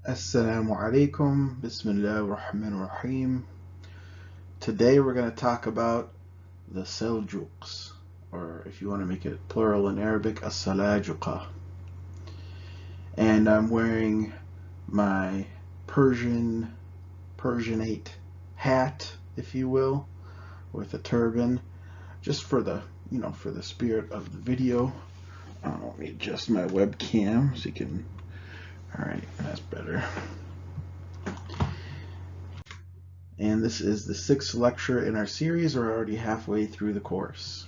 Assalamu alaikum, Bismillah ar-Rahman ar-Rahim. Today we're going to talk about the Seljuqs, or if you want to make it plural in Arabic, as-Salajuqa. And I'm wearing my Persianate hat, if you will, with a turban, just for the spirit of the video. Let me adjust my webcam so you can. Alright, that's better. And this is the 6th lecture in our series. We're already halfway through the course.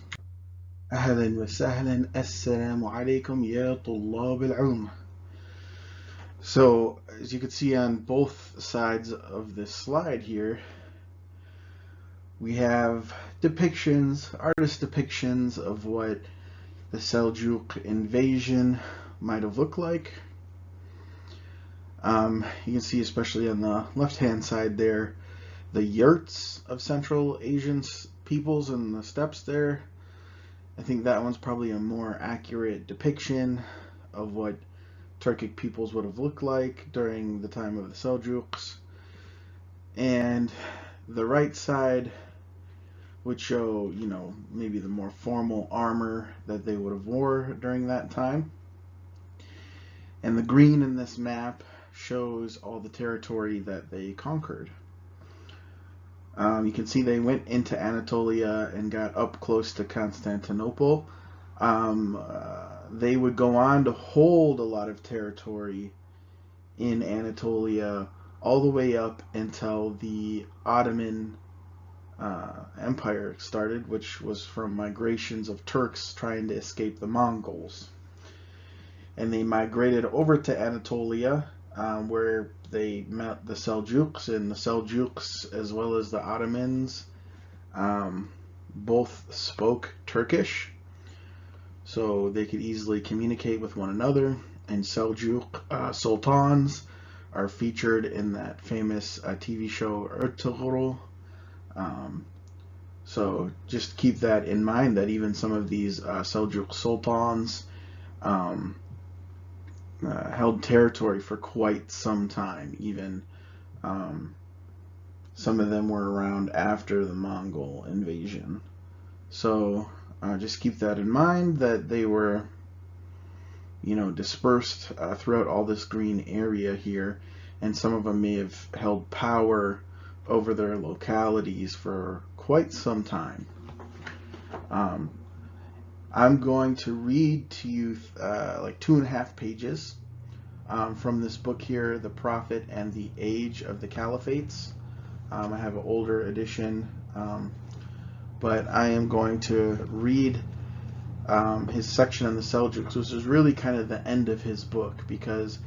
Ahlan wa sahlan, assalamu alaikum ya tullab al-ilm. So, as you can see on both sides of this slide here, we have depictions, artist depictions of what the Seljuk invasion might have looked like. You can see, especially on the left-hand side there, the yurts of Central Asian peoples and the steppes there. I think that one's probably a more accurate depiction of what Turkic peoples would have looked like during the time of the Seljuks. And the right side would show, maybe the more formal armor that they would have wore during that time. And the green in this map shows all the territory that they conquered. You can see they went into Anatolia and got up close to Constantinople. They would go on to hold a lot of territory in Anatolia all the way up until the Ottoman Empire started, which was from migrations of Turks trying to escape the Mongols. And they migrated over to Anatolia, where they met the Seljuks, and the Seljuks, as well as the Ottomans, both spoke Turkish, so they could easily communicate with one another. And Seljuk sultans are featured in that famous TV show Ertugrul. So just keep that in mind, that even some of these Seljuk sultans held territory for quite some time. Even some of them were around after the Mongol invasion. So just keep that in mind, that they were dispersed throughout all this green area here, and some of them may have held power over their localities for quite some time. I'm going to read to you like 2.5 pages from this book here, The Prophet and the Age of the Caliphates. I have an older edition, but I am going to read his section on the Seljuks, which is really kind of the end of his book, because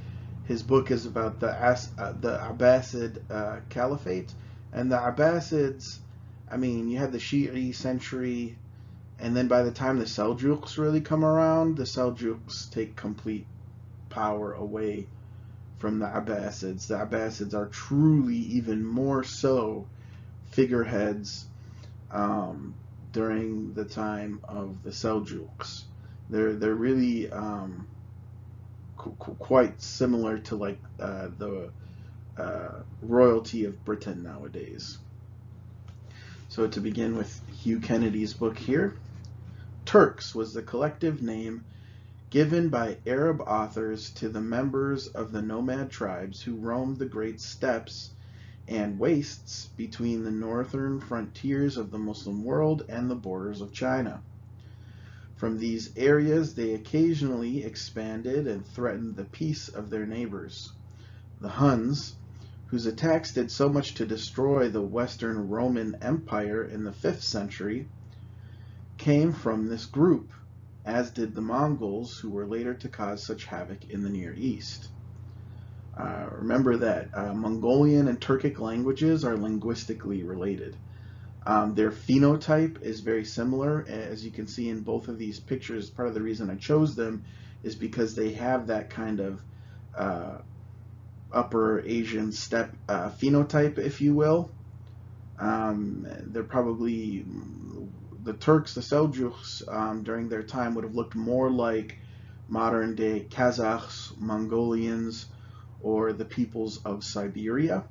his book is about the Abbasid Caliphate. And the Abbasids, you had the Shi'i century, and then by the time the Seljuks really come around, the Seljuks take complete power away from the Abbasids. The Abbasids are truly even more so figureheads during the time of the Seljuks. They're really quite similar to like the royalty of Britain nowadays. So to begin with Hugh Kennedy's book here, Turks was the collective name given by Arab authors to the members of the nomad tribes who roamed the great steppes and wastes between the northern frontiers of the Muslim world and the borders of China. From these areas they occasionally expanded and threatened the peace of their neighbors. The Huns, whose attacks did so much to destroy the Western Roman Empire in the 5th century, came from this group, as did the Mongols, who were later to cause such havoc in the Near East. Remember that Mongolian and Turkic languages are linguistically related. Their phenotype is very similar, as you can see in both of these pictures. Part of the reason I chose them is because they have that kind of Upper Asian steppe phenotype, if you will. They're probably, the Turks, the Seljuks, during their time would have looked more like modern day Kazakhs, Mongolians, or for the peoples of Siberia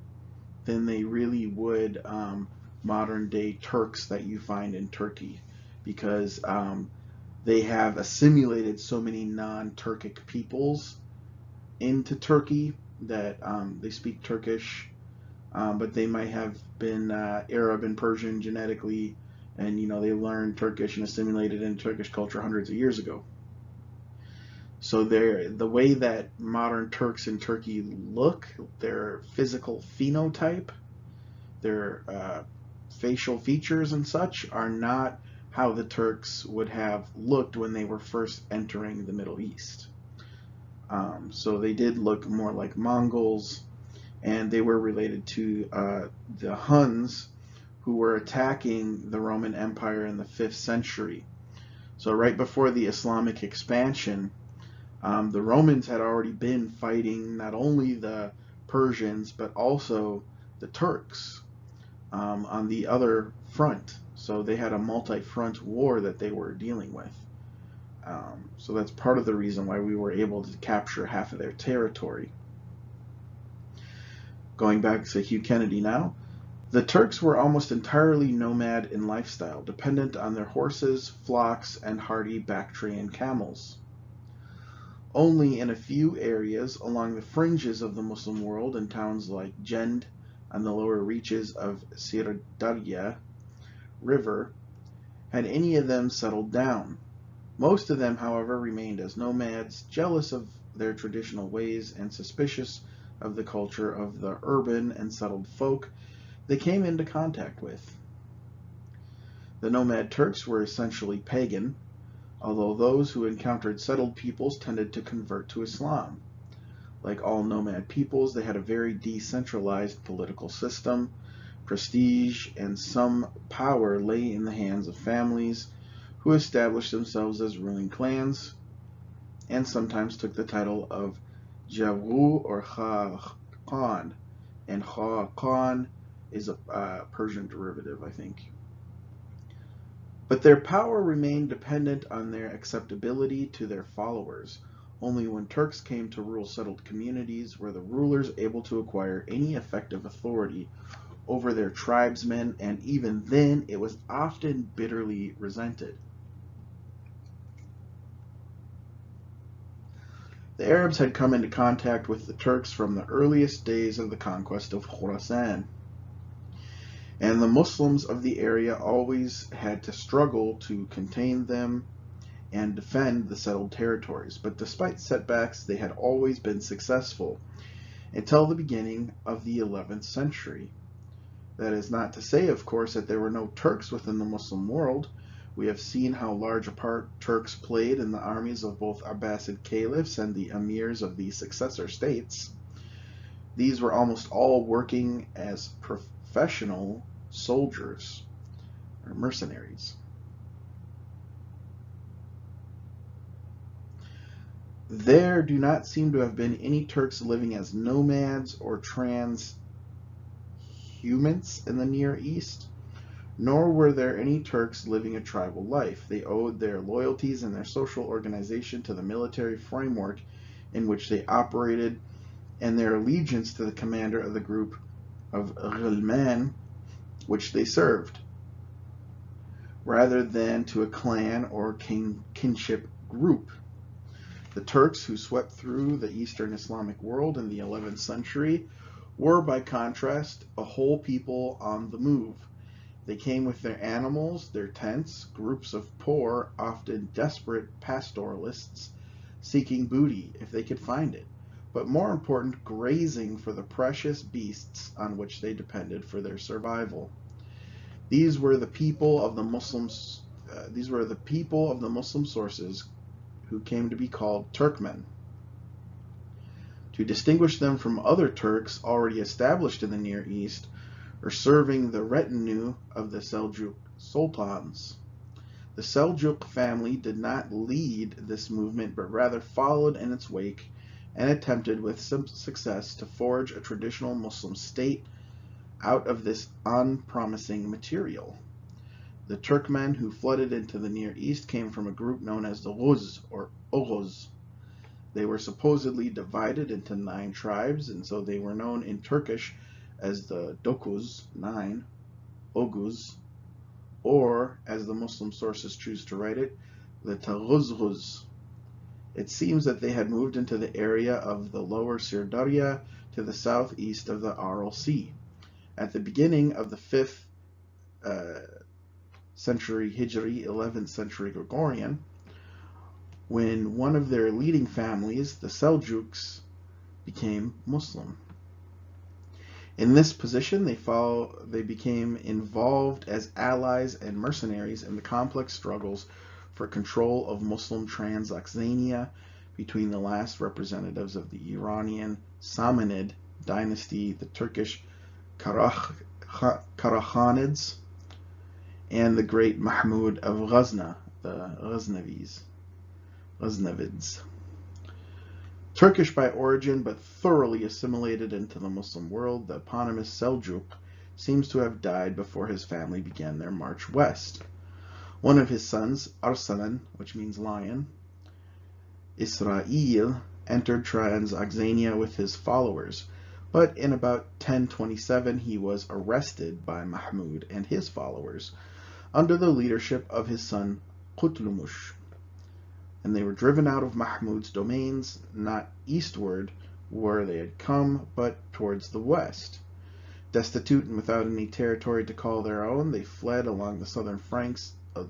than they really would modern day Turks that you find in Turkey, because they have assimilated so many non-Turkic peoples into Turkey that they speak Turkish, but they might have been Arab and Persian genetically, and they learned Turkish and assimilated into Turkish culture hundreds of years ago. So the way that modern Turks in Turkey look, their physical phenotype, their facial features and such, are not how the Turks would have looked when they were first entering the Middle East. So they did look more like Mongols, and they were related to the Huns, who were attacking the Roman Empire in the 5th century. So right before the Islamic expansion, the Romans had already been fighting not only the Persians, but also the Turks on the other front. So they had a multi-front war that they were dealing with. So that's part of the reason why we were able to capture half of their territory. Going back to Hugh Kennedy now, the Turks were almost entirely nomad in lifestyle, dependent on their horses, flocks, and hardy Bactrian camels. Only in a few areas along the fringes of the Muslim world, in towns like Jend on the lower reaches of Sirdarya River, had any of them settled down. Most of them, however, remained as nomads, jealous of their traditional ways and suspicious of the culture of the urban and settled folk they came into contact with. The nomad Turks were essentially pagan, although those who encountered settled peoples tended to convert to Islam. Like all nomad peoples, they had a very decentralized political system. Prestige and some power lay in the hands of families who established themselves as ruling clans, and sometimes took the title of Javru or Khan, and Khan is a Persian derivative, I think. But their power remained dependent on their acceptability to their followers. Only when Turks came to rule settled communities were the rulers able to acquire any effective authority over their tribesmen, and even then it was often bitterly resented. The Arabs had come into contact with the Turks from the earliest days of the conquest of Khorasan, and the Muslims of the area always had to struggle to contain them and defend the settled territories. But despite setbacks, they had always been successful until the beginning of the 11th century. That is not to say, of course, that there were no Turks within the Muslim world. We have seen how large a part Turks played in the armies of both Abbasid caliphs and the emirs of the successor states. These were almost all working as professional soldiers or mercenaries. There do not seem to have been any Turks living as nomads or transhumants in the Near East, nor were there any Turks living a tribal life. They owed their loyalties and their social organization to the military framework in which they operated, and their allegiance to the commander of the group of ghilman which they served, rather than to a clan or kinship group. The Turks who swept through the Eastern Islamic world in the 11th century were, by contrast, a whole people on the move. They came with their animals, their tents, groups of poor, often desperate pastoralists, seeking booty if they could find it, but more important, grazing for the precious beasts on which they depended for their survival. These were the people of the Muslims. These were the people of the Muslim sources who came to be called Turkmen. To distinguish them from other Turks already established in the Near East, or serving the retinue of the Seljuk sultans. The Seljuk family did not lead this movement, but rather followed in its wake and attempted with some success to forge a traditional Muslim state out of this unpromising material. The Turkmen who flooded into the Near East came from a group known as the Ghuz or Oghuz. They were supposedly divided into 9 tribes, and so they were known in Turkish as the Dokuz, 9, Oguz, or, as the Muslim sources choose to write it, the Taghuzghuz. It seems that they had moved into the area of the lower Sirdarya to the southeast of the Aral Sea. At the beginning of the 5th century Hijri, 11th century Gregorian, when one of their leading families, the Seljuqs, became Muslim. In this position, they became involved as allies and mercenaries in the complex struggles for control of Muslim Transoxania between the last representatives of the Iranian Samanid dynasty, the Turkish Karakhanids, and the great Mahmud of Ghazna, the Ghaznavids. Turkish by origin, but thoroughly assimilated into the Muslim world, the eponymous Seljuk seems to have died before his family began their march west. One of his sons, Arslan, which means lion, Israel, entered Transoxania with his followers, but in about 1027 he was arrested by Mahmud and his followers under the leadership of his son Kutlumush, and they were driven out of Mahmud's domains, not eastward where they had come, but towards the west. Destitute and without any territory to call their own, they fled along the southern flanks of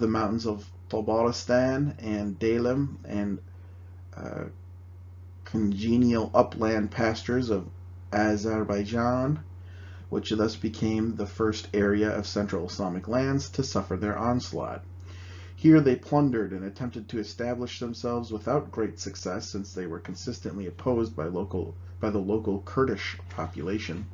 the mountains of Tabaristan and Dalim and congenial upland pastures of Azerbaijan, which thus became the first area of Central Islamic lands to suffer their onslaught. Here they plundered and attempted to establish themselves without great success, since they were consistently opposed by the local Kurdish population.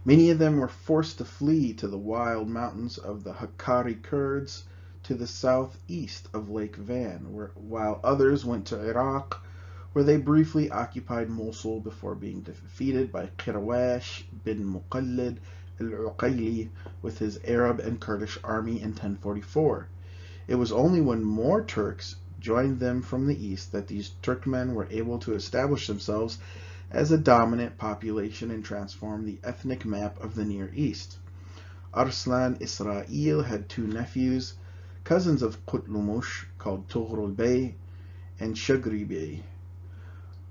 Many of them were forced to flee to the wild mountains of the Hakkari Kurds to the southeast of Lake Van, while others went to Iraq, where they briefly occupied Mosul before being defeated by Qirawash bin Muqallid al-Uqayli with his Arab and Kurdish army in 1044. It was only when more Turks joined them from the east that these Turkmen were able to establish themselves as a dominant population and transform the ethnic map of the Near East. Arslan Israel had 2 nephews, cousins of Kutlumush, called Tughrul Bey and Shagri Bey,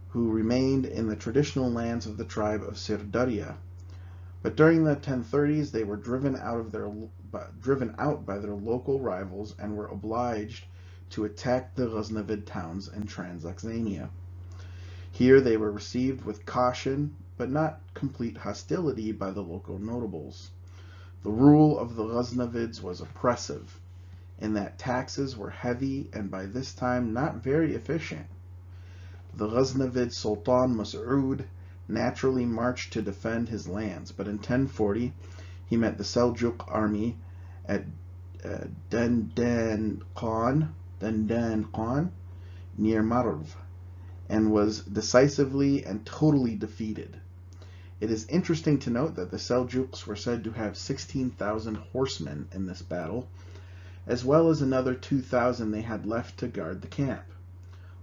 who remained in the traditional lands of the tribe of Sirdarya. But during the 1030s, they were driven out by their local rivals and were obliged to attack the Ghaznavid towns in Transoxania. Here they were received with caution, but not complete hostility by the local notables. The rule of the Ghaznavids was oppressive, in that taxes were heavy and by this time not very efficient. The Ghaznavid Sultan Mas'ud naturally marched to defend his lands, but in 1040 he met the Seljuk army at Dandan Khan near Marv, and was decisively and totally defeated. It is interesting to note that the Seljuqs were said to have 16,000 horsemen in this battle, as well as another 2,000 they had left to guard the camp.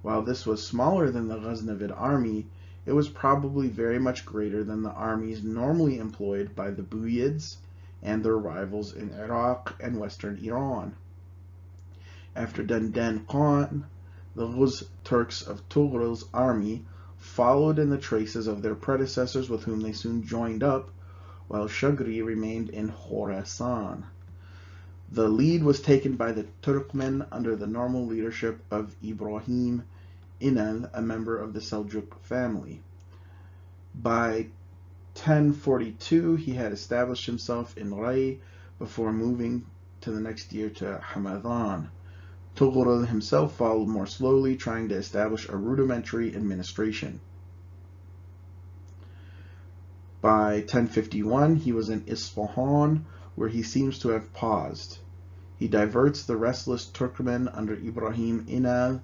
While this was smaller than the Ghaznavid army, it was probably very much greater than the armies normally employed by the Buyids and their rivals in Iraq and western Iran. After Dandan Khan, the Ghuz Turks of Tughrul's army followed in the traces of their predecessors, with whom they soon joined up, while Shagri remained in Khorasan. The lead was taken by the Turkmen under the normal leadership of Ibrahim Inal, a member of the Seljuk family. By 1042, he had established himself in Ray before moving to the next year to Hamadan. Tughrul himself followed more slowly, trying to establish a rudimentary administration. By 1051, he was in Isfahan, where he seems to have paused. He diverts the restless Turkmen under Ibrahim Inal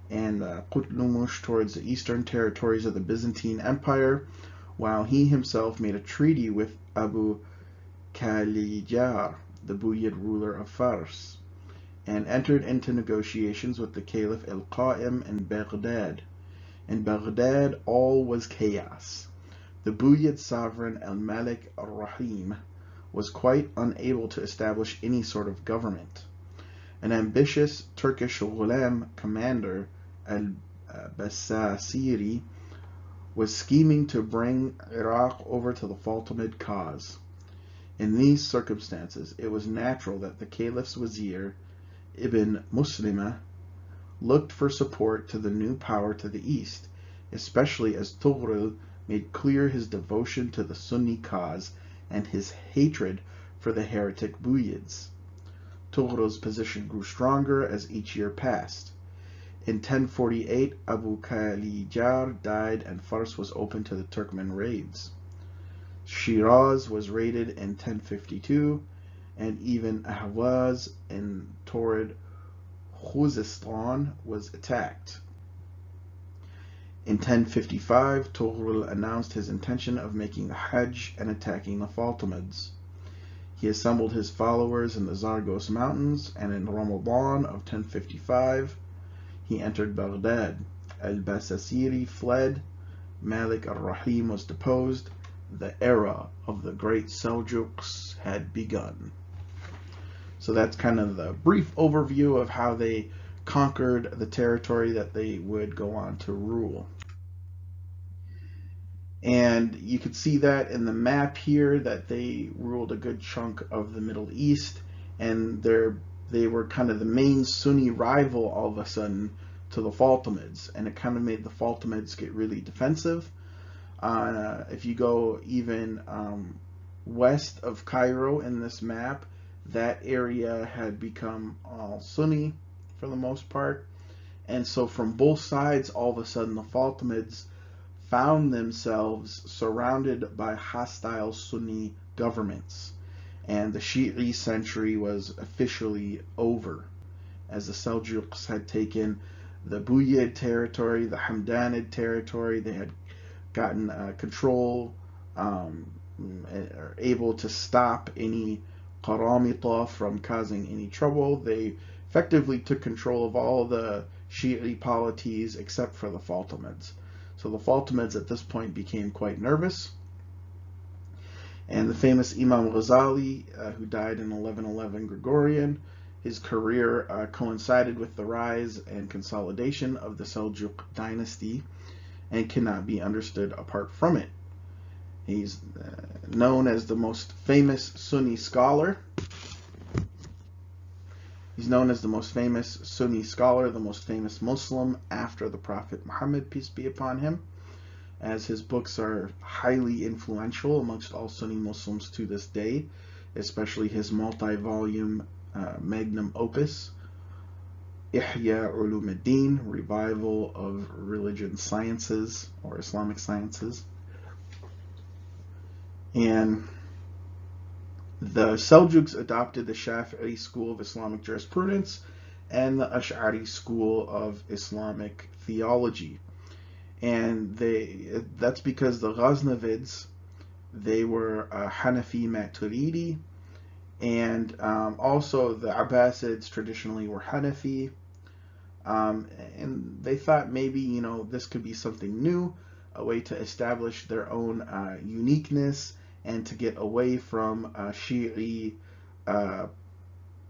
and Kutlumush towards the eastern territories of the Byzantine Empire, while he himself made a treaty with Abu Khalijar, the Buyid ruler of Fars. and entered into negotiations with the Caliph al-Qa'im in Baghdad. In Baghdad, all was chaos. The Buyid sovereign al-Malik al-Rahim was quite unable to establish any sort of government. An ambitious Turkish ghulam commander, al-Basasiri, was scheming to bring Iraq over to the Fatimid cause. In these circumstances, it was natural that the Caliph's Wazir, Ibn Muslima, looked for support to the new power to the east, especially as Tughril made clear his devotion to the Sunni cause and his hatred for the heretic Buyids. Tughril's position grew stronger as each year passed. In 1048, Abu Kalijar died and Fars was open to the Turkmen raids. Shiraz was raided in 1052, and even Ahwaz in Torrid Khuzestan was attacked. In 1055, Tughril announced his intention of making the Hajj and attacking the Fatimids. He assembled his followers in the Zargos Mountains, and in Ramadan of 1055, he entered Baghdad. Al-Basasiri fled. Malik al-Rahim was deposed. The era of the great Seljuqs had begun. So that's kind of the brief overview of how they conquered the territory that they would go on to rule. And you could see that in the map here, that they ruled a good chunk of the Middle East, and they were kind of the main Sunni rival all of a sudden to the Fatimids, and it kind of made the Fatimids get really defensive. If you go even west of Cairo in this map, that area had become all Sunni for the most part. And so from both sides, all of a sudden, the Fatimids found themselves surrounded by hostile Sunni governments. And the Shi'i century was officially over, as the Seljuqs had taken the Buyid territory, the Hamdanid territory. They had gotten control, are able to stop any Qaramita from causing any trouble. They effectively took control of all the Shi'i polities except for the Fatimids. So the Fatimids at this point became quite nervous. And the famous Imam Al-Ghazali, who died in 1111 Gregorian, his career coincided with the rise and consolidation of the Seljuk dynasty and cannot be understood apart from it. He's known as the most famous Sunni scholar. He's known as the most famous Sunni scholar, the most famous Muslim after the Prophet Muhammad, peace be upon him, as his books are highly influential amongst all Sunni Muslims to this day, especially his multi-volume magnum opus, Ihya Ulumuddin, Revival of Religion Sciences, or Islamic Sciences. And the Seljuks adopted the Shafi'i school of Islamic jurisprudence and the Ash'ari school of Islamic theology. And that's because the Ghaznavids, they were Hanafi Maturidi, and also the Abbasids traditionally were Hanafi. And they thought maybe, this could be something new, a way to establish their own uniqueness and to get away from Shi'i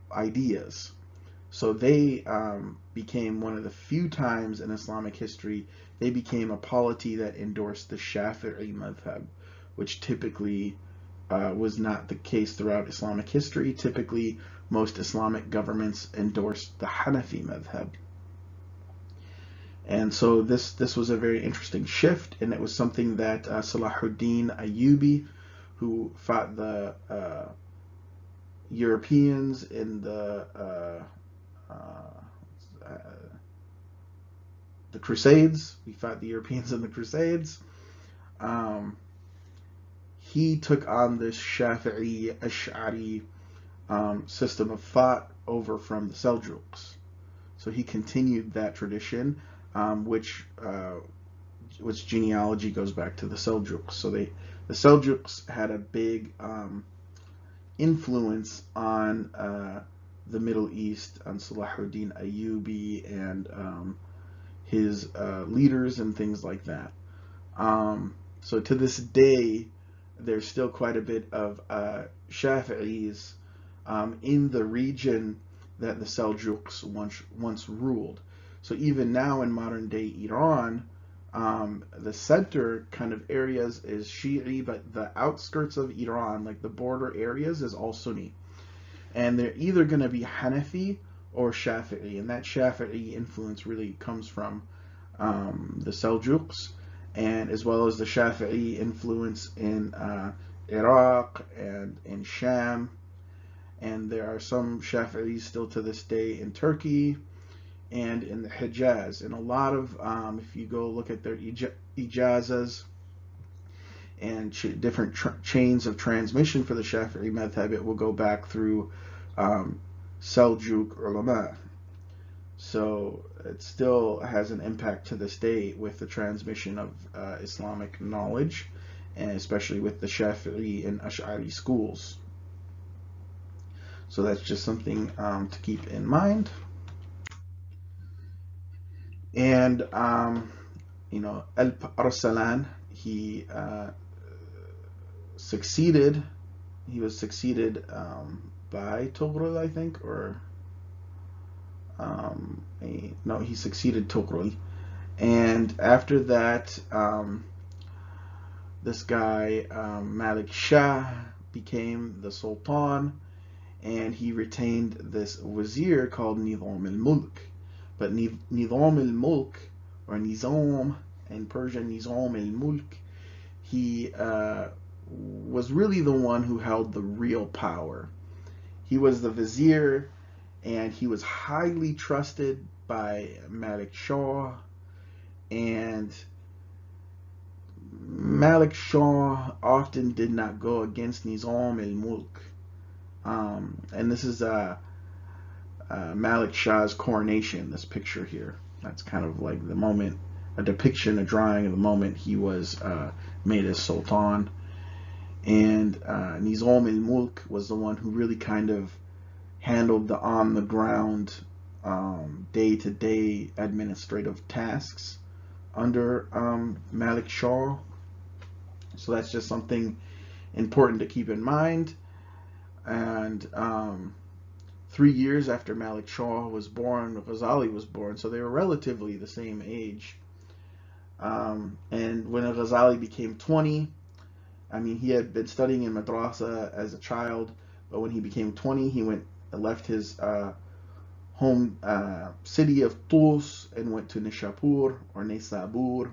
ideas. So they became one of the few times in Islamic history they became a polity that endorsed the Shafi'i madhab, which typically was not the case throughout Islamic history. Typically, most Islamic governments endorsed the Hanafi madhab. And so this was a very interesting shift, and it was something that Salahuddin Ayyubi, who fought the Europeans in the Crusades. He fought the Europeans in the Crusades. He took on this Shafi'i Ash'ari system of thought over from the Seljuks. So he continued that tradition, which genealogy goes back to the Seljuks. So the Seljuks had a big influence on the Middle East, on Salahuddin Ayyubi and his leaders and things like that. So to this day, there's still quite a bit of Shafi'is in the region that the Seljuqs once ruled. So even now in modern day Iran, the center kind of areas is Shi'i, but the outskirts of Iran, like the border areas, is all Sunni. And they're either going to be Hanafi or Shafi'i, and that Shafi'i influence really comes from the Seljuqs, and as well as the Shafi'i influence in Iraq and in Sham. And there are some Shafi'is still to this day in Turkey and in the Hijaz. And a lot of, if you go look at their ijazas and different chains of transmission for the Shafi'i madhab, it will go back through Seljuk ulama. So it still has an impact to this day with the transmission of Islamic knowledge, and especially with the Shafi'i and Ash'ari schools. So that's just something to keep in mind. And Al-Arsalan, he succeeded. He was succeeded by Tughril, I think, or no, he succeeded Tughril. And after that, this guy Malik Shah became the Sultan, and he retained this wazir called Nizam al-Mulk. But Nizam al-Mulk, or Nizam in Persian, Nizam al-Mulk, he was really the one who held the real power. He was the vizier, and he was highly trusted by Malik Shah, and Malik Shah often did not go against Nizam al-Mulk. And this is Malik Shah's coronation, this picture here. That's kind of like the moment, a depiction, a drawing of the moment he was made as Sultan. And Nizam al-Mulk was the one who really kind of handled the on-the-ground, day-to-day administrative tasks under Malik Shah. So that's just something important to keep in mind. And 3 years after Malik Shah was born, Ghazali was born, so they were relatively the same age. And when Ghazali became 20, I mean, he had been studying in madrasa as a child, but when he became 20, he left his home city of Tus and went to Nishapur or Nisabur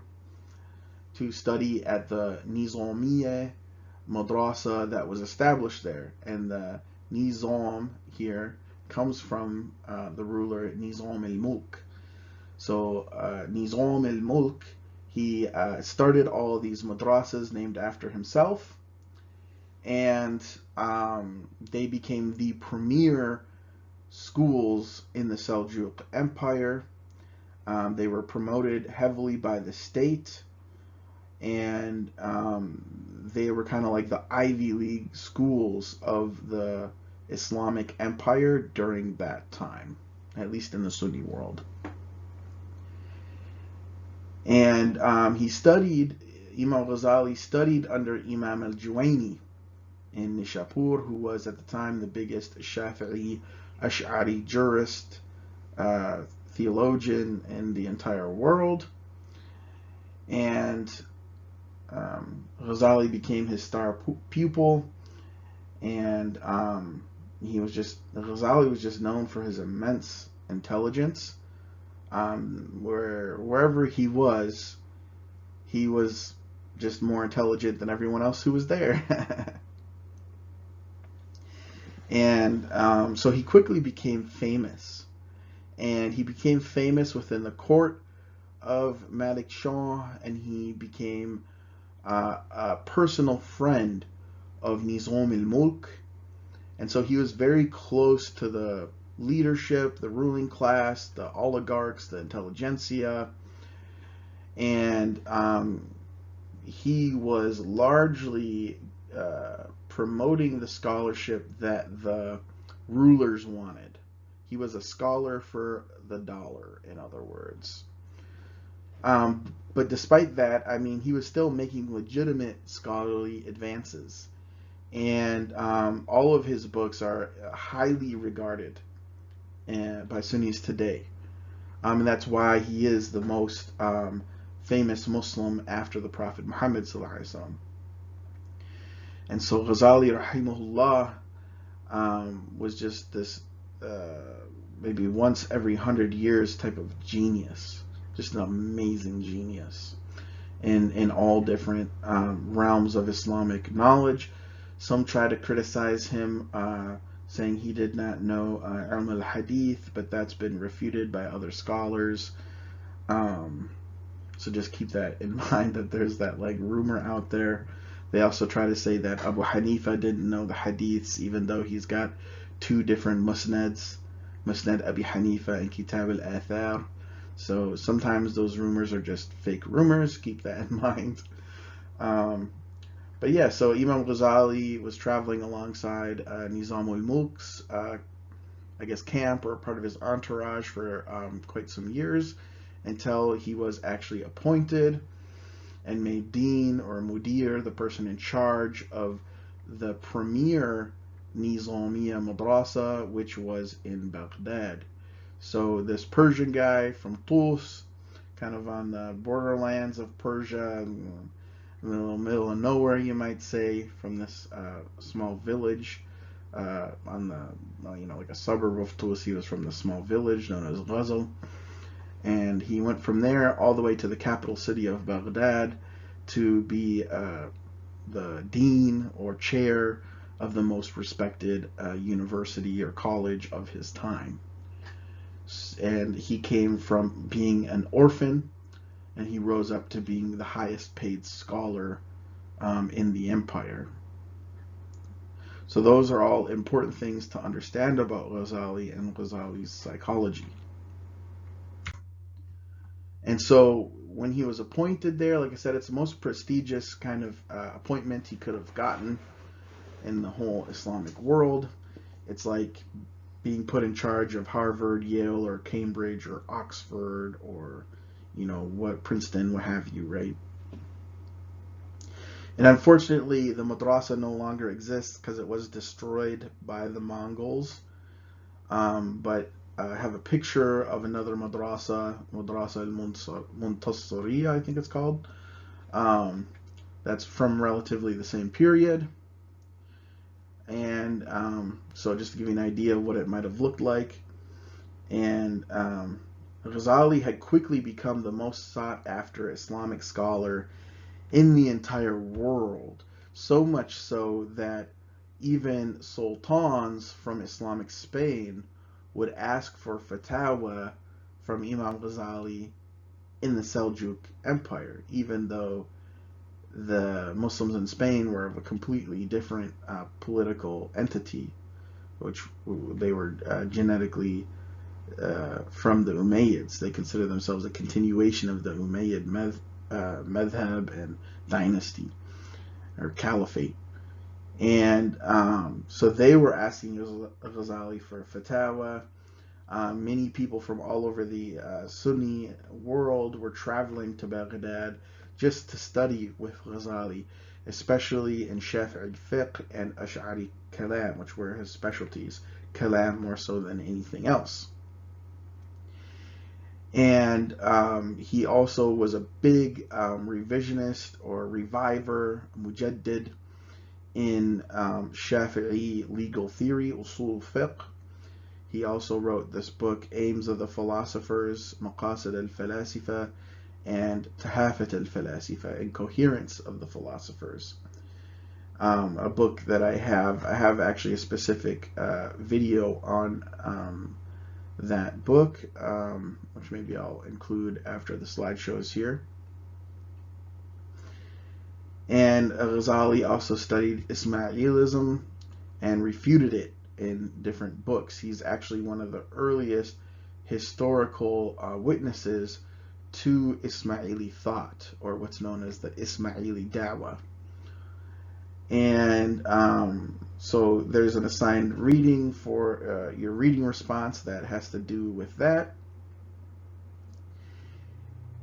to study at the Nizamiya madrasa that was established there. And the Nizam here comes from the ruler Nizam al-Mulk. So Nizam al-Mulk, he started all of these madrasas named after himself, and they became the premier schools in the Seljuk Empire. They were promoted heavily by the state, and they were kind of like the Ivy League schools of the Islamic Empire during that time, at least in the Sunni world. And Imam Al-Ghazali studied under Imam Al-Juwayni in Nishapur, who was at the time the biggest Shafi'i Ash'ari jurist, theologian in the entire world. And Ghazali became his star pupil, and Ghazali was just known for his immense intelligence. Wherever he was just more intelligent than everyone else who was there. And so he quickly became famous, and he became famous within the court of Malik Shah, and he became a personal friend of Nizam al-Mulk. And so he was very close to the leadership, the ruling class, the oligarchs, the intelligentsia, and he was largely promoting the scholarship that the rulers wanted. He was a scholar for the dollar, in other words. But despite that, I mean, he was still making legitimate scholarly advances. And all of his books are highly regarded by Sunnis today. And that's why he is the most famous Muslim after the Prophet Muhammad sallallahu alaihi wasallam. And so Ghazali rahimahullah was just this maybe once every 100 years type of genius, just an amazing genius in all different realms of Islamic knowledge. Some try to criticize him, saying he did not know Ilm al-Hadith, but that's been refuted by other scholars. So just keep that in mind, that there's that like rumor out there. They also try to say that Abu Hanifa didn't know the Hadiths, even though he's got 2 different musnads, Musnad Abi Hanifa and Kitab al-Athar. So sometimes those rumors are just fake rumors. Keep that in mind. But yeah, so Imam Ghazali was traveling alongside Nizam ul-Mulk's, I guess, camp or part of his entourage for quite some years, until he was actually appointed and made dean or mudir, the person in charge of the premier Nizamiya madrasa, which was in Baghdad. So this Persian guy from Tus, kind of on the borderlands of Persia, in the middle of nowhere, you might say, from this small village on the, like a suburb of Tus. He was from the small village known as Ghazal. And he went from there all the way to the capital city of Baghdad to be the dean or chair of the most respected university or college of his time. And he came from being an orphan, and he rose up to being the highest paid scholar in the empire. So those are all important things to understand about Ghazali and Ghazali's psychology. And so when he was appointed there, like I said, it's the most prestigious kind of appointment he could have gotten in the whole Islamic world. It's like being put in charge of Harvard, Yale, or Cambridge, or Oxford, or what, Princeton, what have you, right? And unfortunately, the madrasa no longer exists because it was destroyed by the Mongols. But I have a picture of another madrasa al-Muntasiriya, I think it's called. That's from relatively the same period. And so just to give you an idea of what it might have looked like. And Ghazali had quickly become the most sought after Islamic scholar in the entire world. So much so that even sultans from Islamic Spain would ask for fatwa from Imam Ghazali in the Seljuk Empire, even though the Muslims in Spain were of a completely different political entity, which they were genetically from the Umayyads. They consider themselves a continuation of the Umayyad madhab and dynasty or caliphate. And so they were asking Ghazali for fatwa. Many people from all over the Sunni world were traveling to Baghdad just to study with Ghazali, especially in Shafi'i fiqh and Ash'ari kalam, which were his specialties, kalam more so than anything else. And he also was a big revisionist or reviver, mujaddid, in Shafi'i legal theory, usul fiqh. He also wrote this book, Aims of the Philosophers, Maqasid al-Falasifa, and Tahafat al-Falasifa, Incoherence of the Philosophers. A book that I have actually a specific video on that book, which maybe I'll include after the slideshows here. And Ghazali also studied Ismailism and refuted it in different books. He's actually one of the earliest historical witnesses to Ismaili thought, or what's known as the Ismaili Dawah. And so there's an assigned reading for your reading response that has to do with that.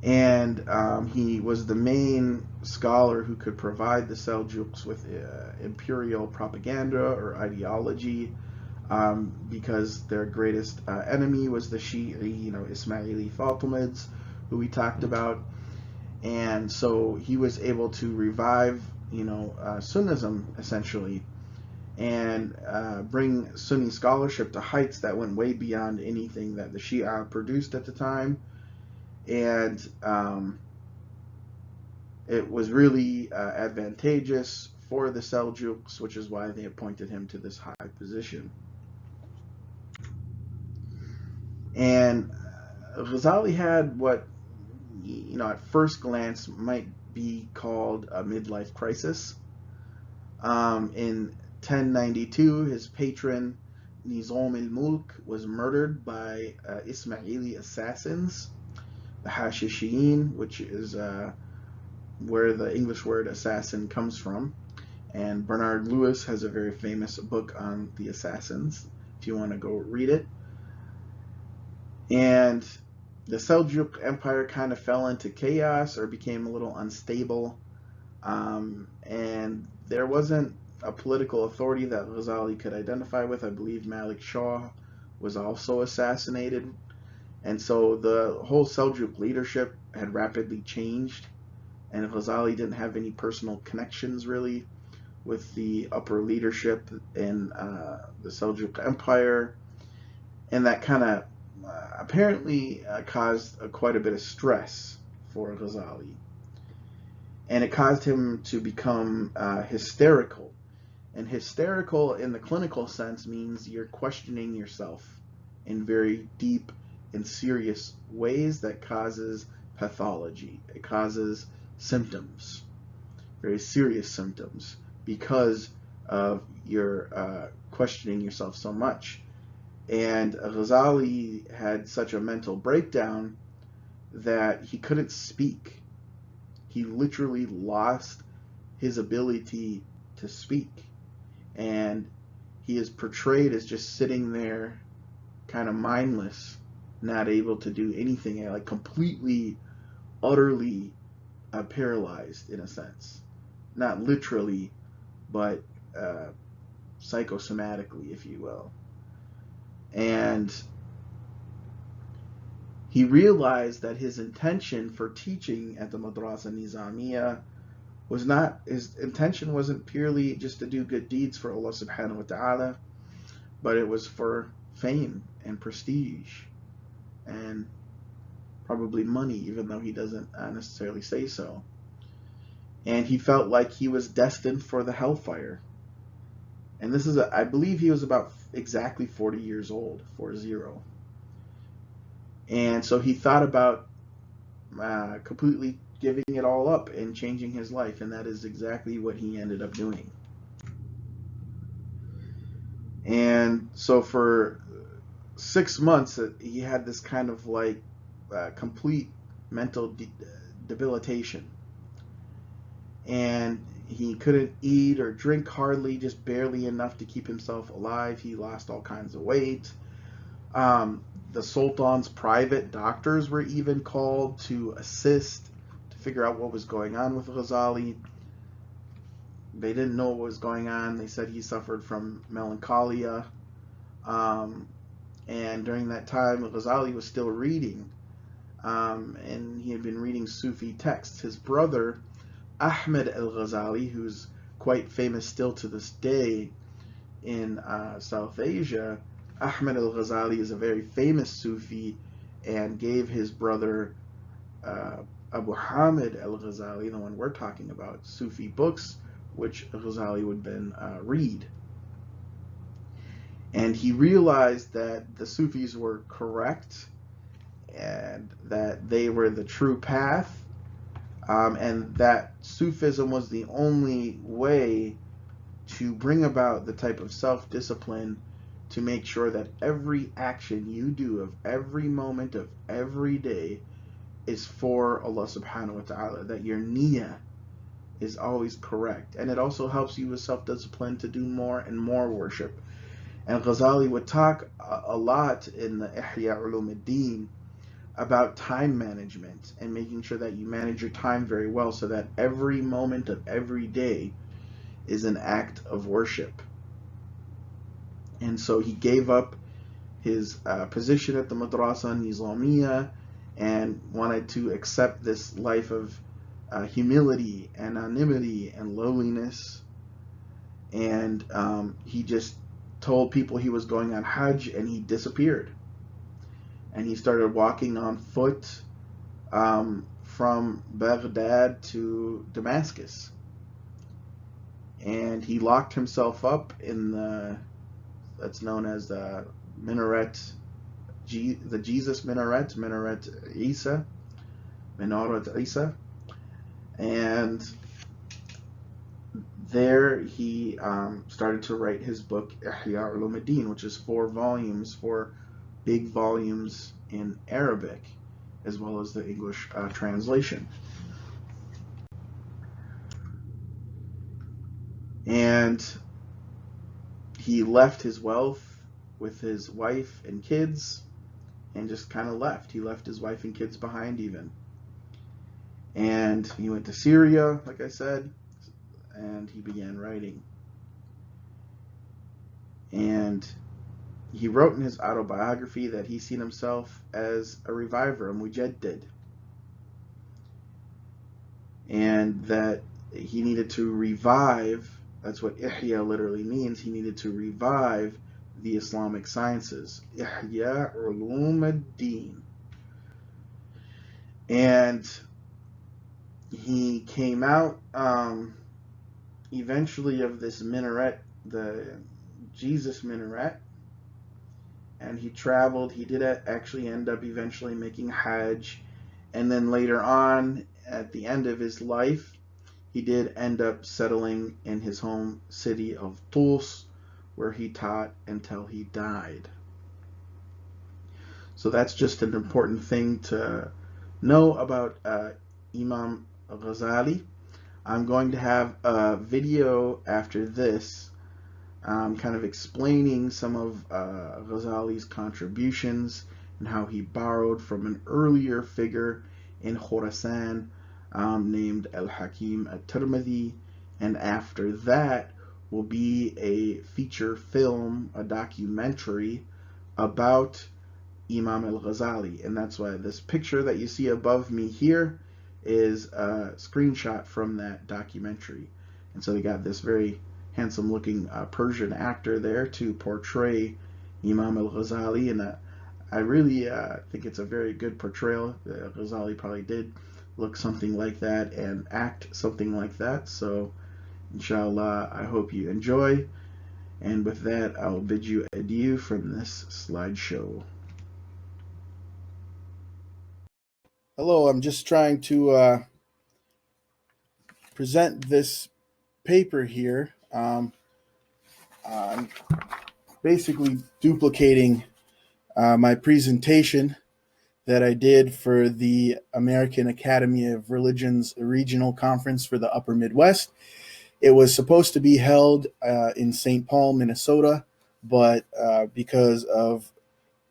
And he was the main scholar who could provide the Seljuqs with imperial propaganda or ideology, because their greatest enemy was the Shi'i, Ismaili Fatimids, who we talked about. And so he was able to revive, Sunnism essentially, and bring Sunni scholarship to heights that went way beyond anything that the Shia produced at the time. And it was really advantageous for the Seljuqs, which is why they appointed him to this high position. And Ghazali had what, at first glance might be called a midlife crisis. In 1092, his patron Nizam al-Mulk was murdered by Ismaili assassins, the Hashishiyin, which is where the English word assassin comes from. And Bernard Lewis has a very famous book on the assassins, if you want to go read it. And the Seljuk Empire kind of fell into chaos or became a little unstable. And there wasn't a political authority that Ghazali could identify with. I believe Malik Shah was also assassinated. And so the whole Seljuk leadership had rapidly changed, and Ghazali didn't have any personal connections really with the upper leadership in the Seljuk Empire. And that kind of apparently caused quite a bit of stress for Ghazali. And it caused him to become hysterical. And hysterical in the clinical sense means you're questioning yourself in very deep and serious ways that causes pathology. It causes symptoms, very serious symptoms, because of your questioning yourself so much. And Ghazali had such a mental breakdown that he couldn't speak. He literally lost his ability to speak. And he is portrayed as just sitting there kind of mindless, not able to do anything, like completely, utterly paralyzed in a sense. Not literally, but psychosomatically, if you will. And he realized that his intention for teaching at the Madrasa Nizamiya was not, his intention wasn't purely just to do good deeds for Allah subhanahu wa ta'ala, but it was for fame and prestige and probably money, even though he doesn't necessarily say so. And he felt like he was destined for the hellfire. And this is, I believe he was about exactly 40 years old, 40. And so he thought about completely giving it all up and changing his life, and that is exactly what he ended up doing. And so for 6 months, he had this kind of like complete mental debilitation. And he couldn't eat or drink hardly, just barely enough to keep himself alive. He lost all kinds of weight. The Sultan's private doctors were even called to assist to figure out what was going on with Ghazali. They didn't know what was going on. They said he suffered from melancholia. And during that time, Ghazali was still reading. And he had been reading Sufi texts. His brother, Ahmed Al-Ghazali, who's quite famous still to this day in South Asia, Ahmed Al-Ghazali is a very famous Sufi and gave his brother Abu Hamid Al-Ghazali, the one we're talking about, Sufi books, which Ghazali would then read. And he realized that the Sufis were correct and that they were the true path, and that Sufism was the only way to bring about the type of self-discipline to make sure that every action you do of every moment of every day is for Allah subhanahu wa ta'ala, that your niyyah is always correct. And it also helps you with self-discipline to do more and more worship. And Ghazali would talk a lot in the Ihya Ulumuddin about time management and making sure that you manage your time very well so that every moment of every day is an act of worship. And so he gave up his position at the Madrasa Nizamiya and wanted to accept this life of humility, anonymity, and lowliness. And he just told people he was going on Hajj, and he disappeared. And he started walking on foot from Baghdad to Damascus. And he locked himself up in that's known as the minaret, the Jesus minaret, Minaret Isa, Minaret Isa. And there he started to write his book Ihya Ulumuddin, which is 4 volumes, 4 big volumes in Arabic, as well as the English translation. And he left his wealth with his wife and kids and just kind of left. He left his wife and kids behind even. And he went to Syria, like I said, and he began writing. And he wrote in his autobiography that he seen himself as a reviver, a mujaddid, and that he needed to revive, that's what Ihya literally means, he needed to revive the Islamic sciences, Ihya Ulumuddin. And he came out eventually of this minaret, the Jesus minaret, and he traveled. He did actually end up eventually making Hajj, and then later on, at the end of his life, he did end up settling in his home city of Tus, where he taught until he died. So that's just an important thing to know about Imam Al-Ghazali. I'm going to have a video after this kind of explaining some of Ghazali's contributions and how he borrowed from an earlier figure in Khorasan named Al-Hakim At-Tirmidhi, and after that will be a feature film, a documentary about Imam Al-Ghazali, and that's why this picture that you see above me here is a screenshot from that documentary. And so they got this very handsome looking Persian actor there to portray Imam Al-Ghazali, and I really think it's a very good portrayal. Ghazali probably did look something like that and act something like that, so inshallah I hope you enjoy, and with that I'll bid you adieu from this slideshow. Hello, I'm just trying to present this paper here. I'm basically duplicating my presentation that I did for the American Academy of Religion's regional conference for the Upper Midwest. It was supposed to be held in St. Paul, Minnesota, but because of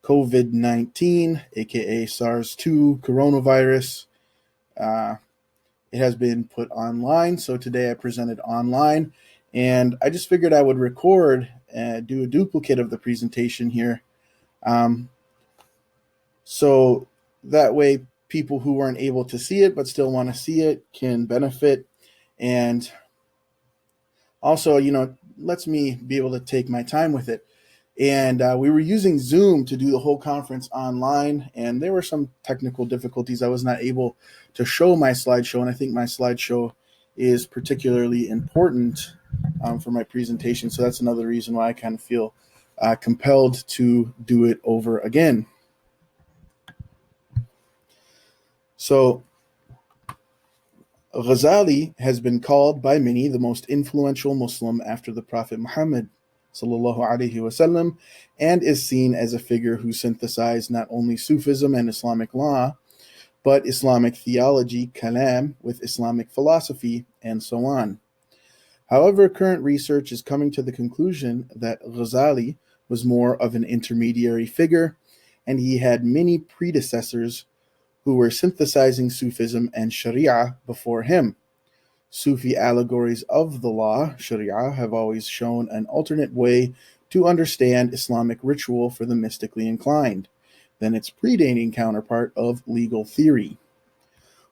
COVID-19, aka SARS-2 coronavirus, it has been put online. So today I presented online, and I just figured I would record and do a duplicate of the presentation here. So that way people who weren't able to see it but still want to see it can benefit. And also, lets me be able to take my time with it. And we were using Zoom to do the whole conference online, and there were some technical difficulties. I was not able to show my slideshow, and I think my slideshow is particularly important for my presentation. So that's another reason why I kind of feel compelled to do it over again. So Ghazali has been called by many the most influential Muslim after the Prophet Muhammad sallallahu alaihi wasallam, and is seen as a figure who synthesized not only Sufism and Islamic law, but Islamic theology, kalam, with Islamic philosophy and so on. However, current research is coming to the conclusion that Ghazali was more of an intermediary figure, and he had many predecessors who were synthesizing Sufism and Sharia before him. Sufi allegories of the law, Sharia, have always shown an alternate way to understand Islamic ritual for the mystically inclined than its predating counterpart of legal theory,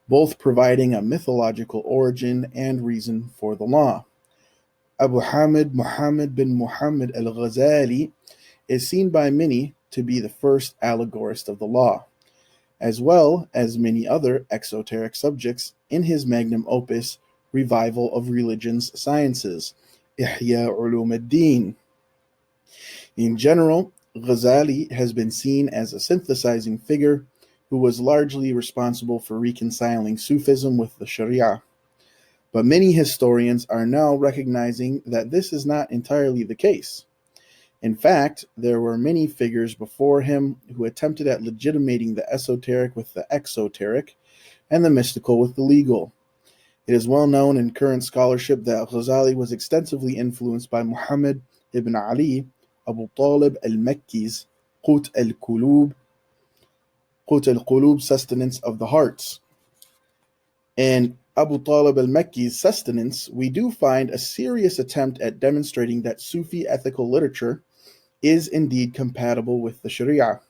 both providing a mythological origin and reason for the law. Abu Hamid Muhammad bin Muhammad Al-Ghazali is seen by many to be the first allegorist of the law, as well as many other exoteric subjects in his magnum opus, Revival of Religion's Sciences, Ihya Ulum ad-Din. In general, Ghazali has been seen as a synthesizing figure who was largely responsible for reconciling Sufism with the Sharia. But many historians are now recognizing that this is not entirely the case. In fact, there were many figures before him who attempted at legitimating the esoteric with the exoteric and the mystical with the legal. It is well known in current scholarship that Ghazali was extensively influenced by Muhammad ibn Ali, Abu Talib al-Makki's Qut al-Qulub, Sustenance of the Hearts. In Abu Talib al-Makki's Sustenance, we do find a serious attempt at demonstrating that Sufi ethical literature is indeed compatible with the Sharia.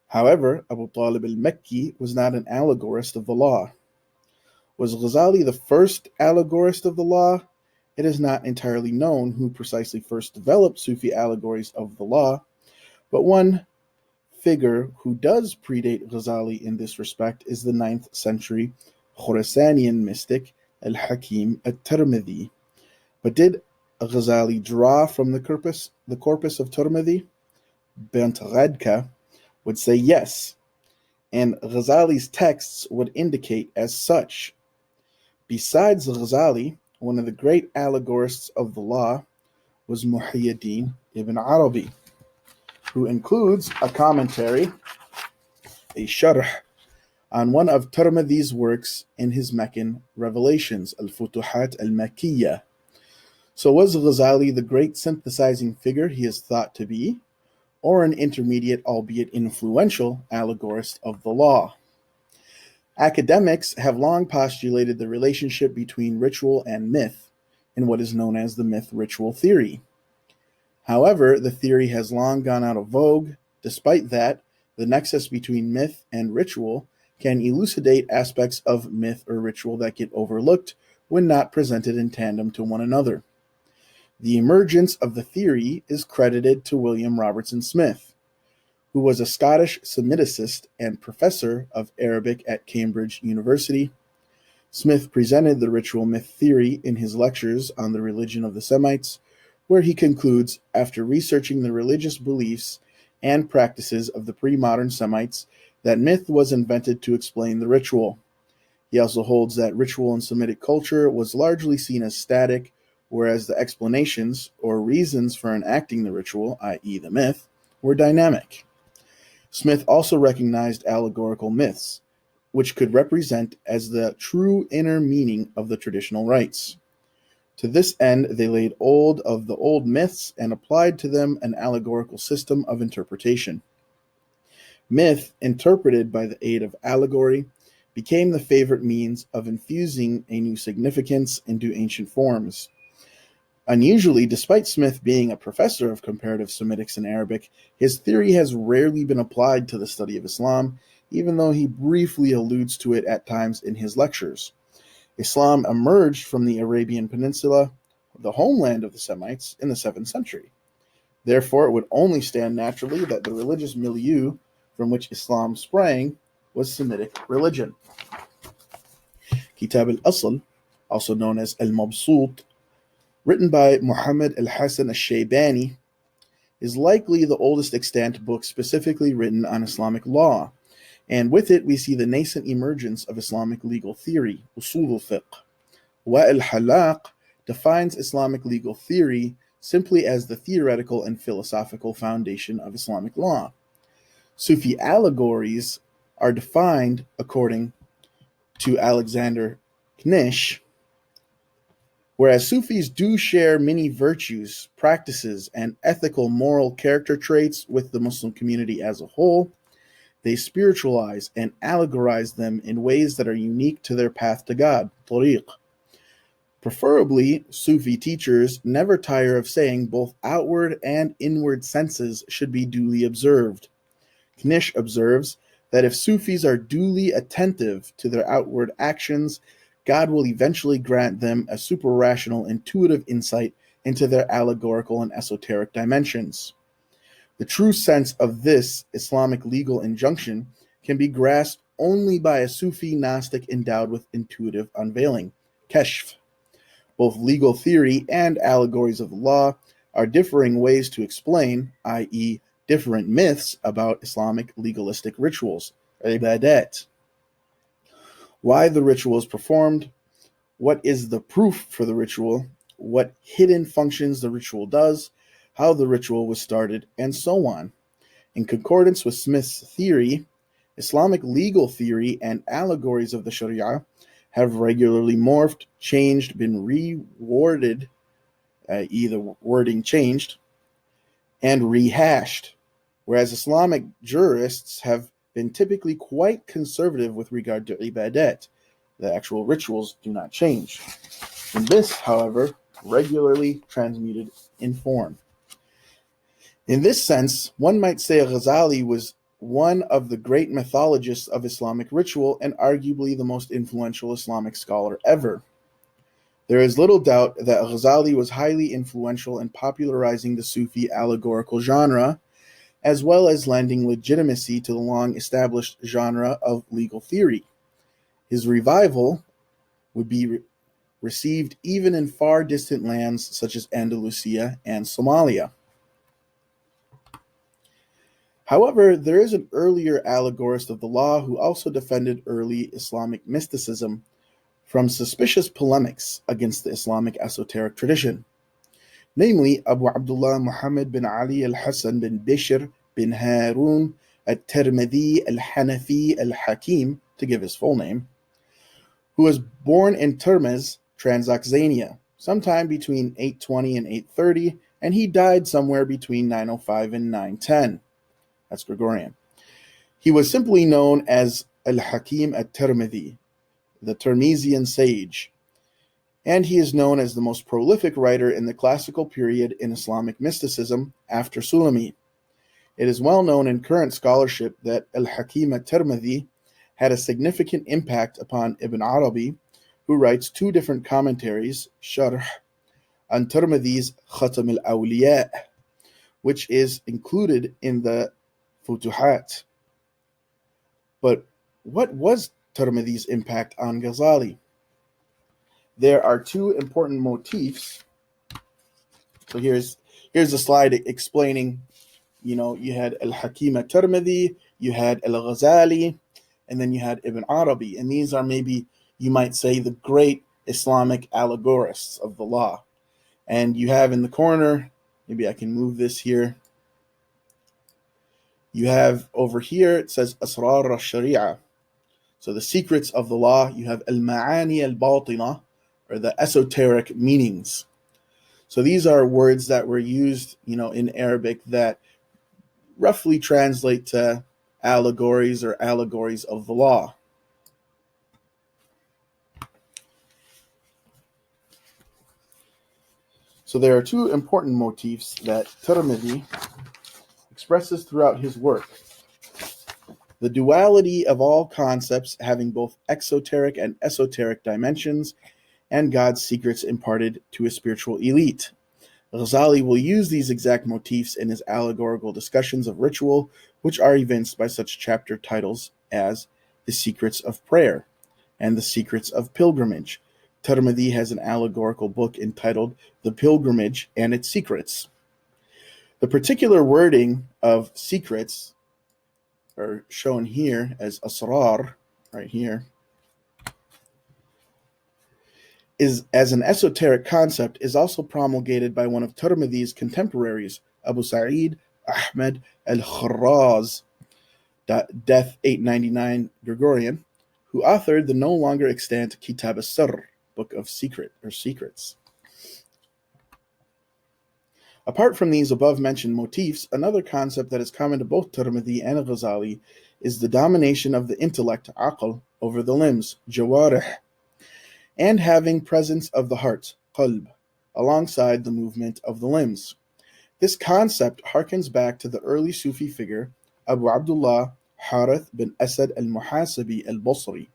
However, Abu Talib al-Makki was not an allegorist of the law. Was Ghazali the first allegorist of the law? It is not entirely known who precisely first developed Sufi allegories of the law, but one figure who does predate Ghazali in this respect is the 9th century Khurasanian mystic Al-Hakim at-Tirmidhi. But did Ghazali draw from the corpus of Tirmidhi? Bent Radka would say yes, and Ghazali's texts would indicate as such. Besides Ghazali, one of the great allegorists of the law was Muhyiddin ibn Arabi, who includes a commentary, a sharh, on one of Tirmidhi's works in his Meccan revelations, Al-Futuhat al-Makkiyah. So was Ghazali the great synthesizing figure he is thought to be, or an intermediate, albeit influential, allegorist of the law? Academics have long postulated the relationship between ritual and myth in what is known as the myth-ritual theory. However, the theory has long gone out of vogue. Despite that, the nexus between myth and ritual can elucidate aspects of myth or ritual that get overlooked when not presented in tandem to one another. The emergence of the theory is credited to William Robertson Smith, who was a Scottish Semiticist and professor of Arabic at Cambridge University. Smith presented the ritual myth theory in his lectures on the religion of the Semites, where he concludes, after researching the religious beliefs and practices of the pre-modern Semites, that myth was invented to explain the ritual. He also holds that ritual in Semitic culture was largely seen as static, whereas the explanations or reasons for enacting the ritual, i.e. the myth, were dynamic. Smith also recognized allegorical myths, which could represent as the true inner meaning of the traditional rites. To this end, they laid hold of the old myths and applied to them an allegorical system of interpretation. Myth, interpreted by the aid of allegory, became the favorite means of infusing a new significance into ancient forms. Unusually, despite Smith being a professor of comparative Semitics and Arabic, his theory has rarely been applied to the study of Islam, even though he briefly alludes to it at times in his lectures. Islam emerged from the Arabian Peninsula, the homeland of the Semites, in the 7th century. Therefore, it would only stand naturally that the religious milieu from which Islam sprang was Semitic religion. Kitab al-Asl, also known as al-Mabsut, written by Muhammad al-Hasan al-Shaybani, is likely the oldest extant book specifically written on Islamic law, and with it we see the nascent emergence of Islamic legal theory, usul al-fiqh. Wa al-Halaq defines Islamic legal theory simply as the theoretical and philosophical foundation of Islamic law. Sufi allegories are defined according to Alexander Knish Whereas Sufis do share many virtues, practices, and ethical moral character traits with the Muslim community as a whole, they spiritualize and allegorize them in ways that are unique to their path to God, tariq. Preferably, Sufi teachers never tire of saying both outward and inward senses should be duly observed. Knish observes that if Sufis are duly attentive to their outward actions, God will eventually grant them a super-rational, intuitive insight into their allegorical and esoteric dimensions. The true sense of this Islamic legal injunction can be grasped only by a Sufi Gnostic endowed with intuitive unveiling, kashf. Both legal theory and allegories of the law are differing ways to explain, i.e., different myths about Islamic legalistic rituals, ibadat. Why the ritual is performed, what is the proof for the ritual, what hidden functions the ritual does, how the ritual was started, and so on. In concordance with Smith's theory, Islamic legal theory and allegories of the Sharia have regularly morphed, changed, been reworded, either wording changed, and rehashed, whereas Islamic jurists have been typically quite conservative with regard to ibadat. The actual rituals do not change. And this, however, regularly transmuted in form. In this sense, one might say Ghazali was one of the great mythologists of Islamic ritual and arguably the most influential Islamic scholar ever. There is little doubt that Ghazali was highly influential in popularizing the Sufi allegorical genre, as well as lending legitimacy to the long-established genre of legal theory. His revival would be received even in far distant lands such as Andalusia and Somalia. However, there is an earlier allegorist of the law who also defended early Islamic mysticism from suspicious polemics against the Islamic esoteric tradition, namely Abu Abdullah Muhammad bin Ali al-Hasan bin Bishr bin Harun al-Tirmidhi al-Hanafi al-Hakim, to give his full name, who was born in Termez, Transoxania, sometime between 820 and 830, and he died somewhere between 905 and 910. That's Gregorian. He was simply known as Al-Hakim at-Tirmidhi, the Termizian sage, and he is known as the most prolific writer in the classical period in Islamic mysticism after Sulami. It is well known in current scholarship that Al-Hakim at-Tirmidhi had a significant impact upon Ibn Arabi, who writes two different commentaries, Sharh, on Tirmidhi's Khatam al-Awliya, which is included in the Futuhat. But what was Tirmidhi's impact on Ghazali? There are two important motifs. So here's a slide explaining, you had Al-Hakim at-Tirmidhi, you had Al-Ghazali, and then you had Ibn Arabi. And these are maybe, you might say, the great Islamic allegorists of the law. And you have in the corner, maybe I can move this here. You have over here, it says Asrar al-Sharia. So the secrets of the law. You have Al-Ma'ani al-Batina, or the esoteric meanings. So these are words that were used, in Arabic that roughly translate to allegories or allegories of the law. So there are two important motifs that Tirmidhi expresses throughout his work. The duality of all concepts having both exoteric and esoteric dimensions, and God's secrets imparted to a spiritual elite. Ghazali will use these exact motifs in his allegorical discussions of ritual, which are evinced by such chapter titles as The Secrets of Prayer and The Secrets of Pilgrimage. Tirmidhi has an allegorical book entitled The Pilgrimage and Its Secrets. The particular wording of secrets are shown here as asrar, right here, is as an esoteric concept is also promulgated by one of Tirmidhi's contemporaries, Abu Sa'id Ahmed al-Kharraz, death 899 Gregorian, who authored the no longer extant Kitab as-Sirr, Book of Secrets. Apart from these above-mentioned motifs, another concept that is common to both Tirmidhi and Ghazali is the domination of the intellect, aql, over the limbs, jawarih, and having presence of the heart, qalb, alongside the movement of the limbs. This concept harkens back to the early Sufi figure Abu Abdullah Harith bin Asad al-Muhasibi al-Basri,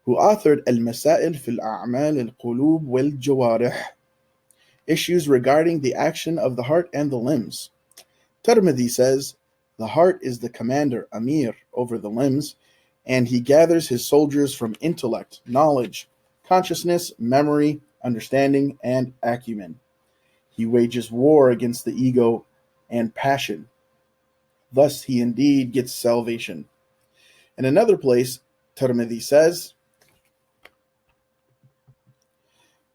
who authored Al-Masail fil A'mal al-Qulub wal-Jawarih, issues regarding the action of the heart and the limbs. Tirmidhi says, the heart is the commander, Amir, over the limbs, and he gathers his soldiers from intellect, knowledge, consciousness, memory, understanding, and acumen. He wages war against the ego and passion. Thus he indeed gets salvation. In another place, Tirmidhi says,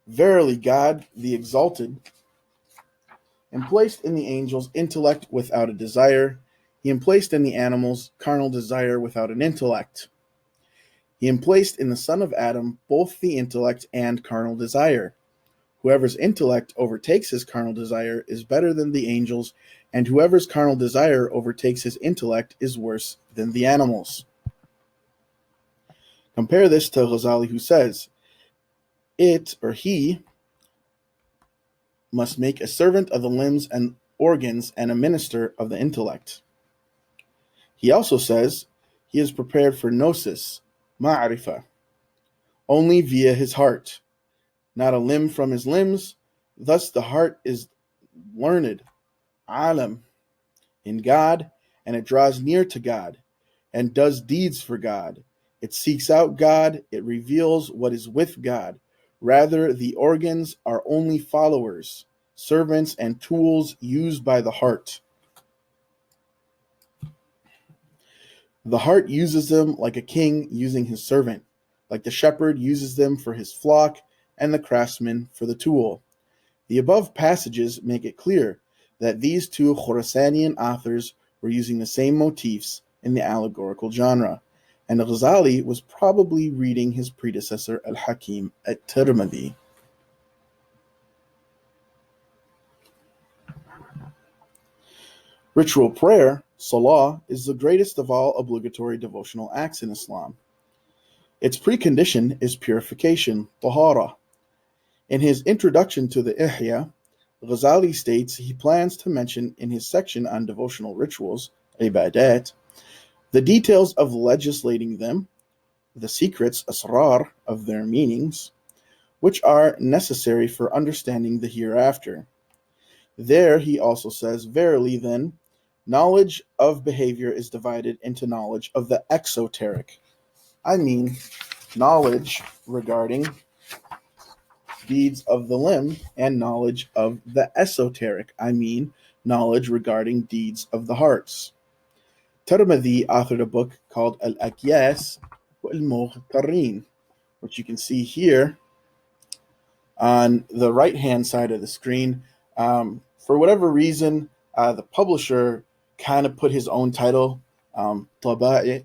verily God, the Exalted, emplaced in the angels intellect without a desire. He emplaced in the animals carnal desire without an intellect. He emplaced in the son of Adam both the intellect and carnal desire. Whoever's intellect overtakes his carnal desire is better than the angels, and whoever's carnal desire overtakes his intellect is worse than the animals. Compare this to Ghazali, who says, it, or he, must make a servant of the limbs and organs and a minister of the intellect. He also says, he is prepared for gnosis, ma'rifah, only via his heart, not a limb from his limbs. Thus the heart is learned, alam, in God, and it draws near to God, and does deeds for God. It seeks out God, it reveals what is with God. Rather, the organs are only followers, servants, and tools used by the heart. The heart uses them like a king using his servant, like the shepherd uses them for his flock, and the craftsman for the tool. The above passages make it clear that these two Khorasanian authors were using the same motifs in the allegorical genre, and Ghazali was probably reading his predecessor Al-Hakim at Tirmidhi. Ritual prayer, salah, is the greatest of all obligatory devotional acts in Islam. Its precondition is purification, tahara. In his introduction to the Ihya, Ghazali states he plans to mention in his section on devotional rituals, ibadat, the details of legislating them, the secrets, asrar, of their meanings, which are necessary for understanding the hereafter. There he also says, verily then, knowledge of behavior is divided into knowledge of the exoteric. I mean, knowledge regarding deeds of the limb, and knowledge of the esoteric. I mean, knowledge regarding deeds of the hearts. Tirmidhi authored a book called Al-Akyas wal-Mughtarrin, which you can see here on the right-hand side of the screen. For whatever reason, the publisher kind of put his own title, Taba'i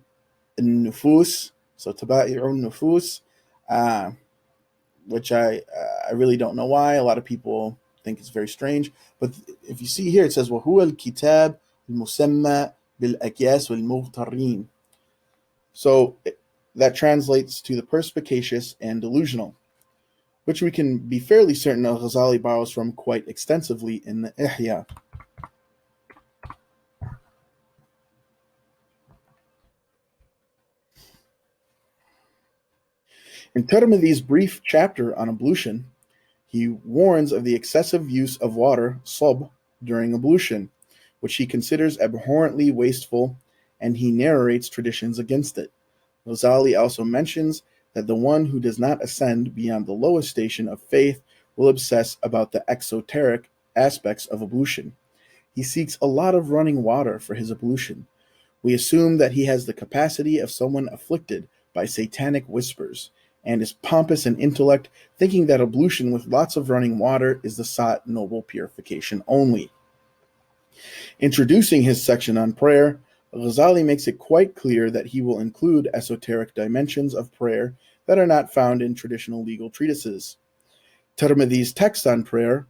al-Nufus, so Taba'i al-Nufus, which I really don't know why. A lot of people think it's very strange. But if you see here, it says, وَهُوَ الْكِتَابِ الْمُسَمَّى بِالْأَكْيَاسِ وَالْمُغْتَرِّينَ. So that translates to the perspicacious and delusional, which we can be fairly certain Al-Ghazali borrows from quite extensively in the Ihya. In Tirmidhi's brief chapter on ablution, he warns of the excessive use of water, sub, during ablution, which he considers abhorrently wasteful, and he narrates traditions against it. Ghazali also mentions that the one who does not ascend beyond the lowest station of faith will obsess about the exoteric aspects of ablution. He seeks a lot of running water for his ablution. We assume that he has the capacity of someone afflicted by satanic whispers, and is pompous in intellect, thinking that ablution with lots of running water is the sought noble purification only. Introducing his section on prayer, Ghazali makes it quite clear that he will include esoteric dimensions of prayer that are not found in traditional legal treatises. Tirmidhi's text on prayer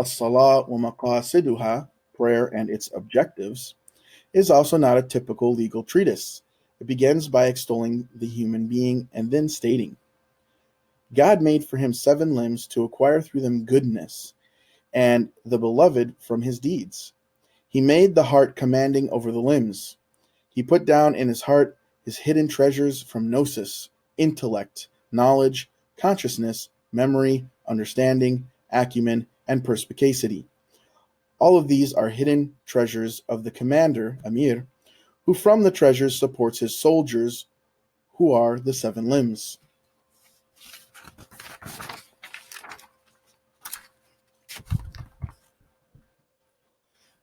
As-salah wa maqasiduha, prayer and its objectives, is also not a typical legal treatise. It begins by extolling the human being and then stating, God made for him 7 limbs to acquire through them goodness, and the beloved from his deeds. He made the heart commanding over the limbs. He put down in his heart his hidden treasures from gnosis, intellect, knowledge, consciousness, memory, understanding, acumen, and perspicacity. All of these are hidden treasures of the commander, Amir, who from the treasures supports his soldiers, who are the 7 limbs.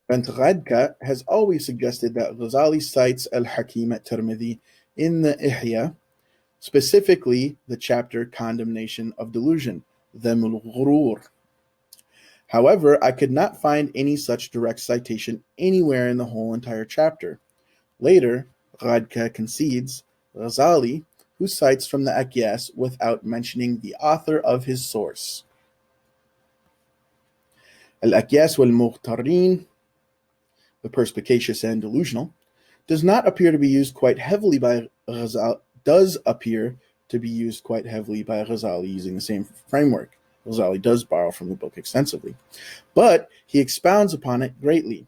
Bent Ghadka has always suggested that Ghazali cites Al-Hakim at Tirmidhi in the Ihya, specifically the chapter Condemnation of Delusion, Dhamm al-Ghurur. However, I could not find any such direct citation anywhere in the whole entire chapter. Later, Ghadka concedes Ghazali, who cites from the Akyas without mentioning the author of his source. Al-Akyas wal-Mughtarrin, the perspicacious and delusional, does appear to be used quite heavily by Ghazali using the same framework. Ghazali does borrow from the book extensively, but he expounds upon it greatly.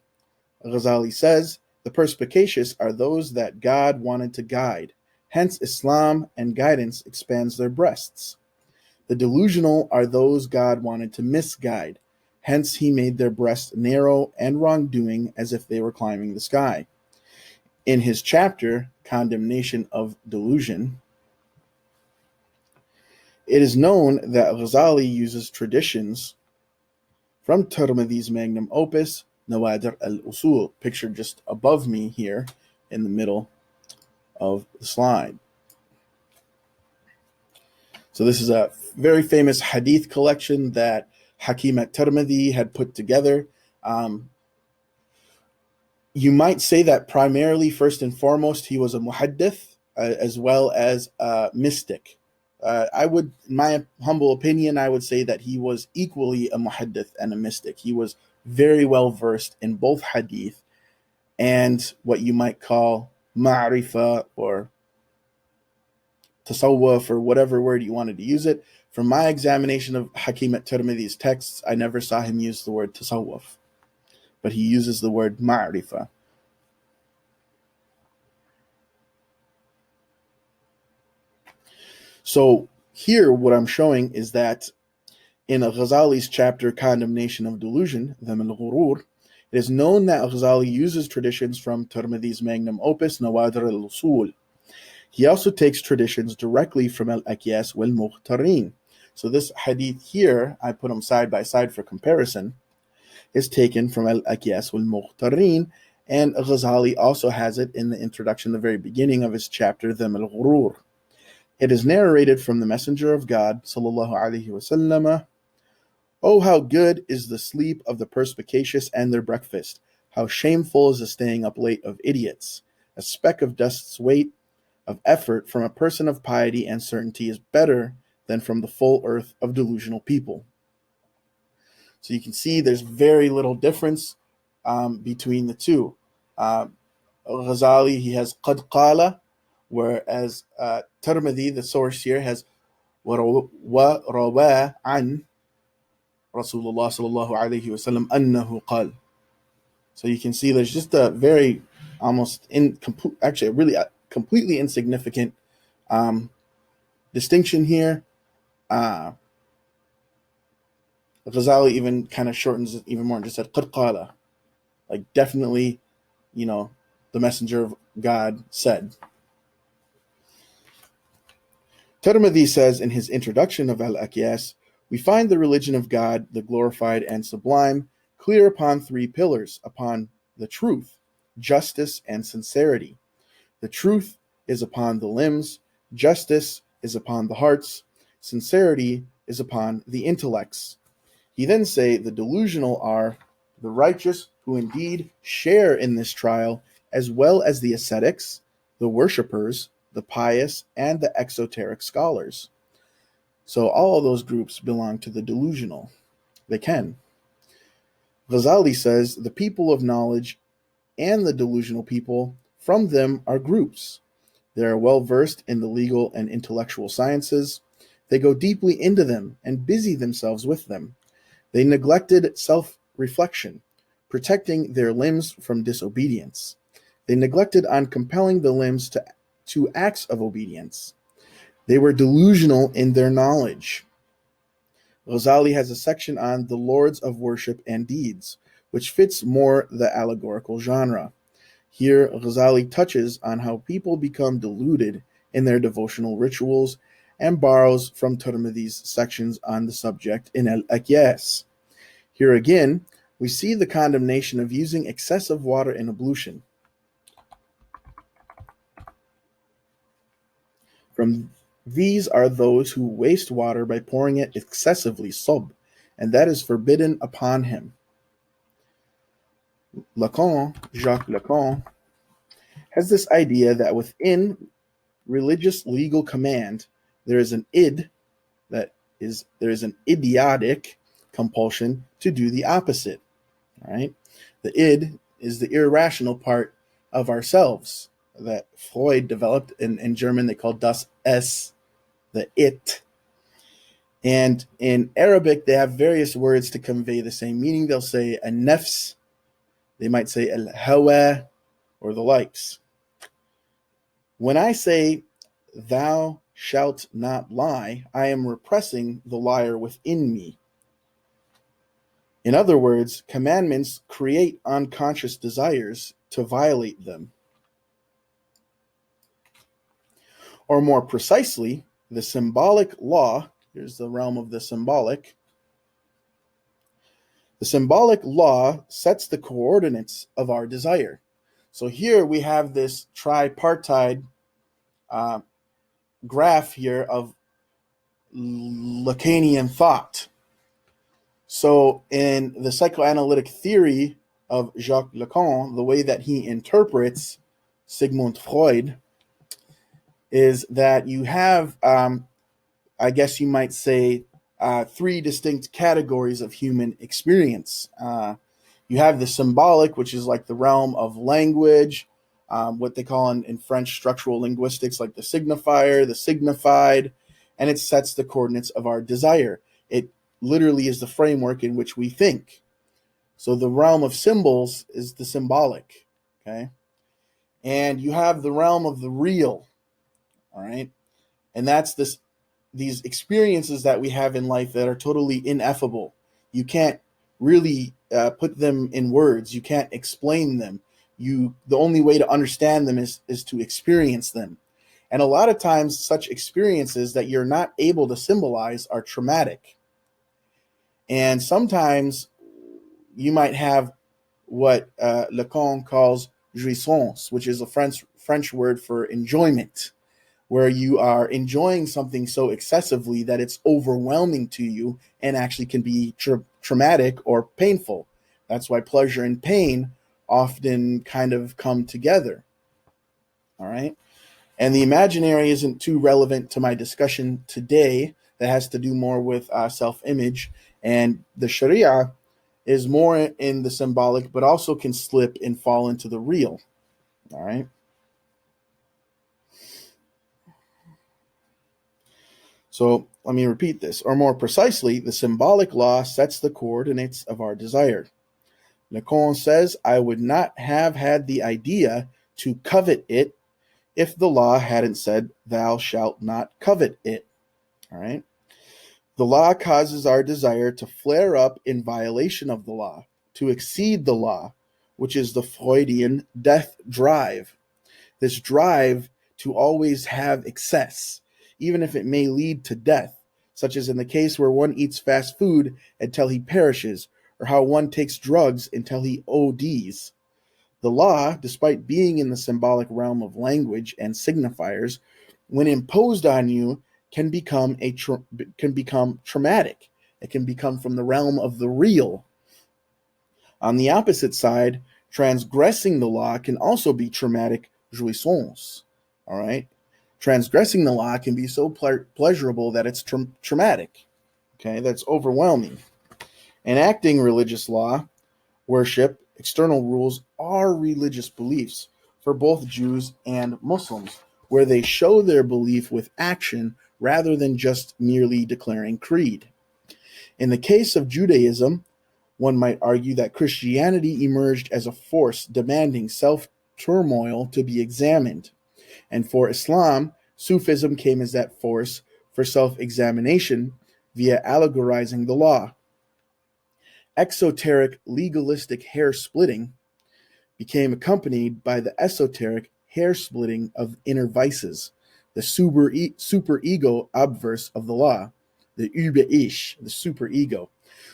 Ghazali says, the perspicacious are those that God wanted to guide, hence Islam and guidance expands their breasts. The delusional are those God wanted to misguide, hence he made their breasts narrow and wrongdoing as if they were climbing the sky. In his chapter, Condemnation of Delusion, it is known that Ghazali uses traditions from Tirmidhi's magnum opus, Nawadir al-Usul, pictured just above me here in the middle of the slide. So this is a very famous hadith collection that Hakim at Tirmidhi had put together. You might say that primarily, first and foremost, he was a muhaddith as well as a mystic. In my humble opinion, I would say that he was equally a muhaddith and a mystic. He was very well versed in both hadith and what you might call ma'rifah or tasawwuf or whatever word you wanted to use it. From my examination of Hakim at Tirmidhi's texts, I never saw him use the word tasawwuf, but he uses the word ma'rifah. So here what I'm showing is that in Ghazali's chapter Condemnation of Delusion, Dhamm al-Ghurur, it is known that Ghazali uses traditions from Tirmidhi's magnum opus, Nawadir al-Usul. He also takes traditions directly from Al-Akyas wal-Mughtarrin. So this hadith here, I put them side by side for comparison, is taken from Al-Akyas wal-Mughtarrin, and Ghazali also has it in the introduction, the very beginning of his chapter, Dhamm al-Ghurur. It is narrated from the Messenger of God, sallallahu alaihi wasallam, "Oh, how good is the sleep of the perspicacious and their breakfast! How shameful is the staying up late of idiots! A speck of dust's weight of effort from a person of piety and certainty is better than from the full earth of delusional people." So you can see there's very little difference between the two. Ghazali, he has qad qala, whereas Tirmidhi, the source here, has وَرَوَى عَنْ رسول الله صلى الله عليه وسلم أنه قال. So you can see there's just a very completely insignificant distinction here. Ghazali even kind of shortens it even more and just said قد قال, like definitely, the Messenger of God said. Tirmidhi says in his introduction of Al-Akyas, we find the religion of God, the glorified and sublime, clear upon 3 pillars, upon the truth, justice, and sincerity. The truth is upon the limbs, justice is upon the hearts, sincerity is upon the intellects. He then say the delusional are the righteous who indeed share in this trial, as well as the ascetics, the worshippers, the pious, and the exoteric scholars. So all of those groups belong to the delusional. They can. Ghazali says the people of knowledge and the delusional people from them are groups. They are well versed in the legal and intellectual sciences. They go deeply into them and busy themselves with them. They neglected self-reflection, protecting their limbs from disobedience. They neglected on compelling the limbs to acts of obedience. They were delusional in their knowledge. Ghazali has a section on the lords of worship and deeds, which fits more the allegorical genre. Here, Ghazali touches on how people become deluded in their devotional rituals and borrows from Tirmidhi's sections on the subject in Al-Aqyas. Here again, we see the condemnation of using excessive water in ablution. From these are those who waste water by pouring it excessively, and that is forbidden upon him. Jacques Lacan, has this idea that within religious legal command, there is an there is an idiotic compulsion to do the opposite. Right? The id is the irrational part of ourselves that Freud developed. In German, they call das Es, the it. And in Arabic, they have various words to convey the same meaning. They'll say a nefs, they might say al hawa, or the likes. When I say, thou shalt not lie, I am repressing the liar within me. In other words, commandments create unconscious desires to violate them. Or more precisely, the symbolic law, here's the realm of the symbolic. The symbolic law sets the coordinates of our desire. So here we have this tripartite graph here of Lacanian thought. So in the psychoanalytic theory of Jacques Lacan, the way that he interprets Sigmund Freud is that you have, I guess you might say, three distinct categories of human experience. You have the symbolic, which is like the realm of language, what they call in French structural linguistics, like the signifier, the signified, and it sets the coordinates of our desire. It literally is the framework in which we think. So the realm of symbols is the symbolic, okay? And you have the realm of the real, all right? And that's these experiences that we have in life that are totally ineffable. You can't really put them in words. You can't explain them. The only way to understand them is to experience them. And a lot of times such experiences that you're not able to symbolize are traumatic. And sometimes you might have what Lacan calls jouissance, which is a French word for enjoyment, where you are enjoying something so excessively that it's overwhelming to you and actually can be traumatic or painful. That's why pleasure and pain often kind of come together. All right. And the imaginary isn't too relevant to my discussion today. That has to do more with self-image. And the Sharia is more in the symbolic, but also can slip and fall into the real. All right. So let me repeat this. Or more precisely, the symbolic law sets the coordinates of our desire. Lacan says, I would not have had the idea to covet it if the law hadn't said, thou shalt not covet it. All right. The law causes our desire to flare up in violation of the law, to exceed the law, which is the Freudian death drive. This drive to always have excess, even if it may lead to death, such as in the case where one eats fast food until he perishes, or how one takes drugs until he ODs. The law, despite being in the symbolic realm of language and signifiers, when imposed on you, can become traumatic. It can become from the realm of the real. On the opposite side, transgressing the law can also be traumatic jouissance. All right, transgressing the law can be so pleasurable that it's traumatic. Okay, that's overwhelming. Enacting religious law worship, external rules are religious beliefs for both Jews and Muslims, where they show their belief with action rather than just merely declaring creed. In the case of Judaism, one might argue that Christianity emerged as a force demanding self-turmoil to be examined. And for Islam, Sufism came as that force for self-examination via allegorizing the law. Exoteric legalistic hair splitting became accompanied by the esoteric hair splitting of inner vices, the super-ego obverse of the law, the Über-Ich, the super-ego.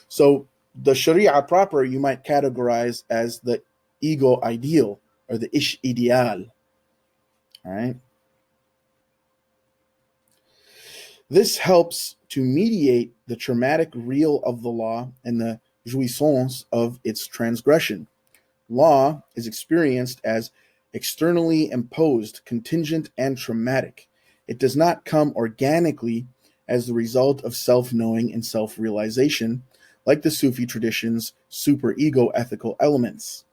So the Sharia proper you might categorize as the ego ideal or the Ish ideal. All right. This helps to mediate the traumatic real of the law and the jouissance of its transgression. Law is experienced as externally imposed, contingent, and traumatic. It does not come organically as the result of self-knowing and self-realization, like the Sufi tradition's super-ego ethical elements.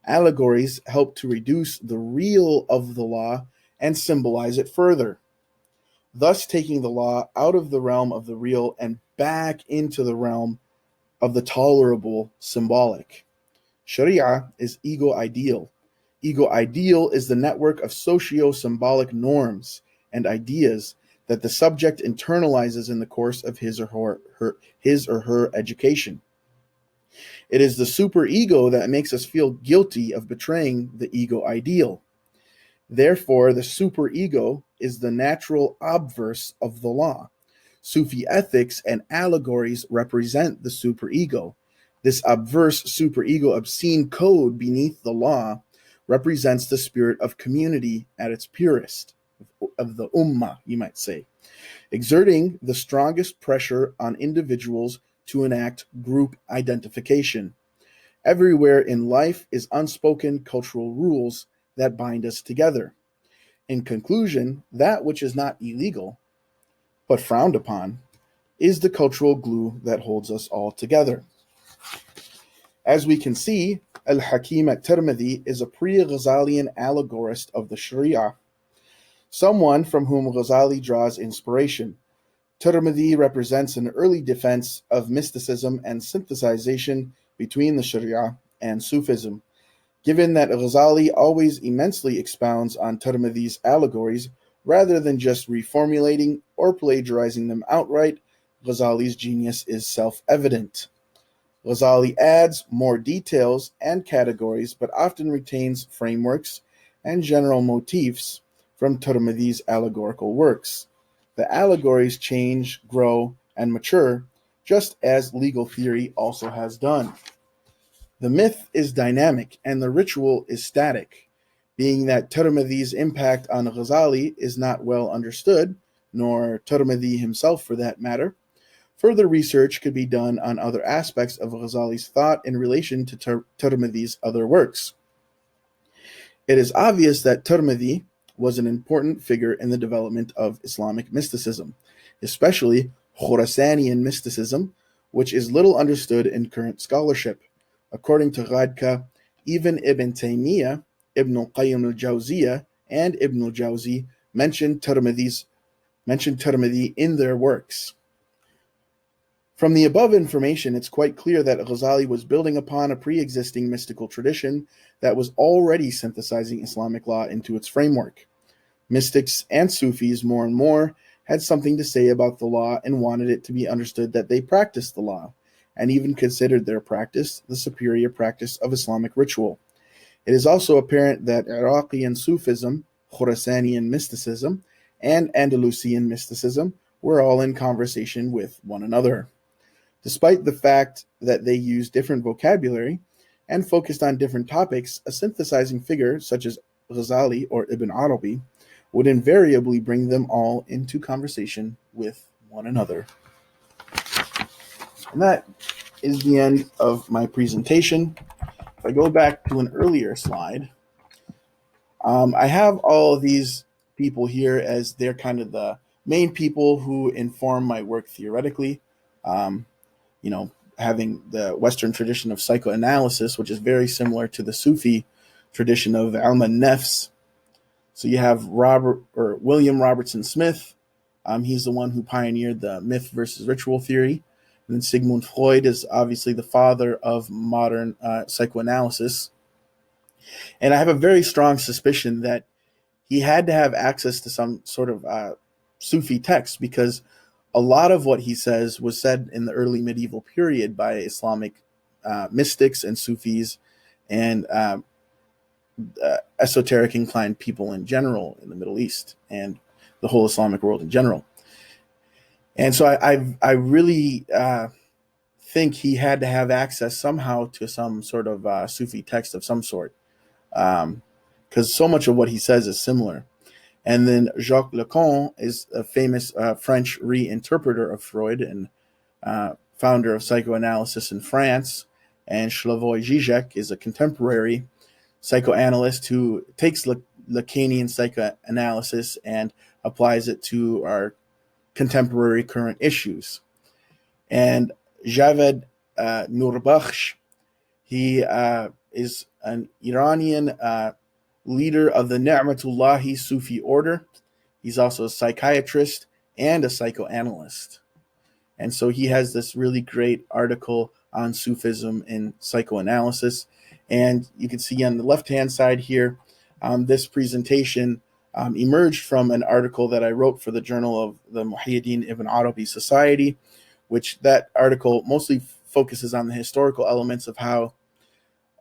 Allegories help to reduce the real of the law and symbolize it further, thus taking the law out of the realm of the real and back into the realm of the tolerable symbolic. Sharia is ego ideal. Ego ideal is the network of socio-symbolic norms and ideas that the subject internalizes in the course of his or her education. It is the superego that makes us feel guilty of betraying the ego ideal. Therefore, the superego is the natural obverse of the law. Sufi ethics and allegories represent the superego. This obverse superego obscene code beneath the law represents the spirit of community at its purest, of the ummah, you might say, exerting the strongest pressure on individuals to enact group identification. Everywhere in life is unspoken cultural rules that bind us together. In conclusion, that which is not illegal, but frowned upon, is the cultural glue that holds us all together. As we can see, Al-Hakim at-Tirmidhi is a pre-Ghazalian allegorist of the Sharia, someone from whom Ghazali draws inspiration. Tirmidhi represents an early defense of mysticism and synthesization between the Sharia and Sufism. Given that Ghazali always immensely expounds on Tirmidhi's allegories rather than just reformulating or plagiarizing them outright, Ghazali's genius is self-evident. Ghazali adds more details and categories, but often retains frameworks and general motifs from Tirmidhi's allegorical works. The allegories change, grow, and mature, just as legal theory also has done. The myth is dynamic and the ritual is static, being that Tirmidhi's impact on Ghazali is not well understood, nor Tirmidhi himself for that matter. Further research could be done on other aspects of Ghazali's thought in relation to Tirmidhi's other works. It is obvious that Tirmidhi was an important figure in the development of Islamic mysticism, especially Khurasanian mysticism, which is little understood in current scholarship. According to Ghadka, even Ibn Taymiyyah, Ibn al-Qayyim al-Jawziyah, and Ibn al-Jawzi mentioned Tirmidhi in their works. From the above information, it's quite clear that Ghazali was building upon a pre-existing mystical tradition that was already synthesizing Islamic law into its framework. Mystics and Sufis, more and more, had something to say about the law and wanted it to be understood that they practiced the law, and even considered their practice the superior practice of Islamic ritual. It is also apparent that Iraqian Sufism, Khurasanian mysticism, and Andalusian mysticism were all in conversation with one another. Despite the fact that they used different vocabulary and focused on different topics, a synthesizing figure such as Ghazali or Ibn Arabi would invariably bring them all into conversation with one another. And that is the end of my presentation. If I go back to an earlier slide, I have all of these people here as they're kind of the main people who inform my work theoretically. having the Western tradition of psychoanalysis, which is very similar to the Sufi tradition of ilm an-nafs. So you have William Robertson Smith. He's the one who pioneered the myth versus ritual theory. And then Sigmund Freud is obviously the father of modern psychoanalysis. And I have a very strong suspicion that he had to have access to some sort of Sufi text, because a lot of what he says was said in the early medieval period by Islamic mystics and Sufis and esoteric inclined people in general in the Middle East and the whole Islamic world in general. And so I really think he had to have access somehow to some sort of Sufi text of some sort, because so much of what he says is similar. And then Jacques Lacan is a famous French reinterpreter of Freud and founder of psychoanalysis in France. And Slavoj Žižek is a contemporary psychoanalyst who takes Lacanian psychoanalysis and applies it to our contemporary current issues. And Javed Nurbakhsh, he is an Iranian leader of the Ni'matullahi Sufi order. He's also a psychiatrist and a psychoanalyst. And so he has this really great article on Sufism and psychoanalysis. And you can see on the left-hand side here, this presentation emerged from an article that I wrote for the Journal of the Muhyiddin Ibn Arabi Society, which that article mostly focuses on the historical elements of how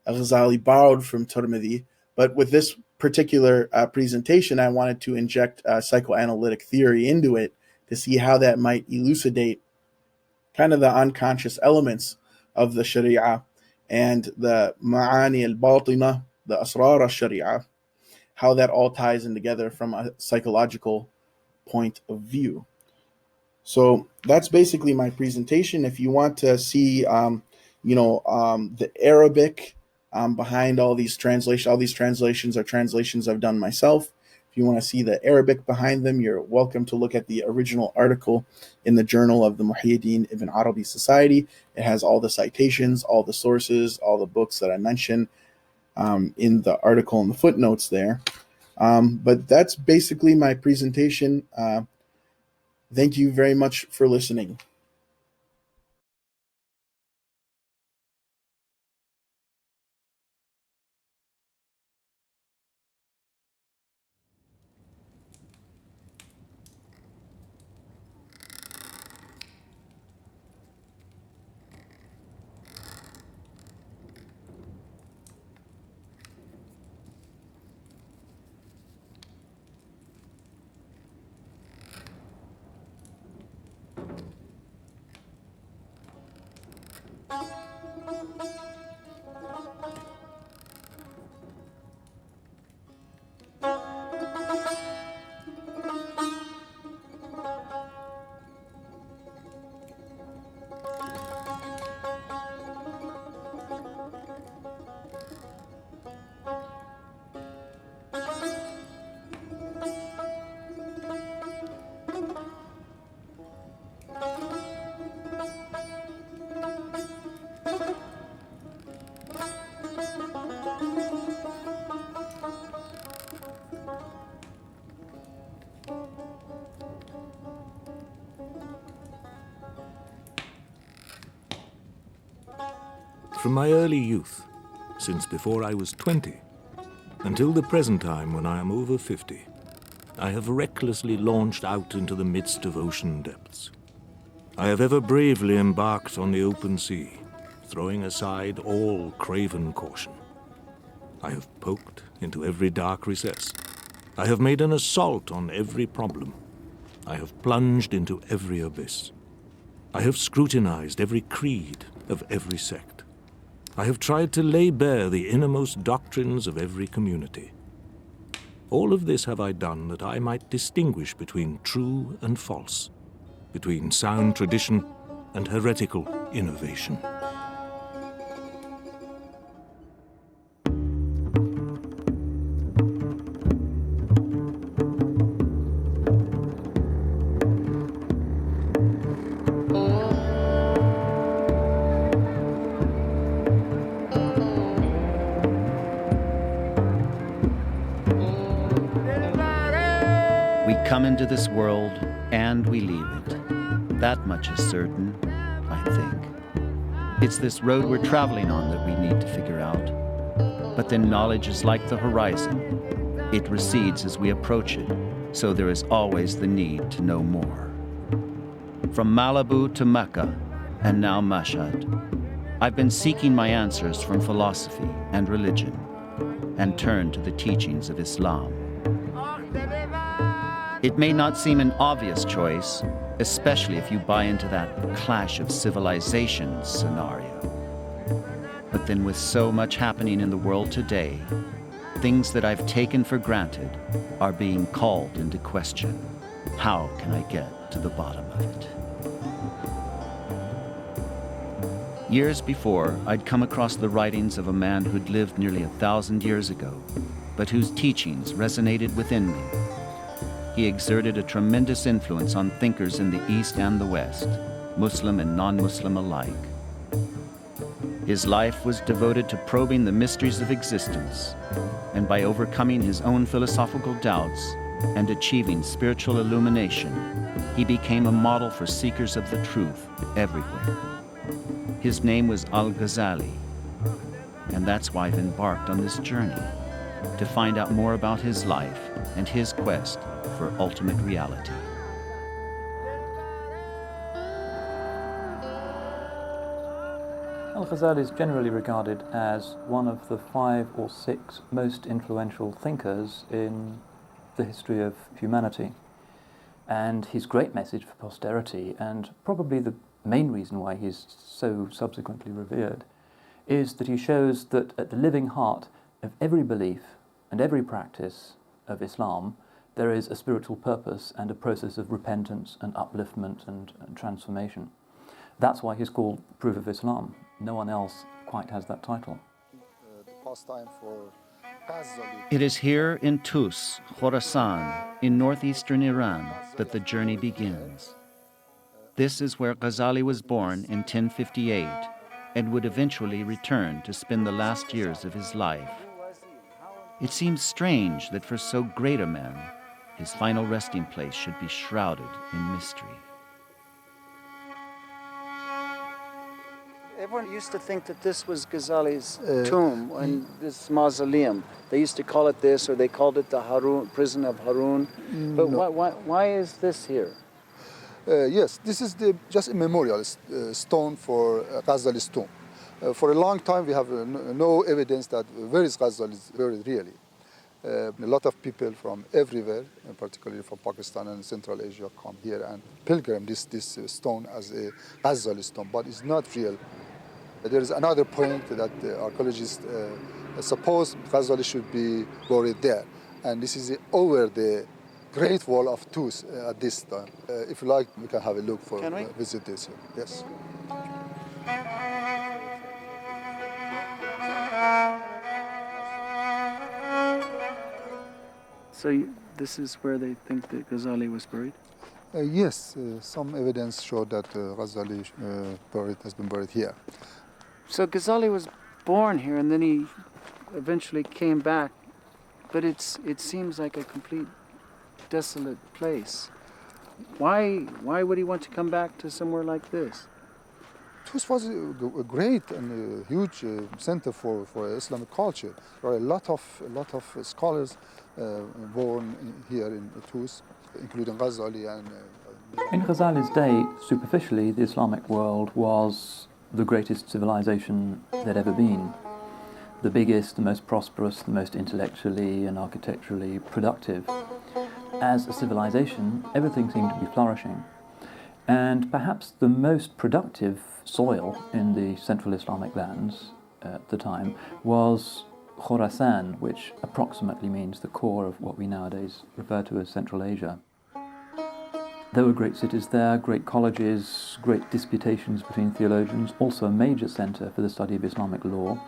Al-Ghazali borrowed from Tirmidhi. But with this particular presentation, I wanted to inject psychoanalytic theory into it to see how that might elucidate kind of the unconscious elements of the Sharia and the Ma'ani al-Batina, the Asrar al-Sharia, how that all ties in together from a psychological point of view. So that's basically my presentation. If you want to see, the Arabic behind all these translations are translations I've done myself. If you want to see the Arabic behind them, you're welcome to look at the original article in the Journal of the Muhyiddin Ibn Arabi Society. It has all the citations, all the sources, all the books that I mentioned in the article and the footnotes there. But that's basically my presentation. Thank you very much for listening. From my early youth, since before I was 20, until the present time when I am over 50, I have recklessly launched out into the midst of ocean depths. I have ever bravely embarked on the open sea, throwing aside all craven caution. I have poked into every dark recess. I have made an assault on every problem. I have plunged into every abyss. I have scrutinized every creed of every sect. I have tried to lay bare the innermost doctrines of every community. All of this have I done that I might distinguish between true and false, between sound tradition and heretical innovation. come into this world and we leave it. That much is certain, I think. It's this road we're traveling on that we need to figure out. But then knowledge is like the horizon. It recedes as we approach it, so there is always the need to know more. From Malibu to Mecca, and now Mashhad, I've been seeking my answers from philosophy and religion, and turned to the teachings of Islam. It may not seem an obvious choice, especially if you buy into that clash of civilizations scenario. But then with so much happening in the world today, things that I've taken for granted are being called into question. How can I get to the bottom of it? Years before, I'd come across the writings of a man who'd lived nearly 1,000 years ago, but whose teachings resonated within me. He exerted a tremendous influence on thinkers in the East and the West, Muslim and non-Muslim alike. His life was devoted to probing the mysteries of existence, and by overcoming his own philosophical doubts and achieving spiritual illumination, he became a model for seekers of the truth everywhere. His name was Al-Ghazali, and that's why I've embarked on this journey, to find out more about his life and his quest for ultimate reality. Al-Ghazali is generally regarded as one of the 5 or 6 most influential thinkers in the history of humanity. And his great message for posterity, and probably the main reason why he's so subsequently revered, is that he shows that at the living heart of every belief and every practice of Islam, there is a spiritual purpose and a process of repentance and upliftment and transformation. That's why he's called Proof of Islam. No one else quite has that title. It is here in Tus, Khorasan, in northeastern Iran, that the journey begins. This is where Ghazali was born in 1058 and would eventually return to spend the last years of his life. It seems strange that for so great a man, his final resting place should be shrouded in mystery. Everyone used to think that this was Ghazali's tomb and this mausoleum. They used to call it this, or they called it the Harun, prison of Harun. But No. why is this here? Yes, this is just a memorial stone for Ghazali's tomb. For a long time, we have no evidence that where is Ghazali buried really. A lot of people from everywhere, particularly from Pakistan and Central Asia, come here and pilgrim this stone as a Ghazali stone, but it's not real. There is another point that archaeologists suppose Ghazali should be buried there, and this is over the Great Wall of Tus at this time. If you like, we can have a look for visit this here. Yes. So this is where they think that Ghazali was buried? Yes, some evidence showed that Ghazali has been buried here. So Ghazali was born here, and then he eventually came back, but it seems like a complete desolate place. Why would he want to come back to somewhere like this? Tus was a great and a huge center for Islamic culture. There are a lot of scholars born here in Tus, including Ghazali and. In Ghazali's day, superficially, the Islamic world was the greatest civilization there'd ever been. The biggest, the most prosperous, the most intellectually and architecturally productive. As a civilization, everything seemed to be flourishing. And perhaps the most productive soil in the central Islamic lands at the time was Khorasan, which approximately means the core of what we nowadays refer to as Central Asia. There were great cities there, great colleges, great disputations between theologians, also a major center for the study of Islamic law.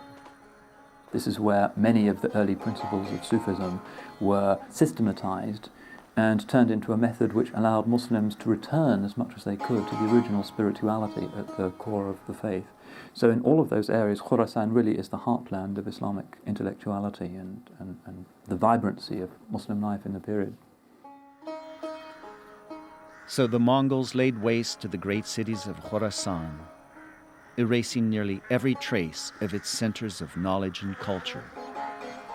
This is where many of the early principles of Sufism were systematized and turned into a method which allowed Muslims to return as much as they could to the original spirituality at the core of the faith. So in all of those areas, Khorasan really is the heartland of Islamic intellectuality and the vibrancy of Muslim life in the period. So the Mongols laid waste to the great cities of Khorasan, erasing nearly every trace of its centers of knowledge and culture.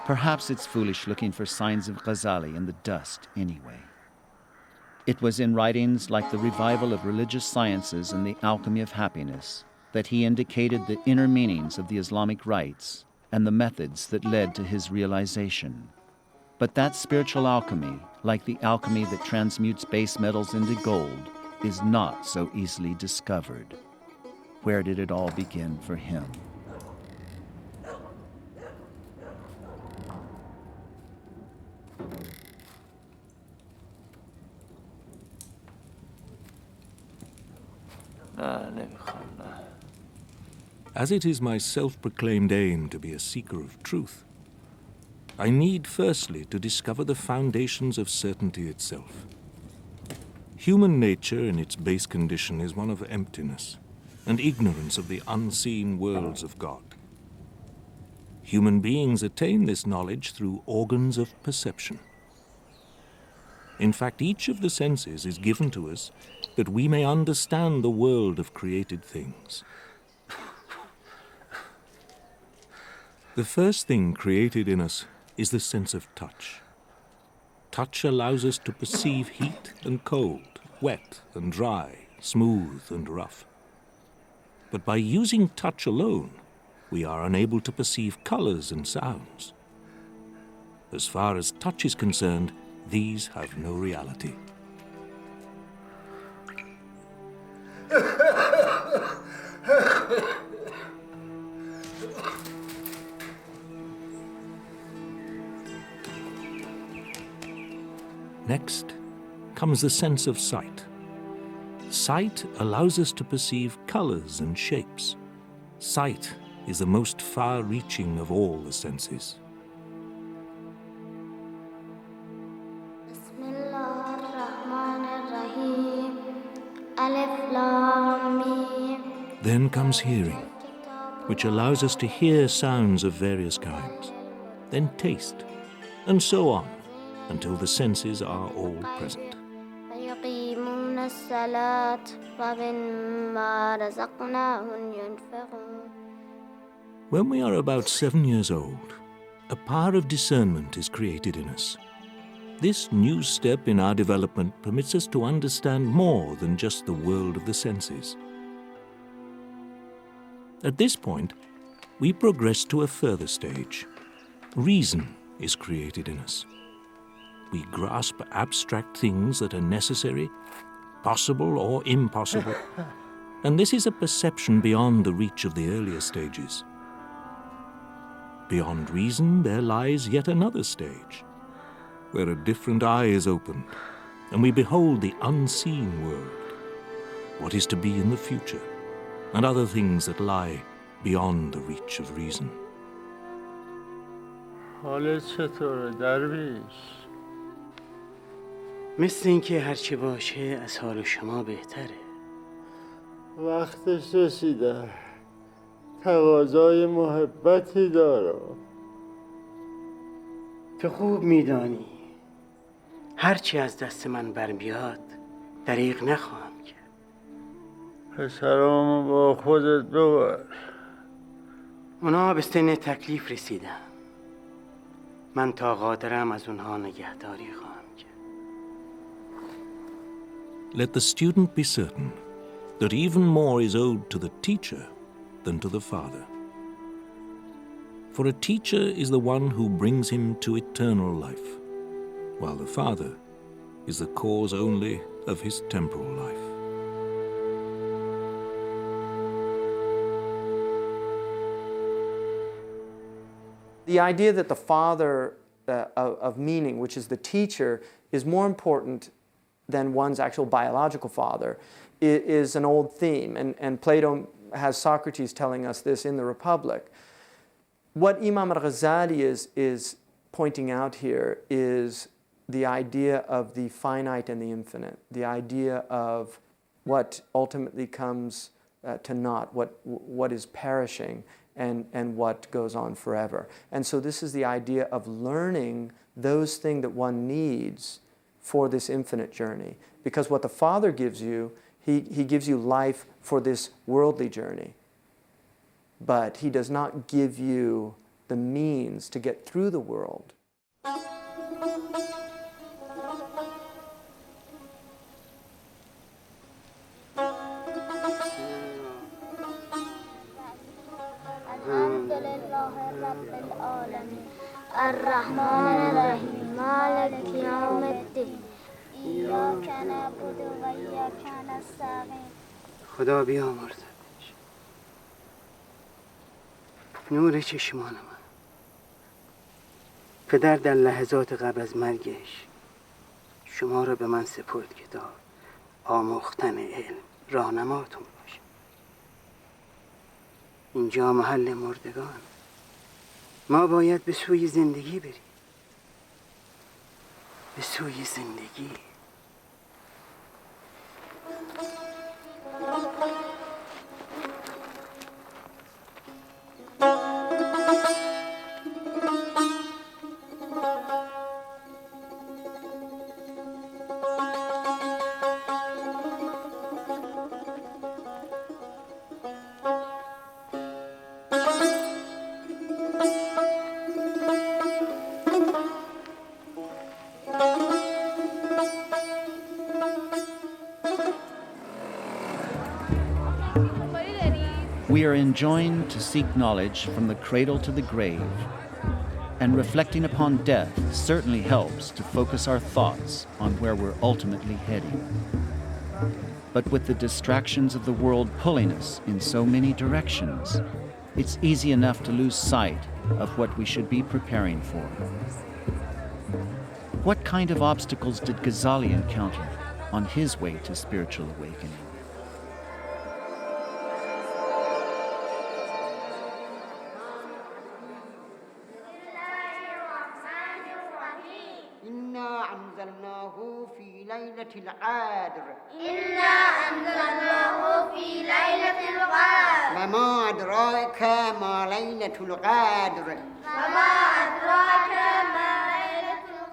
Perhaps it's foolish looking for signs of Ghazali in the dust anyway. It was in writings like the revival of religious sciences and the alchemy of happiness that he indicated the inner meanings of the Islamic rites and the methods that led to his realization. But that spiritual alchemy, like the alchemy that transmutes base metals into gold, is not so easily discovered. Where did it all begin for him? As it is my self-proclaimed aim to be a seeker of truth, I need firstly to discover the foundations of certainty itself. Human nature in its base condition is one of emptiness and ignorance of the unseen worlds of God. Human beings attain this knowledge through organs of perception. In fact, each of the senses is given to us that we may understand the world of created things. The first thing created in us is the sense of touch. Touch allows us to perceive heat and cold, wet and dry, smooth and rough. But by using touch alone, we are unable to perceive colors and sounds. As far as touch is concerned, these have no reality. Next comes the sense of sight. Sight allows us to perceive colors and shapes. Sight is the most far-reaching of all the senses. Then comes hearing, which allows us to hear sounds of various kinds, then taste, and so on, until the senses are all present. When we are about 7 years old, a power of discernment is created in us. This new step in our development permits us to understand more than just the world of the senses. At this point, we progress to a further stage. Reason is created in us. We grasp abstract things that are necessary, possible or impossible, and this is a perception beyond the reach of the earlier stages. Beyond reason, there lies yet another stage, where a different eye is opened, and we behold the unseen world, what is to be in the future, and other things that lie beyond the reach of reason. حالت چطوره درویش؟ مثل اینکه هرچی باشه از حال شما بهتره. وقتش رسیده. تقاضای محبتی دارم. تو خوب میدانی هرچی از دست من برمیاد دریغ نخواهم کرد. پسرامو با خودت ببر. اونا به سن تکلیف رسیدن. من تا قادرم از اونها نگهداری خواهم کرد. Let the student be certain that even more is owed to the teacher than to the father. For a teacher is the one who brings him to eternal life, while the father is the cause only of his temporal life. The idea that the father of meaning, which is the teacher, is more important than one's actual biological father is an old theme, and Plato has Socrates telling us this in the Republic. What Imam Al-Ghazali is pointing out here is the idea of the finite and the infinite, the idea of what ultimately comes to naught, what is perishing, and what goes on forever. And so this is the idea of learning those things that one needs for this infinite journey. Because what the Father gives you, He gives you life for this worldly journey. But He does not give you the means to get through the world. خدا بیامرزدش نور چشمان من. پدر در لحظات قبل از مرگش شما را به من سپرد که تا آموختن علم راهنماتون باشه. اینجا محل مردگان. ما باید به سوی زندگی بریم. به سوی زندگی. We are enjoined to seek knowledge from the cradle to the grave, and reflecting upon death certainly helps to focus our thoughts on where we're ultimately heading. But with the distractions of the world pulling us in so many directions, it's easy enough to lose sight of what we should be preparing for. What kind of obstacles did Ghazali encounter on his way to spiritual awakening?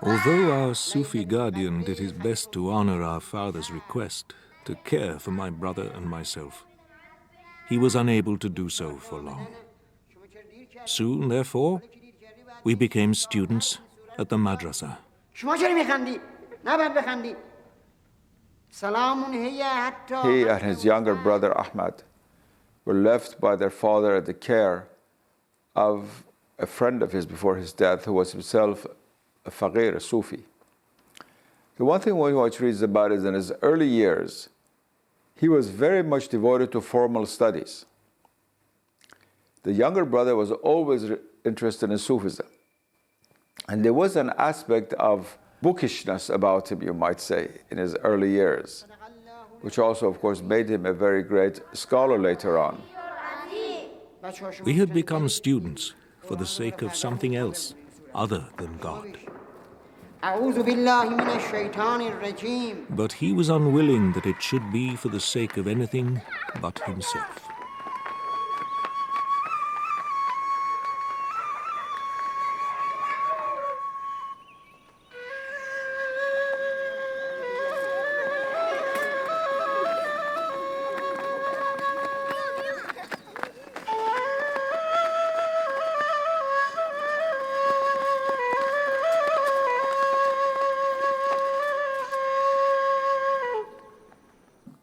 Although our Sufi guardian did his best to honor our father's request to care for my brother and myself, he was unable to do so for long. Soon, therefore, we became students at the madrasa. He and his younger brother Ahmad were left by their father at the care of a friend of his before his death, who was himself a faqir, a Sufi. The one thing one reads about is in his early years, he was very much devoted to formal studies. The younger brother was always interested in Sufism. And there was an aspect of bookishness about him, you might say, in his early years, which also, of course, made him a very great scholar later on. We had become students for the sake of something else other than God. But he was unwilling that it should be for the sake of anything but himself.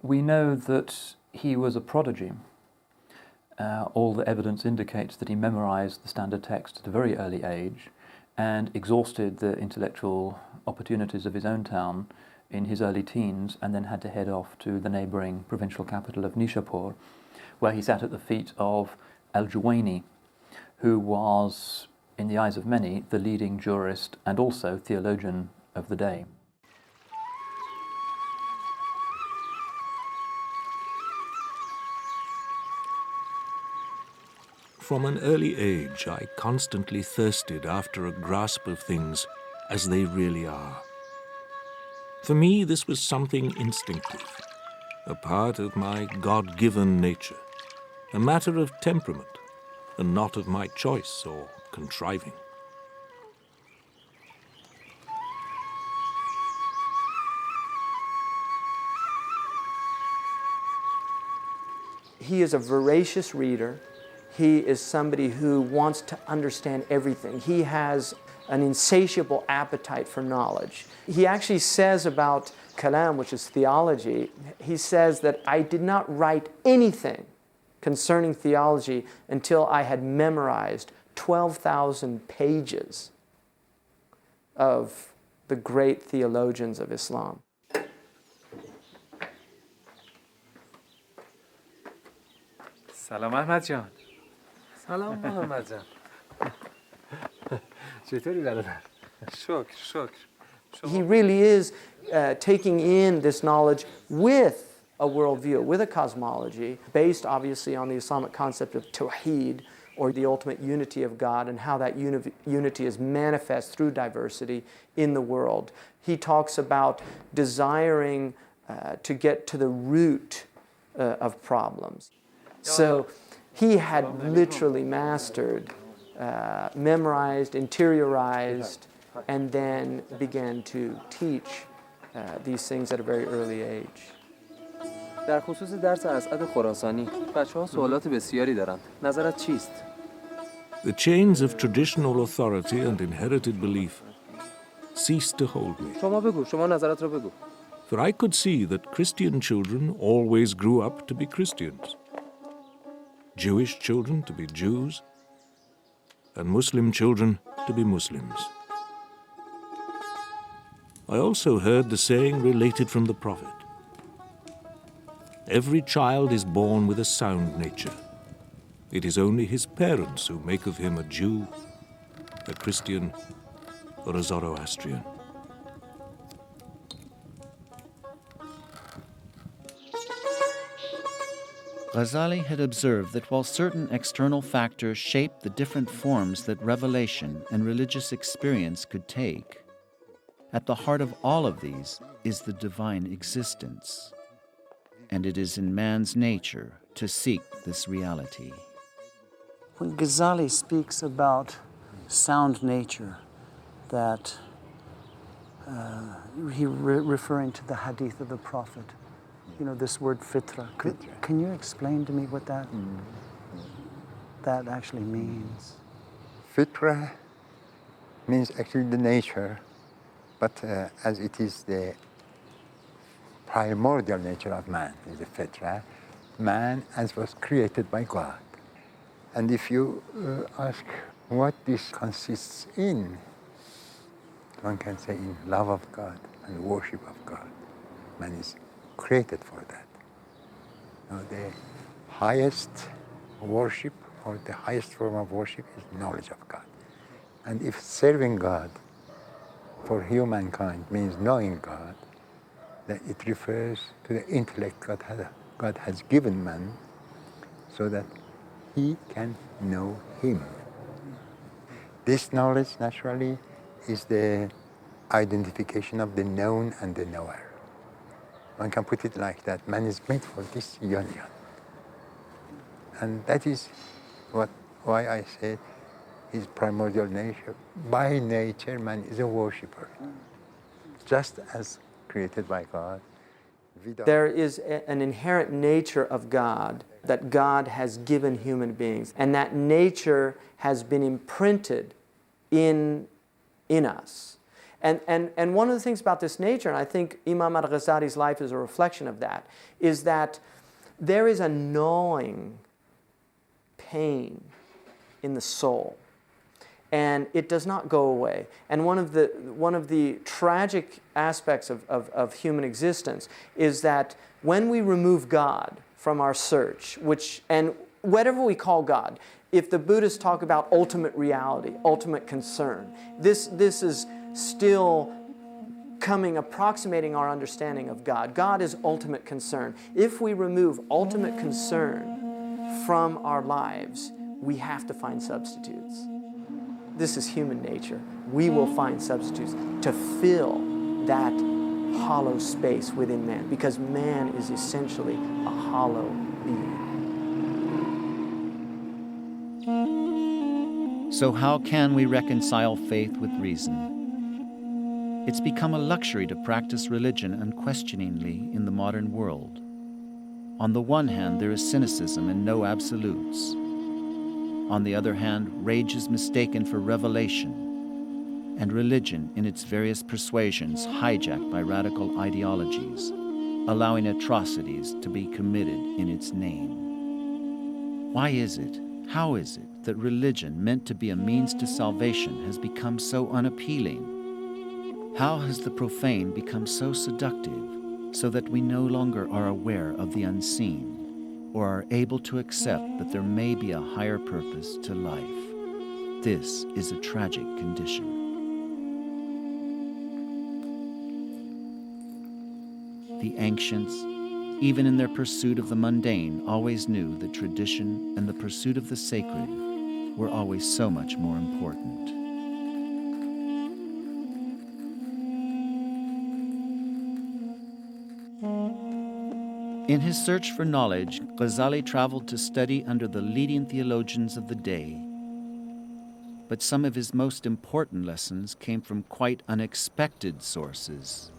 We know that he was a prodigy. All the evidence indicates that he memorized the standard text at a very early age and exhausted the intellectual opportunities of his own town in his early teens, and then had to head off to the neighboring provincial capital of Nishapur, where he sat at the feet of Al-Juwayni, who was, in the eyes of many, the leading jurist and also theologian of the day. From an early age, I constantly thirsted after a grasp of things as they really are. For me, this was something instinctive, a part of my God-given nature, a matter of temperament, and not of my choice or contriving. he is a voracious reader. He is somebody who wants to understand everything. He has an insatiable appetite for knowledge. He actually says about kalam, which is theology, he says that I did not write anything concerning theology until I had memorized 12,000 pages of the great theologians of Islam. سلام احمد جان. سلام محمد جان. چطوری برادر؟ شکر. He really is taking in this knowledge with a worldview, with a cosmology, based obviously on the Islamic concept of tawheed, or the ultimate unity of God, and how that unity is manifest through diversity in the world. He talks about desiring to get to the root of problems. So he had literally mastered, memorized, interiorized, and then began to teach these things at a very early age. در خصوص درس اسعد خراسانی بچه‌ها سوالات بسیاری دارن. نظرت چیست؟ The chains of traditional authority and inherited belief ceased to hold me. شما بگو، شما نظرت رو بگو. For I could see that Christian children always grew up to be Christians, Jewish children to be Jews, and Muslim children to be Muslims. I also heard the saying related from the Prophet: every child is born with a sound nature. It is only his parents who make of him a Jew, a Christian, or a Zoroastrian. Ghazali had observed that while certain external factors shaped the different forms that revelation and religious experience could take, at the heart of all of these is the divine existence, and it is in man's nature to seek this reality. When Ghazali speaks about sound nature, that referring to the hadith of the Prophet, you know, this word fitra. Can you explain to me what that actually means? Fitra means actually the nature, but as it is the primordial nature of man, is the fitra, man as was created by God. And if you ask what this consists in, one can say in love of God and worship of God. Man is created for that. Now, the highest worship or the highest form of worship is knowledge of God. And if serving God for humankind means knowing God, then it refers to the intellect God has given man so that he can know him. This knowledge naturally is the identification of the known and the knower. One can put it like that. Man is made for this union. And that is why I say his primordial nature. By nature, man is a worshipper. Just as created by God. There is an inherent nature of God that God has given human beings, and that nature has been imprinted in us. And one of the things about this nature, and I think Imam Al-Ghazali's life is a reflection of that, is that there is a gnawing pain in the soul, and it does not go away. And one of the tragic aspects of human existence is that when we remove God from our search, and whatever we call God, if the Buddhists talk about ultimate reality, ultimate concern, this is still approximating our understanding of God. God is ultimate concern. If we remove ultimate concern from our lives, we have to find substitutes. This is human nature. We will find substitutes to fill that hollow space within man, because man is essentially a hollow being. So how can we reconcile faith with reason? It's become a luxury to practice religion unquestioningly in the modern world. On the one hand, there is cynicism and no absolutes. On the other hand, rage is mistaken for revelation, and religion in its various persuasions hijacked by radical ideologies, allowing atrocities to be committed in its name. Why is it, how is it, that religion meant to be a means to salvation has become so unappealing? How has the profane become so seductive, so that we no longer are aware of the unseen, or are able to accept that there may be a higher purpose to life? This is a tragic condition. The ancients, even in their pursuit of the mundane, always knew that tradition and the pursuit of the sacred were always so much more important. In his search for knowledge, Ghazali traveled to study under the leading theologians of the day. But some of his most important lessons came from quite unexpected sources.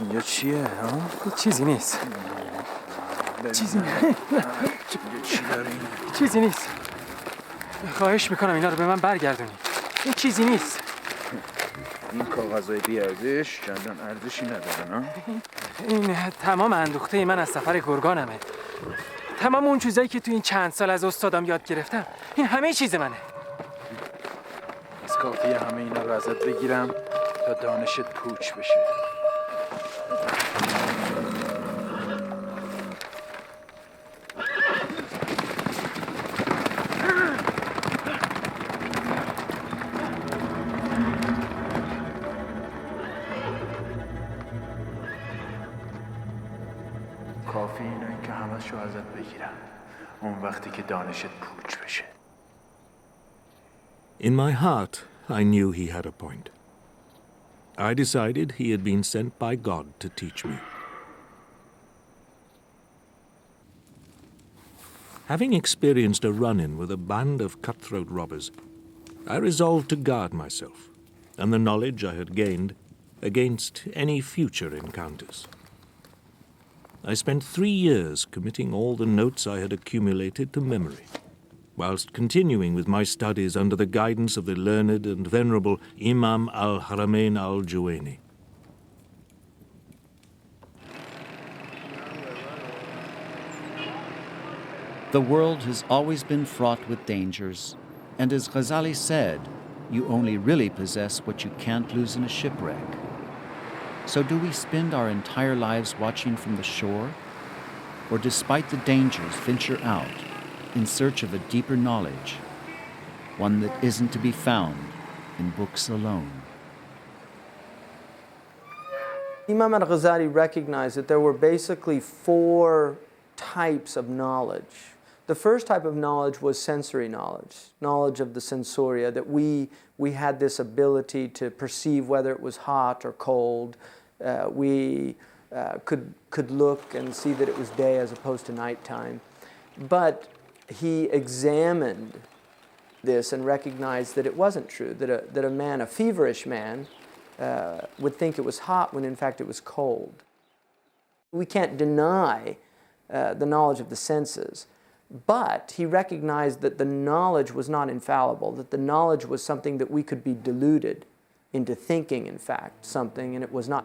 اینجا چیه ها؟ چیزی نیست. چیزی چیزی نیست. خواهش میکنم اینا رو به من برگردونی. این چیزی نیست. این کاغذهای بی‌ارزش چندان ارزشی ندارن ها؟ این تمام اندوخته من از سفر گرگانمه. تمام اون چیزایی که تو این چند سال از استادم یاد گرفتم، این همه چیز منه. از کافیه همه اینا رو ازت بگیرم تا دانشت پوچ بشه. کافی اینه که همشو ازت بگیرم اون وقتی که دانشت پوچ بشه. In my heart, I knew he had a point. I decided he had been sent by God to teach me. Having experienced a run-in with a band of cutthroat robbers, I resolved to guard myself and the knowledge I had gained against any future encounters. I spent 3 years committing all the notes I had accumulated to memory, whilst continuing with my studies under the guidance of the learned and venerable Imam Al-Haramain Al-Juwayni. The world has always been fraught with dangers, and as Ghazali said, you only really possess what you can't lose in a shipwreck. So do we spend our entire lives watching from the shore, or despite the dangers venture out in search of a deeper knowledge, one that isn't to be found in books alone? Imam Al-Ghazali recognized that there were basically 4 types of knowledge. The first type of knowledge was sensory knowledge, knowledge of the sensoria, that we had this ability to perceive whether it was hot or cold. We could look and see that it was day as opposed to nighttime. But he examined this and recognized that it wasn't true, that a man, a feverish man, would think it was hot when in fact it was cold. We can't deny the knowledge of the senses, but he recognized that the knowledge was not infallible, that the knowledge was something that we could be deluded into thinking, in fact, something, and it was not.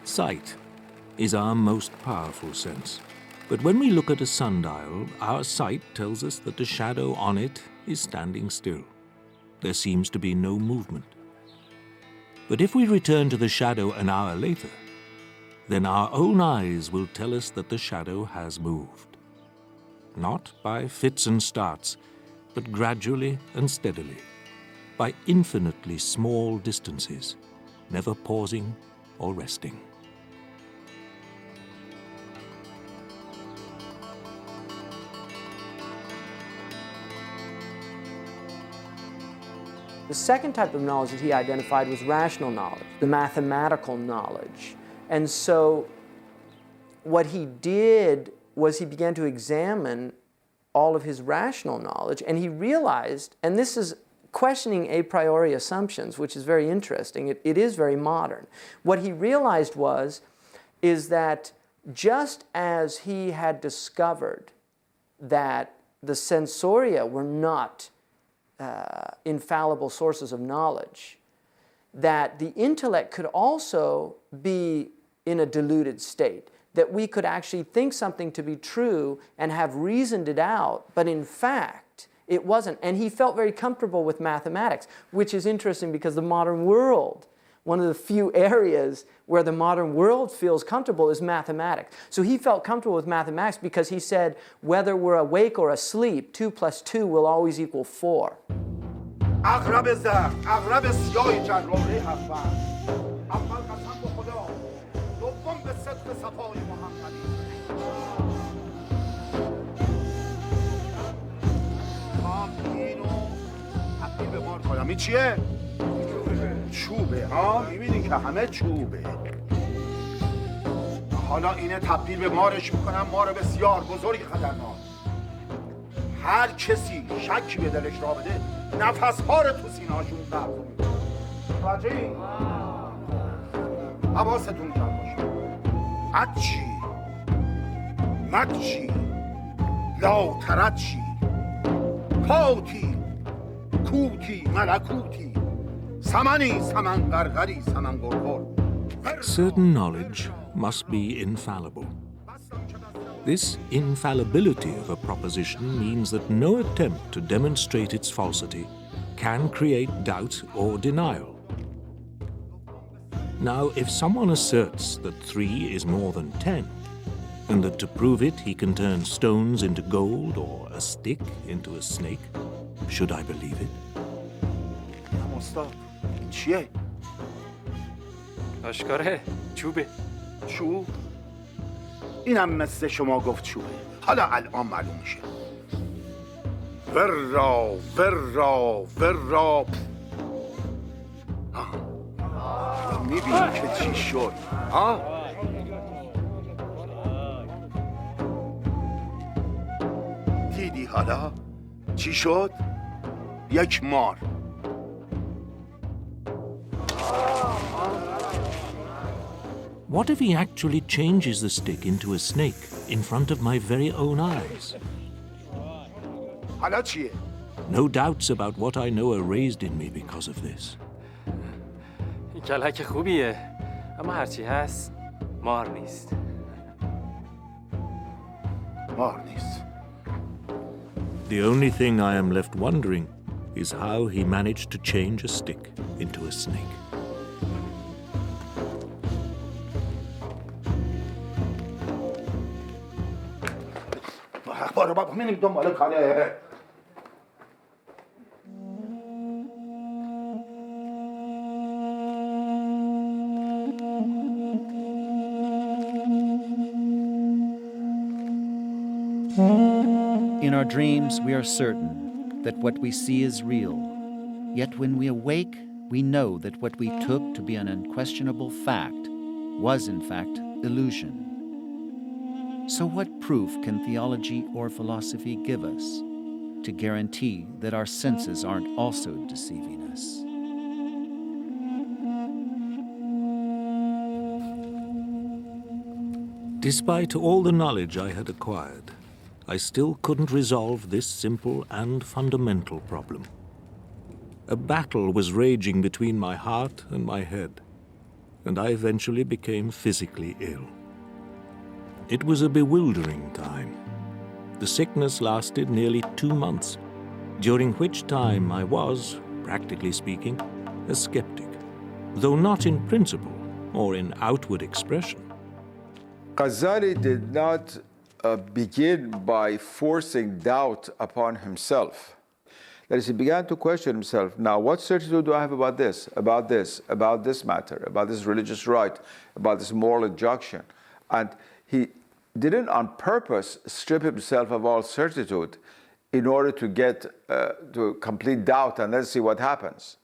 Sight is our most powerful sense. But when we look at a sundial, our sight tells us that the shadow on it is standing still. There seems to be no movement. But if we return to the shadow an hour later, then our own eyes will tell us that the shadow has moved. Not by fits and starts, but gradually and steadily, by infinitely small distances, never pausing or resting. The second type of knowledge that he identified was rational knowledge, the mathematical knowledge. And so what he did was he began to examine all of his rational knowledge, and he realized, and this is questioning a priori assumptions, which is very interesting. It is very modern. What he realized is that just as he had discovered that the sensoria were not infallible sources of knowledge, that the intellect could also be in a deluded state, that we could actually think something to be true and have reasoned it out, but in fact, it wasn't. And he felt very comfortable with mathematics, which is interesting because the modern world, one of the few areas where the modern world feels comfortable is mathematics. So he felt comfortable with mathematics because he said, whether we're awake or asleep, 2 + 2 will always equal 4. چیه؟ چوبه ها؟ میبینی که همه چوبه. حالا اینه تبدیل به مارش میکنم، مار بسیار بزرگ خطرناک. هر کسی شکی به دلش را بده نفس‌ها رو تو سینه‌هاشون قبض میکنه. متوجهی؟ حواستون جمع باشه. اچی مچی لا ترچی کاتی کوتی ملکوتی سمنی سمن غرغری سمن غرغر. Certain knowledge must be infallible. This infallibility of a proposition means that no attempt to demonstrate its falsity can create doubt or denial. Now, if someone asserts that 3 is more than 10, and that to prove it he can turn stones into gold or a stick into a snake, should I believe it? استاد چیه؟ آشکاره چوبه. چوب؟ اینم مثل شما گفت چوبه. حالا الان معلوم میشه. ورا ورا ورا. میبینی که چی شد؟ ها؟ دیدی حالا؟ چی شد؟ یک مار. What if he actually changes the stick into a snake in front of my very own eyes? حالا چیه؟ No doubts about what I know are raised in me because of this. این کلک خوبیه، اما هرچی هست مار نیست. مار نیست. The only thing I am left wondering is how he managed to change a stick into a snake. برو بابا میریم دنبال کاره. In our dreams, we are certain that what we see is real. Yet when we awake, we know that what we took to be an unquestionable fact was in fact illusion. So what proof can theology or philosophy give us to guarantee that our senses aren't also deceiving us? Despite all the knowledge I had acquired, I still couldn't resolve this simple and fundamental problem. A battle was raging between my heart and my head, and I eventually became physically ill. It was a bewildering time. The sickness lasted nearly 2 months, during which time I was, practically speaking, a skeptic, though not in principle or in outward expression. Ghazali did not begin by forcing doubt upon himself. That is, he began to question himself, now what certitude do I have about this, about this, about this matter, about this religious right, about this moral injunction? And he didn't on purpose strip himself of all certitude in order to get to complete doubt and then see what happens.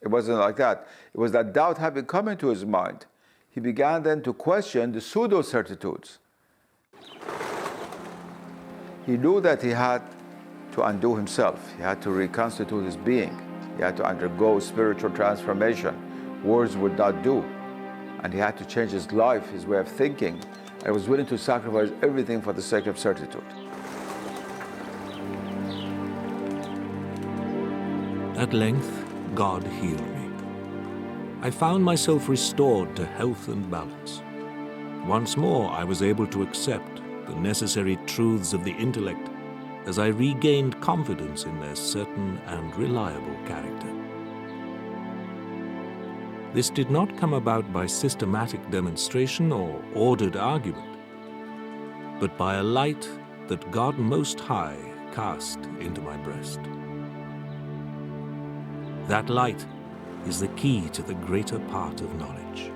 It wasn't like that. It was that doubt having come into his mind, he began then to question the pseudo-certitudes. He knew that he had to undo himself. He had to reconstitute his being. He had to undergo spiritual transformation. Words would not do. And he had to change his life, his way of thinking, and was willing to sacrifice everything for the sake of certitude. At length, God healed me. I found myself restored to health and balance. Once more, I was able to accept the necessary truths of the intellect as I regained confidence in their certain and reliable character. This did not come about by systematic demonstration or ordered argument, but by a light that God Most High cast into my breast. That light is the key to the greater part of knowledge.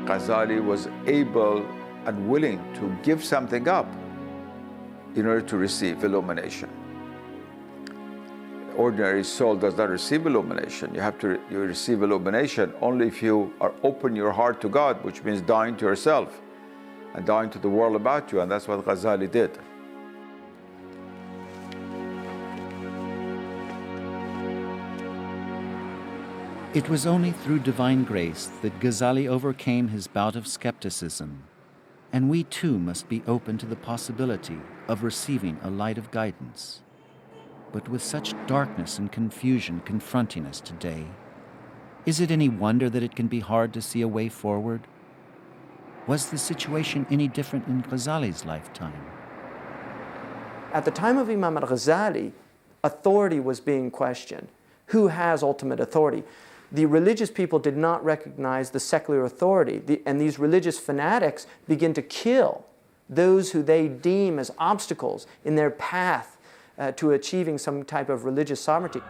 Ghazali was able and willing to give something up in order to receive illumination. Ordinary soul does not receive illumination. You receive illumination only if you are open your heart to God, which means dying to yourself and dying to the world about you, and that's what Ghazali did. It was only through divine grace that Ghazali overcame his bout of skepticism, and we too must be open to the possibility of receiving a light of guidance. But with such darkness and confusion confronting us today, is it any wonder that it can be hard to see a way forward? Was the situation any different in Ghazali's lifetime? At the time of Imam Al-Ghazali, authority was being questioned. Who has ultimate authority? The religious people did not recognize the secular authority, and these religious fanatics begin to kill those who they deem as obstacles in their path to achieving some type of religious sovereignty.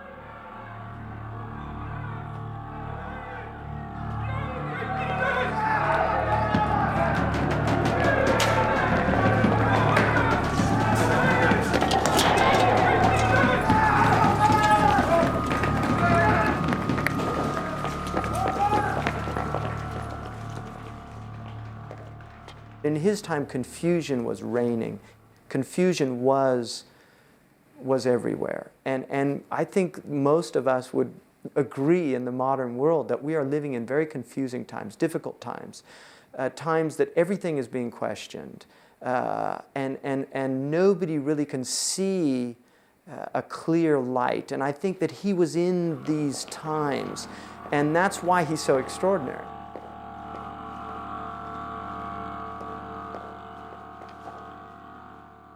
In his time, confusion was reigning. Confusion was everywhere. And I think most of us would agree in the modern world that we are living in very confusing times, difficult times, times that everything is being questioned, and nobody really can see a clear light. And I think that he was in these times, and that's why he's so extraordinary.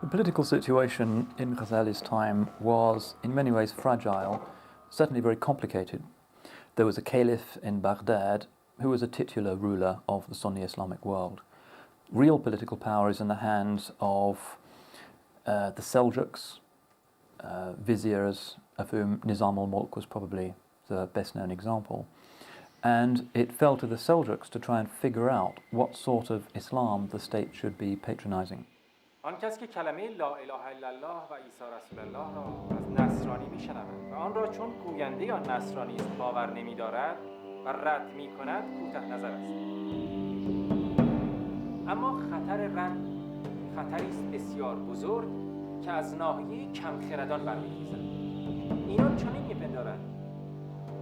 The political situation in Ghazali's time was in many ways fragile, certainly very complicated. There was a caliph in Baghdad who was a titular ruler of the Sunni Islamic world. Real political power is in the hands of the Seljuqs, viziers, of whom Nizam al-Mulk was probably the best known example. And it fell to the Seljuqs to try and figure out what sort of Islam the state should be patronizing. آن کس که کلمه لا اله الا الله و عیسی رسول الله را از نصرانی میشنود و آن را چون گوینده آن نصرانی است باور نمی‌دارد و رد می‌کند کوتاه نظر است. اما خطر رد خطری است بسیار بزرگ که از ناحیه کمخردان برمی‌خیزد. اینان چنین می‌پندارند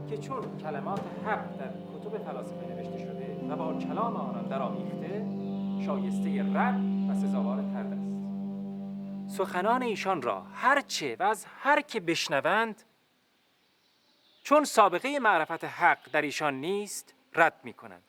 که چون کلمات حق در کتب فلاسفه نوشته شده و با کلام آنان درآمیخته شایسته رد و سزاوار طرد است. سخنان ایشان را هرچه و از هر که بشنوند چون سابقه معرفت حق در ایشان نیست رد می کنند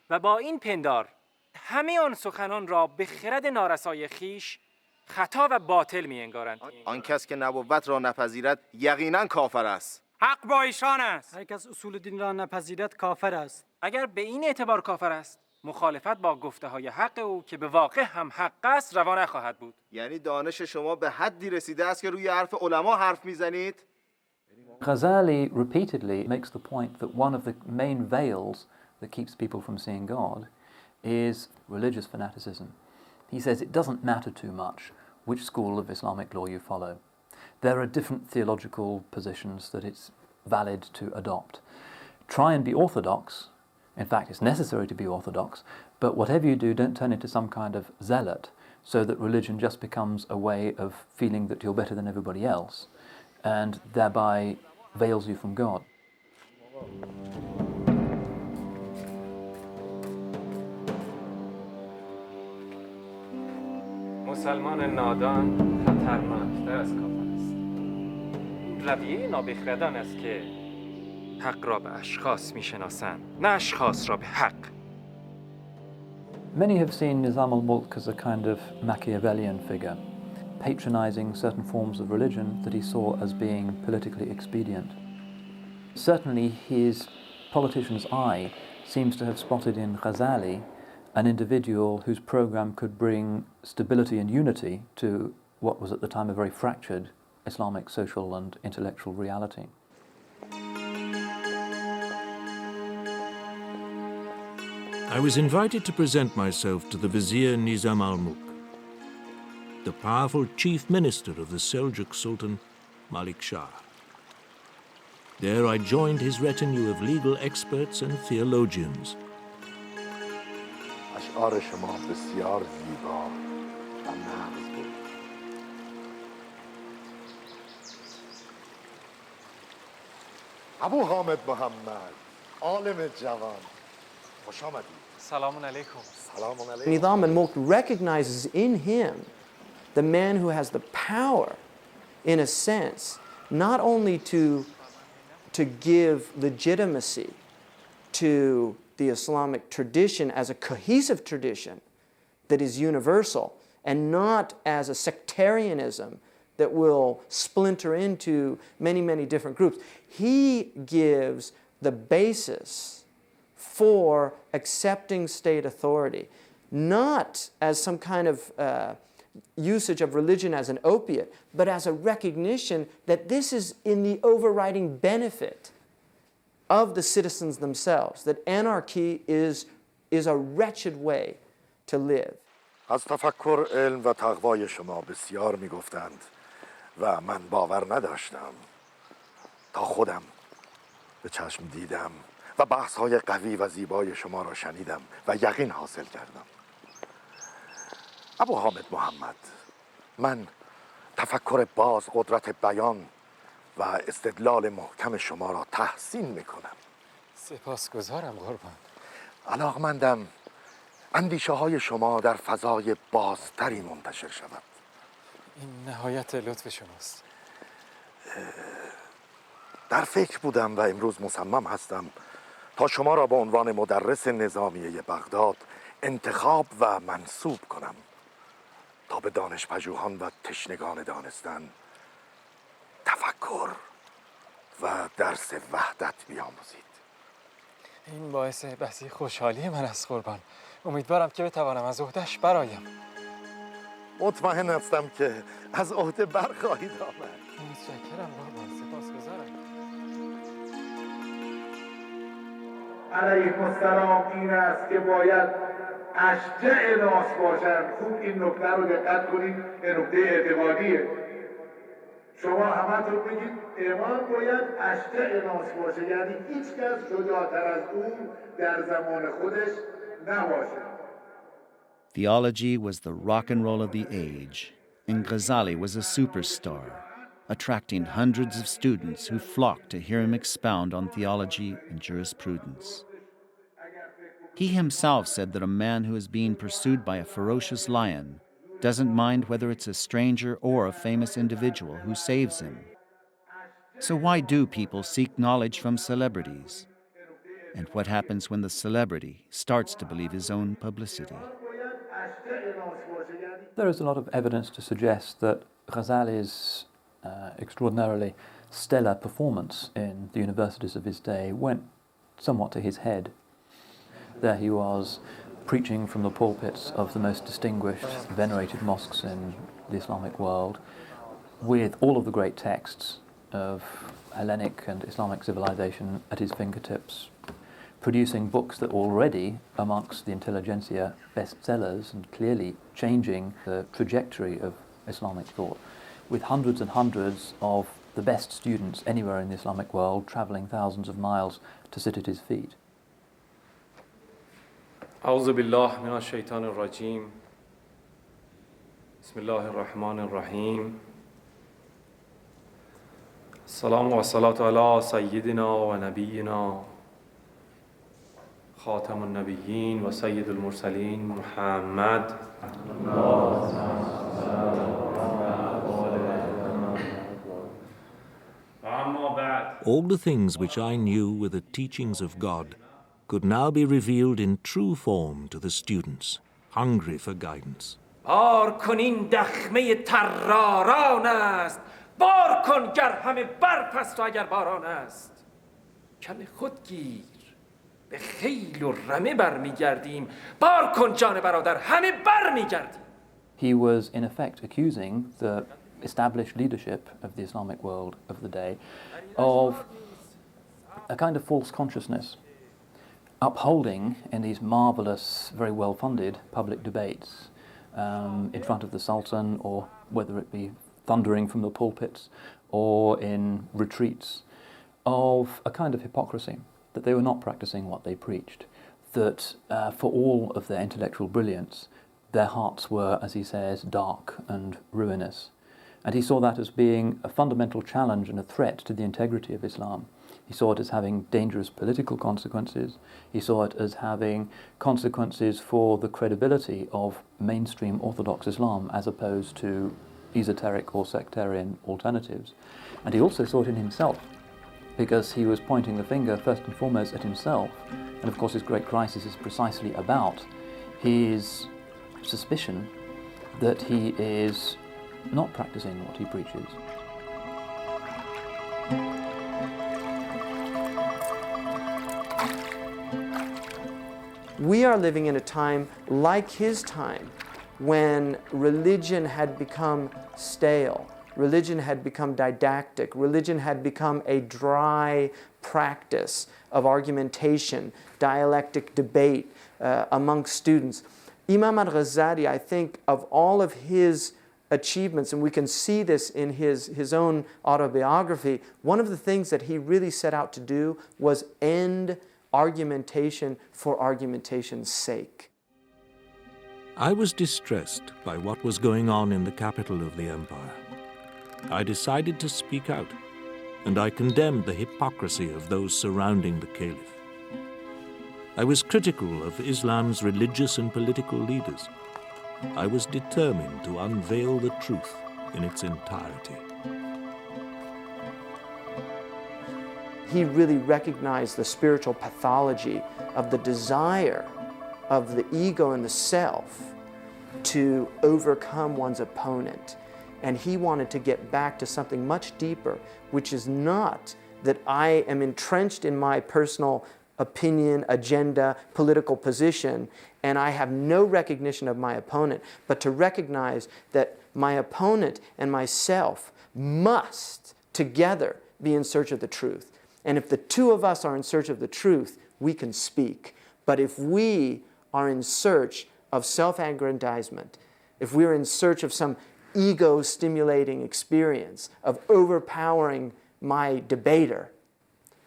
و با این پندار همه آن سخنان را به خرد نارسای خیش خطا و باطل می انگارند. آن کس که نبوت را نپذیرد یقینا کافر است. حق با ایشان است. هر کس اصول دین را نپذیرد کافر است. اگر به این اعتبار کافر است، مخالفت با گفته های حق او که به واقع هم حق است روا نخواهد بود. یعنی دانش شما به حدی رسیده است که روی حرف علما حرف میزنید؟ Ghazali repeatedly makes the point that one of the main veils that keeps people from seeing God is religious fanaticism. He says it doesn't matter too much which school of Islamic law you follow. There are different theological positions that it's valid to adopt. Try and be orthodox. In fact, it's necessary to be orthodox, but whatever you do, don't turn into some kind of zealot so that religion just becomes a way of feeling that you're better than everybody else and thereby veils you from God. مسلمان نادان خطرناکتر از کافر است. رویه نابخردان است که حق را به اشخاص میشناسند، نه اشخاص را به حق. Many have seen Nizam al-Mulk as a kind of Machiavellian figure, patronizing certain forms of religion that he saw as being politically expedient. Certainly his politician's eye seems to have spotted in Ghazali an individual whose program could bring stability and unity to what was at the time a very fractured Islamic social and intellectual reality. I was invited to present myself to the Vizier Nizam al-Mulk, the powerful chief minister of the Seljuk Sultan, Malik Shah. There I joined his retinue of legal experts and theologians. اشعار شما بسیار زیبا و نغز بود. ابو حامد محمد، عالم جوان، خوش آمدید. سلام علیکم. سلام علیکم. Nizam al-Mulk recognizes in him the man who has the power, in a sense, not only to give legitimacy to the Islamic tradition as a cohesive tradition that is universal and not as a sectarianism that will splinter into many, many different groups. He gives the basis for accepting state authority, not as some kind of usage of religion as an opiate, but as a recognition that this is in the overriding benefit of the citizens themselves, that anarchy is a wretched way to live. از تفکر، علم و تقوای شما بسیار میگفتند و من باور نداشتم تا خودم به چشم دیدم و بحث‌های قوی و زیبای شما را شنیدم و یقین حاصل کردم. ابو حامد محمد، من تفکر باز، قدرت بیان و استدلال محکم شما را تحسین میکنم. سپاسگزارم قربان. علاقمندم اندیشه های شما در فضای بازتری منتشر شود. این نهایت لطف شماست. در فکر بودم و امروز مصمم هستم تا شما را به عنوان مدرس نظامیه بغداد انتخاب و منصوب کنم تا به دانش‌پژوهان و تشنگان دانستن تفکر و درس وحدت بیاموزید. این باعث بسی خوشحالی من است قربان. امیدوارم که بتوانم از عهده‌اش برایم. مطمئن هستم که از عهده برخواهید آمد. متشکرم قربان، سپاسگزارم. علیکم السلام. این است که باید اشجع ناس باشند. خوب این نکته رو دقت کنید، این نکته اعتقادیه. شما همتون بگید امام باید اشجع ناس باشه، یعنی هیچ کس شجاعتر از او در زمان خودش نباشه. Theology was the rock and roll of the age, and Ghazali was a superstar, attracting hundreds of students who flocked to hear him expound on theology and jurisprudence. He himself said that a man who is being pursued by a ferocious lion doesn't mind whether it's a stranger or a famous individual who saves him. So why do people seek knowledge from celebrities? And what happens when the celebrity starts to believe his own publicity? There is a lot of evidence to suggest that Ghazali's extraordinarily stellar performance in the universities of his day went somewhat to his head. There he was, preaching from the pulpits of the most distinguished, venerated mosques in the Islamic world, with all of the great texts of Hellenic and Islamic civilization at his fingertips, producing books that were already amongst the intelligentsia bestsellers and clearly changing the trajectory of Islamic thought, with hundreds and hundreds of the best students anywhere in the Islamic world traveling thousands of miles to sit at his feet. أعوذ بالله من الشيطان الرجيم بسم الله الرحمن الرحيم السلام والصلاة على سيدنا ونبينا خاتم النبيين وسيد المرسلين محمد All the things which I knew were the teachings of God could now be revealed in true form to the students, hungry for guidance. بار کن این دخمه طراران است بار کن گر همه برپست و اگر باران است کل خود گیر به خیل و رمه برمیگردیم بار کن جان برادر همه برمیگردیم. He was in effect accusing the established leadership of the Islamic world of the day of a kind of false consciousness, upholding in these marvelous, very well-funded public debates in front of the Sultan, or whether it be thundering from the pulpits or in retreats, of a kind of hypocrisy, that they were not practicing what they preached, that for all of their intellectual brilliance, their hearts were, as he says, dark and ruinous. And he saw that as being a fundamental challenge and a threat to the integrity of Islam. He saw it as having dangerous political consequences. He saw it as having consequences for the credibility of mainstream Orthodox Islam as opposed to esoteric or sectarian alternatives. And he also saw it in himself, because he was pointing the finger first and foremost at himself. And of course his great crisis is precisely about his suspicion that he is not practicing what he preaches. We are living in a time like his time, when religion had become stale, religion had become didactic, religion had become a dry practice of argumentation, dialectic debate amongst students. Imam Al-Ghazali, I think, of all of his achievements, and we can see this in his own autobiography, one of the things that he really set out to do was end argumentation for argumentation's sake. I was distressed by what was going on in the capital of the empire. I decided to speak out, and I condemned the hypocrisy of those surrounding the caliph. I was critical of Islam's religious and political leaders. I was determined to unveil the truth in its entirety. He really recognized the spiritual pathology of the desire of the ego and the self to overcome one's opponent. And he wanted to get back to something much deeper, which is not that I am entrenched in my personal opinion, agenda, political position, and I have no recognition of my opponent, but to recognize that my opponent and myself must together be in search of the truth. And if the two of us are in search of the truth, we can speak. But if we are in search of self-aggrandizement, if we're in search of some ego-stimulating experience, of overpowering my debater,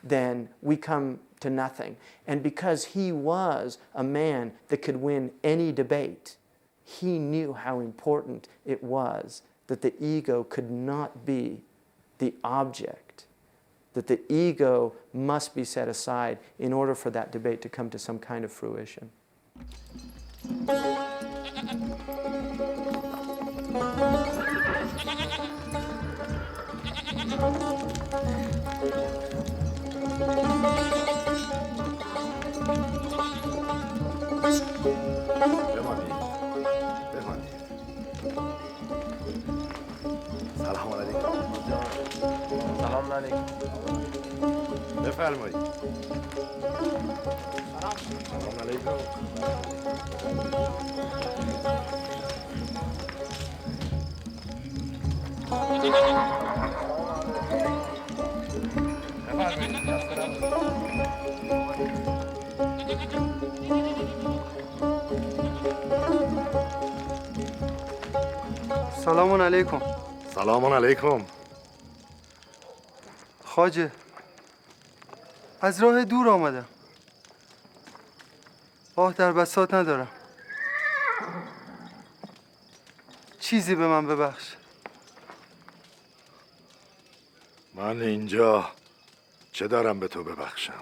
then we come to nothing. And because he was a man that could win any debate, he knew how important it was that the ego could not be the object, that the ego must be set aside in order for that debate to come to some kind of fruition. سلام علیکم. سلام علیکم. بفرمایید. سلام علیکم. سلام علیکم. سلام علیکم. خواجه از راه دور آمدم. آه در بساط ندارم. چیزی به من ببخش. من اینجا چه دارم به تو ببخشم؟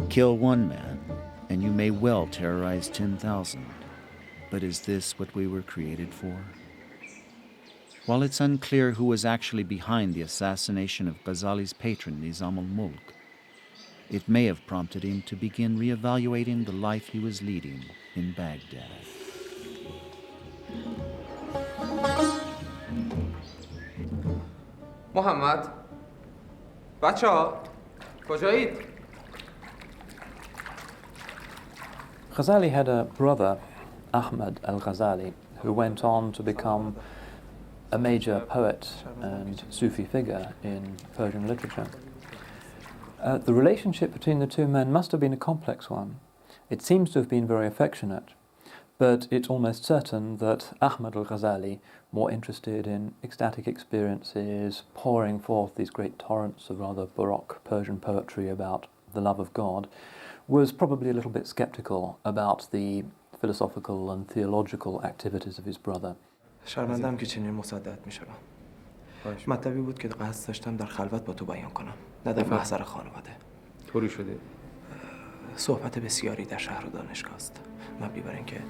Kill one man, and you may well terrorize 10,000. But is this what we were created for? While it's unclear who was actually behind the assassination of Ghazali's patron, Nizam al-Mulk, it may have prompted him to begin reevaluating the life he was leading in Baghdad. محمد بچه‌ها کجایید؟ Ghazali had a brother, Ahmad Al-Ghazali, who went on to become a major poet and Sufi figure in Persian literature. The relationship between the two men must have been a complex one. It seems to have been very affectionate, but it's almost certain that Ahmad Al-Ghazali, more interested in ecstatic experiences, pouring forth these great torrents of rather Baroque Persian poetry about the love of God, was probably a little bit skeptical about the philosophical and theological activities of his brother. شرمنده‌ام که چنین مصدق می‌شوم. مطلبی بود که قصد داشتم در خلوت با تو بیان کنم، نه در محضر خانواده. طوری شده؟ صحبت بسیاری در شهر و دانشگاه است. مبنی بر اینکه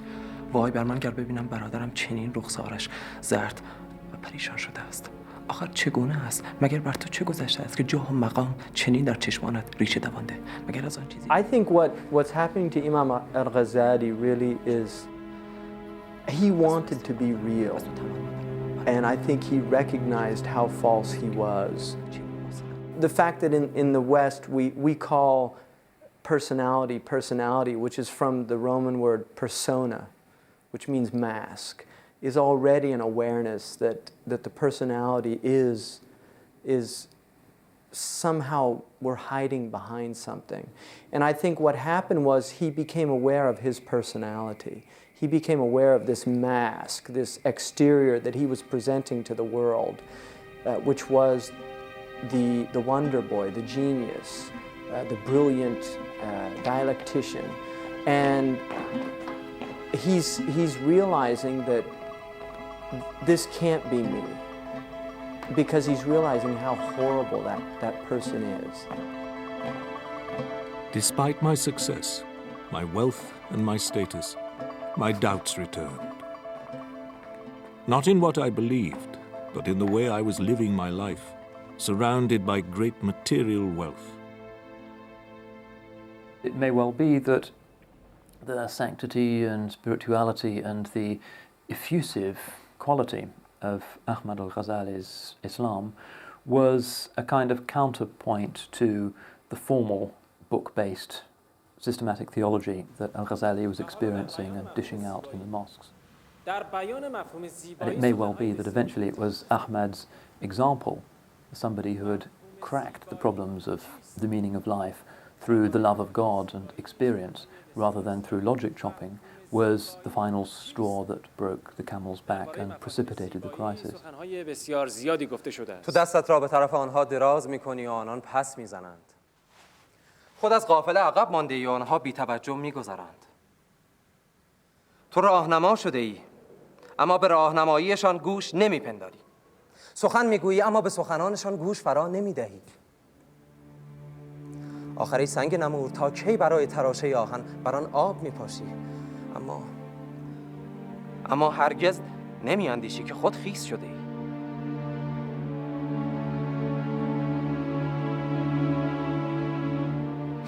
وای بر من گر ببینم برادرم چنین رخسارش زرد و پریشان شده است. آخر چگونه است؟ مگر بر تو چه گذشته است که جاه و مقام چنین در چشمانت ریشه دوانده؟ مگر از آن چیزی؟ I think what's happening to Imam Al-Ghazali really is he wanted to be real. And I think he recognized how false he was. The fact that in the West we call personality, which is from the Roman word persona, which means mask, is already an awareness that the personality is somehow we're hiding behind something. And I think what happened was he became aware of his personality. He became aware of this mask, this exterior that he was presenting to the world, which was the wonder boy, the genius, the brilliant dialectician. And he's realizing that this can't be me, because he's realizing how horrible that person is. Despite my success, my wealth and my status, my doubts returned. Not in what I believed, but in the way I was living my life, surrounded by great material wealth. It may well be that the sanctity and spirituality and the effusive quality of Ahmad al-Ghazali's Islam was a kind of counterpoint to the formal book-based systematic theology that Al-Ghazali was experiencing and dishing out in the mosques. And it may well be that eventually it was Ahmad's example, somebody who had cracked the problems of the meaning of life through the love of God and experience rather than through logic chopping, was the final straw that broke the camel's back and precipitated the crisis. تو دستت را به طرف آنها دراز می‌کنی و آنان پس می‌زنند. خود از قافله عقب مانده ای و آنها بی توجه می‌گذرند. تو راهنما شده ای اما به راهنماییشان گوش نمی‌پنداری. سخن می‌گویی اما به سخنانشان گوش فرا نمی‌دهی. آخری سنگ نمور تا کی برای تراشه آهن بر آن آب می‌پاشی. اما هرگز نمی‌اندیشی که خود خیس شده ای.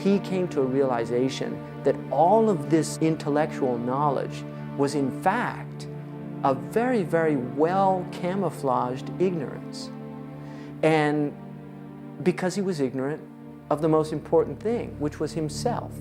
He came to a realization that all of this intellectual knowledge was in fact a very, very well camouflaged ignorance. And because he was ignorant of the most important thing, which was himself.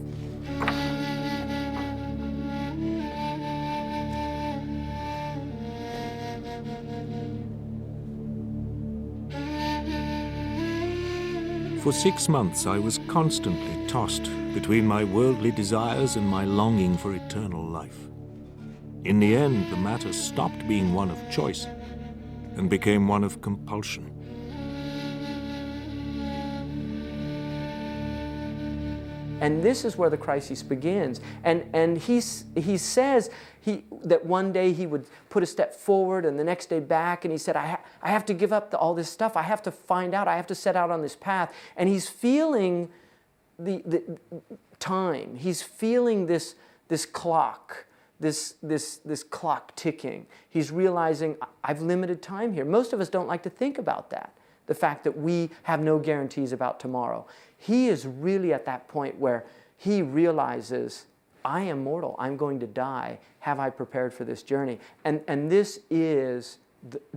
For 6 months, I was constantly tossed between my worldly desires and my longing for eternal life. In the end, the matter stopped being one of choice and became one of compulsion. And this is where the crisis begins. And he says that one day he would put a step forward and the next day back, and he said, I have to give up all this stuff. I have to find out. I have to set out on this path. And he's feeling the time. He's feeling this clock, this clock ticking. He's realizing, I've limited time here. Most of us don't like to think about that, the fact that we have no guarantees about tomorrow. He is really at that point where he realizes, I am mortal, I'm going to die. Have I prepared for this journey? And this is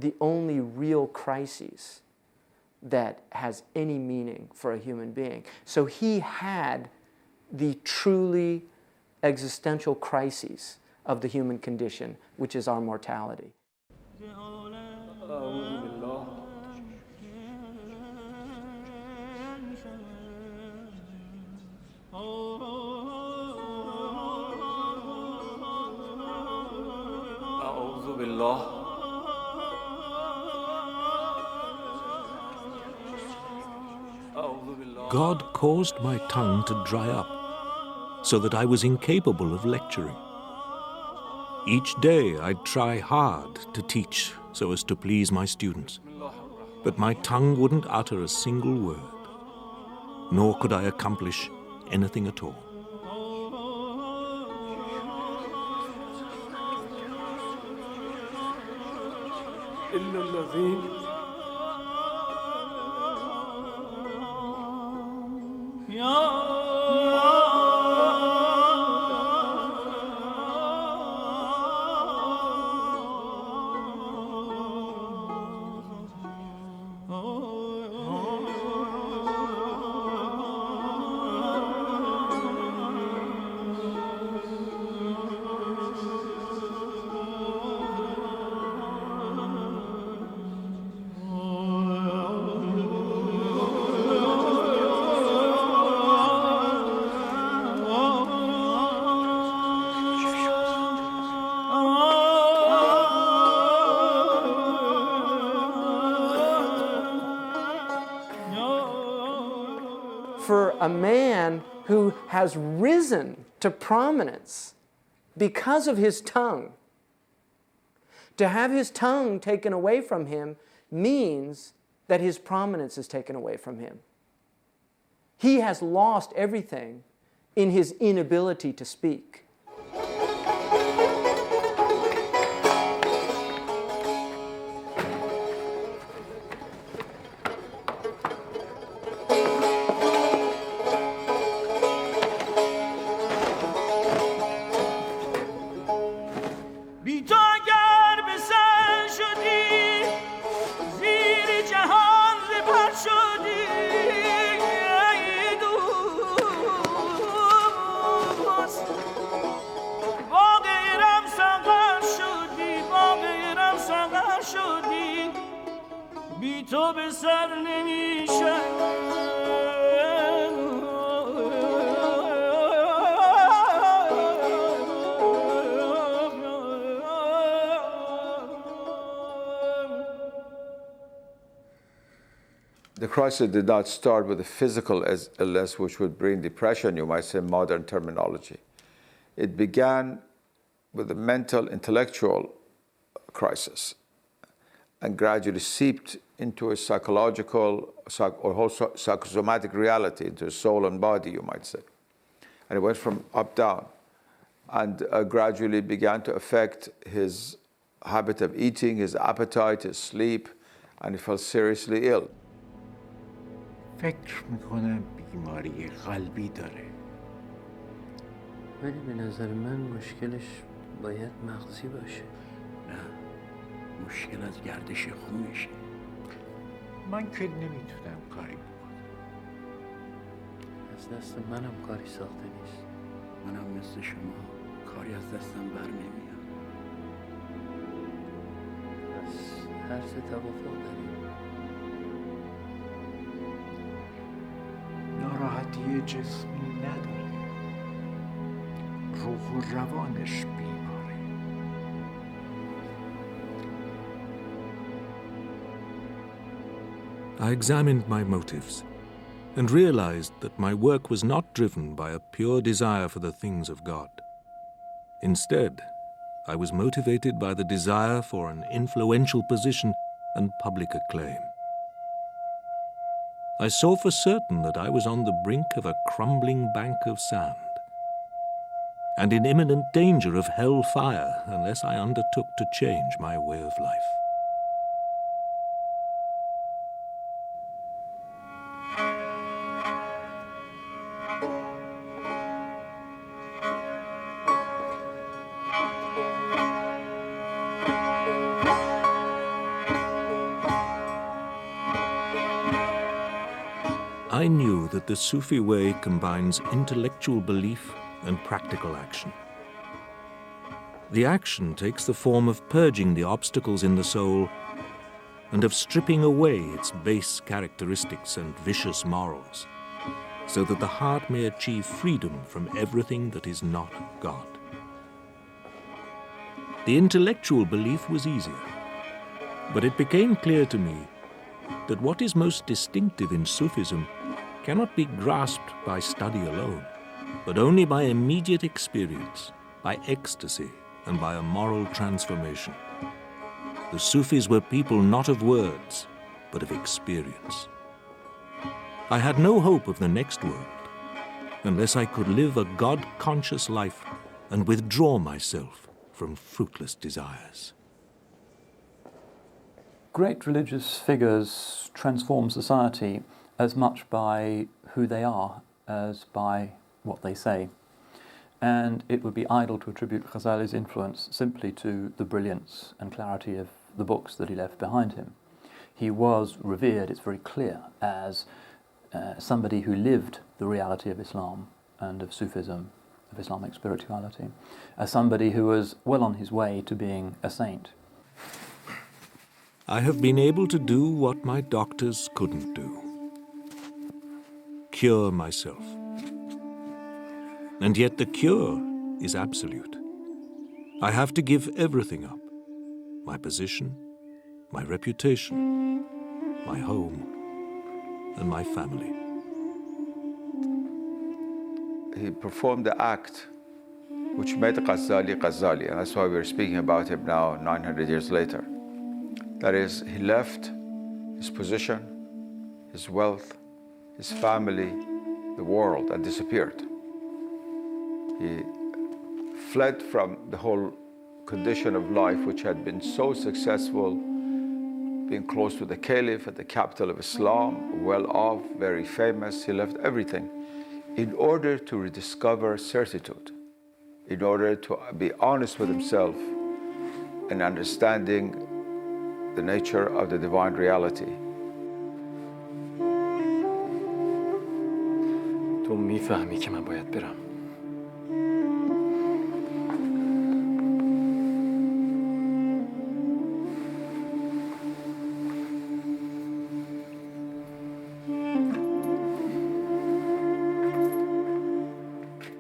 the only real crisis that has any meaning for a human being. So he had the truly existential crises of the human condition, which is our mortality. God caused my tongue to dry up so that I was incapable of lecturing. Each day I'd try hard to teach so as to please my students, but my tongue wouldn't utter a single word, nor could I accomplish anything at all. For a man who has risen to prominence because of his tongue, to have his tongue taken away from him means that his prominence is taken away from him. He has lost everything in his inability to speak. The crisis did not start with a physical illness, which would bring depression, you might say, modern terminology. It began with a mental, intellectual crisis and gradually seeped into a psychological or whole psychosomatic reality, into soul and body, you might say. And it went from up down and gradually began to affect his habit of eating, his appetite, his sleep, and he fell seriously ill. فکر میکنم بیماری قلبی داره. ولی به نظر من مشکلش باید مغزی باشه. نه، مشکل از گردش خونشه. من که نمیتونم کاری بکنم. از دست منم کاری ساخته نیست. منم مثل شما کاری از دستم بر نمیاد. پس هر سه توافق داریم. ناراحتی جسمی نداره. روح و روانش بیماره. I examined my motives and realized that my work was not driven by a pure desire for the things of God. Instead, I was motivated by the desire for an influential position and public acclaim. I saw for certain that I was on the brink of a crumbling bank of sand and in imminent danger of hell fire unless I undertook to change my way of life. I knew that the Sufi way combines intellectual belief and practical action. The action takes the form of purging the obstacles in the soul and of stripping away its base characteristics and vicious morals, so that the heart may achieve freedom from everything that is not God. The intellectual belief was easier, but it became clear to me that what is most distinctive in Sufism cannot be grasped by study alone, but only by immediate experience, by ecstasy, and by a moral transformation. The Sufis were people not of words, but of experience. I had no hope of the next world unless I could live a God-conscious life and withdraw myself from fruitless desires. Great religious figures transform society as much by who they are as by what they say. And it would be idle to attribute Ghazali's influence simply to the brilliance and clarity of the books that he left behind him. He was revered, it's very clear, as somebody who lived the reality of Islam and of Sufism, of Islamic spirituality, as somebody who was well on his way to being a saint. I have been able to do what my doctors couldn't do: cure myself. And yet the cure is absolute. I have to give everything up: my position, my reputation, my home, and my family. He performed the act which made Ghazali Ghazali, and that's why we're speaking about him now, 900 years later. That is, he left his position, his wealth, his family, the world, and disappeared. He fled from the whole condition of life which had been so successful, being close to the Caliph at the capital of Islam, well off, very famous. He left everything in order to rediscover certitude, in order to be honest with himself and understanding the nature of the divine reality. تو میفهمی که من باید برم.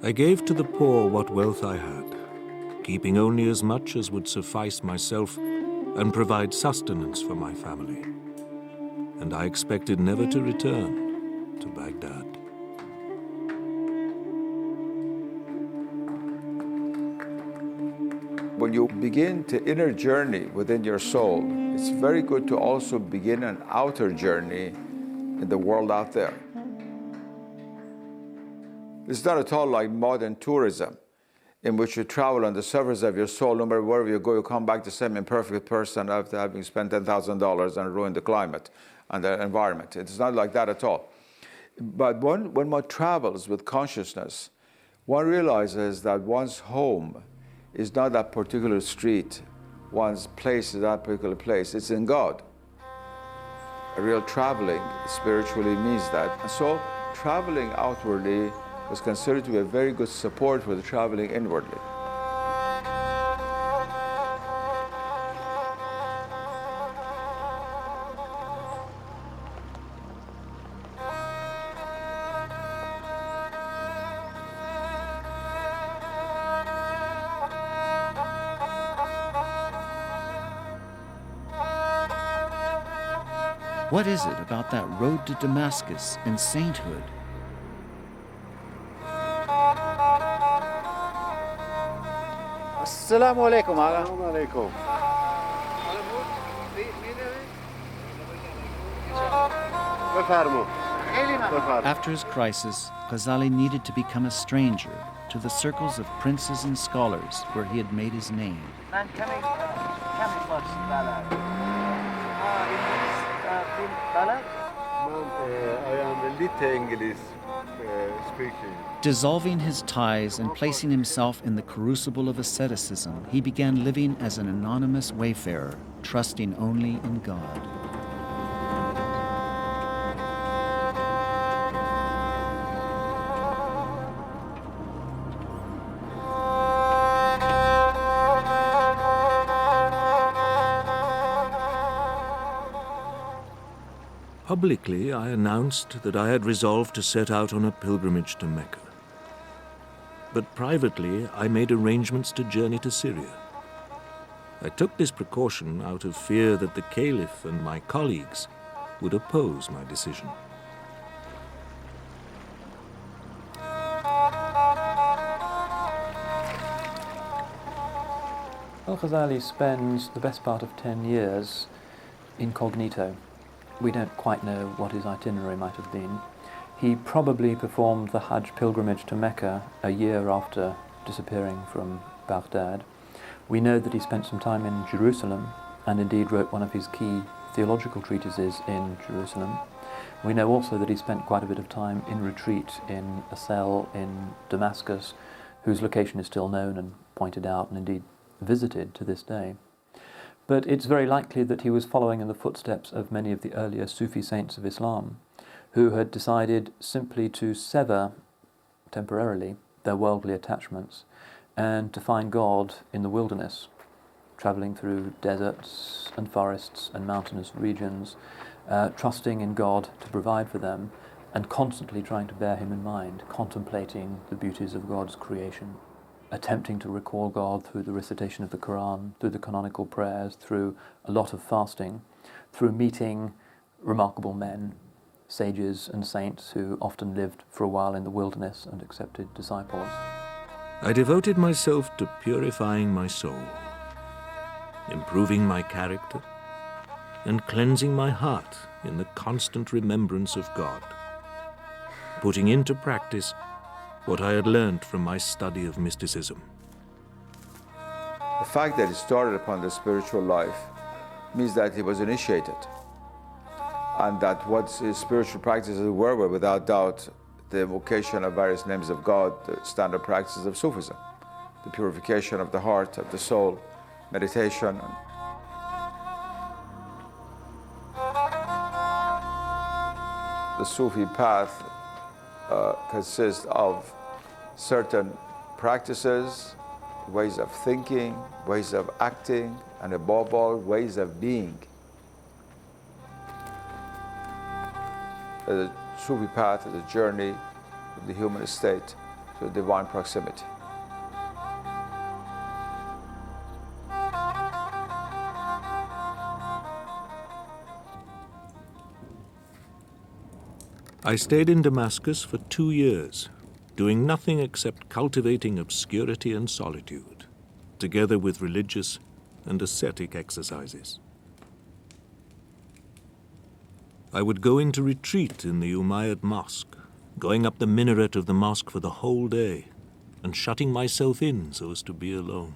I gave to the poor what wealth I had, keeping only as much as would suffice myself and provide sustenance for my family. and I expected never to return to Baghdad. When you begin the inner journey within your soul, it's very good to also begin an outer journey in the world out there. It's not at all like modern tourism, in which you travel on the surface of your soul. No matter wherever you go, you come back the same imperfect person after having spent $10,000 and ruined the climate and the environment. It's not like that at all. But when one travels with consciousness, one realizes that one's home is not that particular street, one's place is that particular place, it's in God. A real traveling spiritually means that. And so traveling outwardly was considered to be a very good support for the traveling inwardly. What is it about that road to Damascus and sainthood? Assalamu alaikum. Assalamu alaikum. After his crisis, Ghazali needed to become a stranger to the circles of princes and scholars where he had made his name. I am a little English speaking. Dissolving his ties and placing himself in the crucible of asceticism, he began living as an anonymous wayfarer, trusting only in God. Publicly, I announced that I had resolved to set out on a pilgrimage to Mecca. But privately, I made arrangements to journey to Syria. I took this precaution out of fear that the Caliph and my colleagues would oppose my decision. Al-Ghazali spends the best part of 10 years incognito. We don't quite know what his itinerary might have been. He probably performed the Hajj pilgrimage to Mecca a year after disappearing from Baghdad. We know that he spent some time in Jerusalem and indeed wrote one of his key theological treatises in Jerusalem. We know also that he spent quite a bit of time in retreat in a cell in Damascus, whose location is still known and pointed out and indeed visited to this day. But it's very likely that he was following in the footsteps of many of the earlier Sufi saints of Islam, who had decided simply to sever temporarily their worldly attachments and to find God in the wilderness, traveling through deserts and forests and mountainous regions, trusting in God to provide for them and constantly trying to bear him in mind, contemplating the beauties of God's creation, attempting to recall God through the recitation of the Quran, through the canonical prayers, through a lot of fasting, through meeting remarkable men, sages and saints who often lived for a while in the wilderness and accepted disciples. I devoted myself to purifying my soul, improving my character, and cleansing my heart in the constant remembrance of God, putting into practice what I had learned from my study of mysticism. The fact that he started upon the spiritual life means that he was initiated, and that what his spiritual practices were without doubt the evocation of various names of God, the standard practices of Sufism, the purification of the heart, of the soul, meditation. The Sufi path consists of certain practices, ways of thinking, ways of acting, and above all, ways of being. The Sufi path is a journey of the human state to divine proximity. I stayed in Damascus for 2 years, doing nothing except cultivating obscurity and solitude, together with religious and ascetic exercises. I would go into retreat in the Umayyad Mosque, going up the minaret of the mosque for the whole day, and shutting myself in so as to be alone.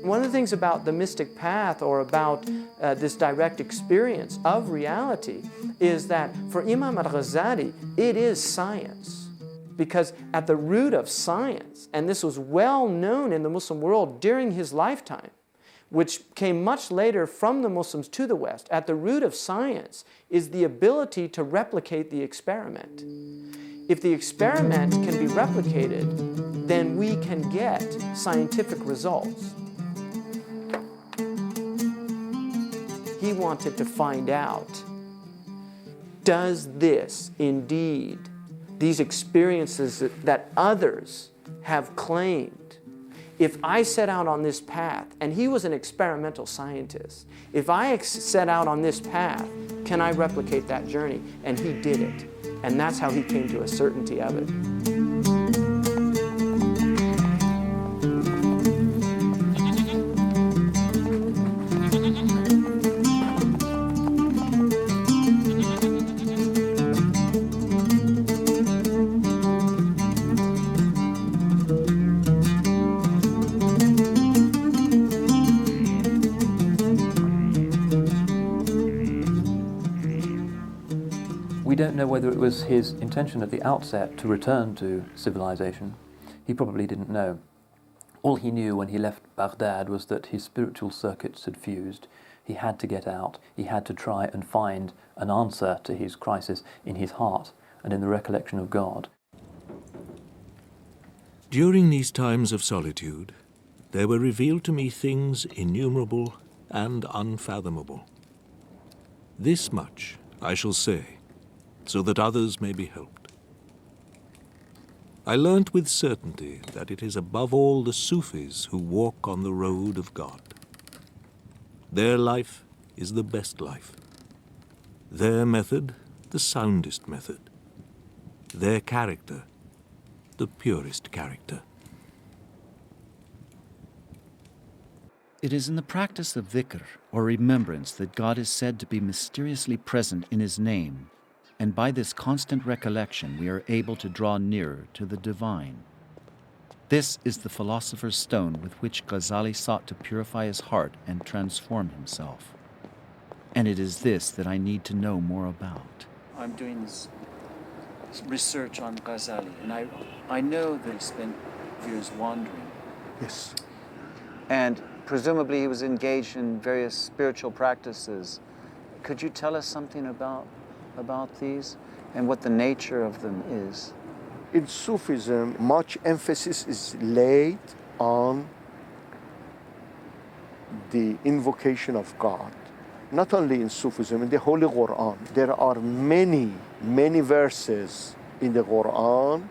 One of the things about the mystic path, or about this direct experience of reality, is that for Imam Al-Ghazali, it is science. Because at the root of science, and this was well known in the Muslim world during his lifetime, which came much later from the Muslims to the West, at the root of science is the ability to replicate the experiment. If the experiment can be replicated, then we can get scientific results. He wanted to find out, does this indeed, these experiences that others have claimed, if I set out on this path, and he was an experimental scientist, if I set out on this path, can I replicate that journey? And he did it. And that's how he came to a certainty of it. We don't know whether it was his intention at the outset to return to civilization. He probably didn't know. All he knew when he left Baghdad was that his spiritual circuits had fused. He had to get out. He had to try and find an answer to his crisis in his heart and in the recollection of God. During these times of solitude, there were revealed to me things innumerable and unfathomable. This much I shall say, so that others may be helped. I learnt with certainty that it is above all the Sufis who walk on the road of God. Their life is the best life. Their method, the soundest method. Their character, the purest character. It is in the practice of dhikr, or remembrance, that God is said to be mysteriously present in His name, and by this constant recollection we are able to draw nearer to the divine. This is the philosopher's stone with which Ghazali sought to purify his heart and transform himself. And it is this that I need to know more about. I'm doing this research on Ghazali, and I know that he spent years wandering. Yes. And presumably he was engaged in various spiritual practices. Could you tell us something about these and what the nature of them is? In Sufism, much emphasis is laid on the invocation of God. Not only in Sufism, in the Holy Quran, there are many, many verses in the Quran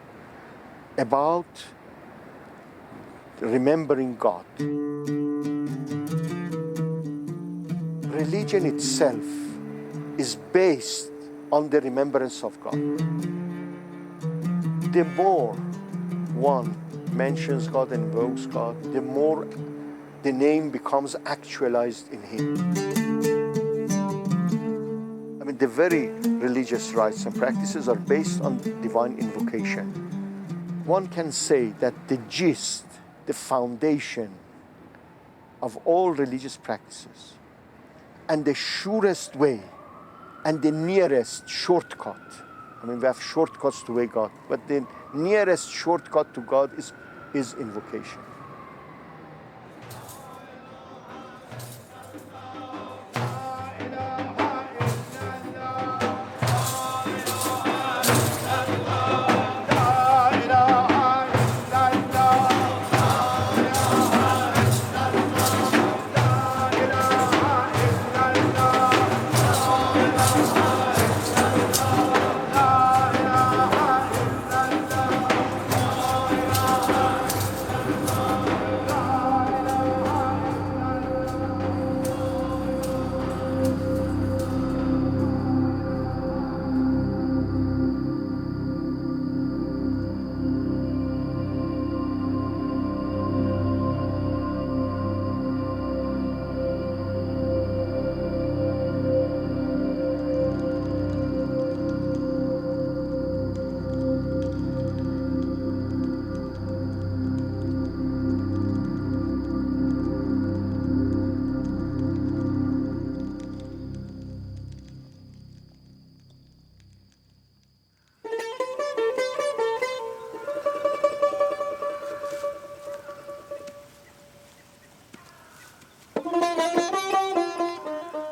about remembering God. Religion itself is based on the remembrance of God. The more one mentions God and invokes God, the more the name becomes actualized in him. I mean, the very religious rites and practices are based on divine invocation. One can say that the gist, the foundation of all religious practices, and the surest way and the nearest shortcut. I mean, we have shortcuts to God, but the nearest shortcut to God is invocation.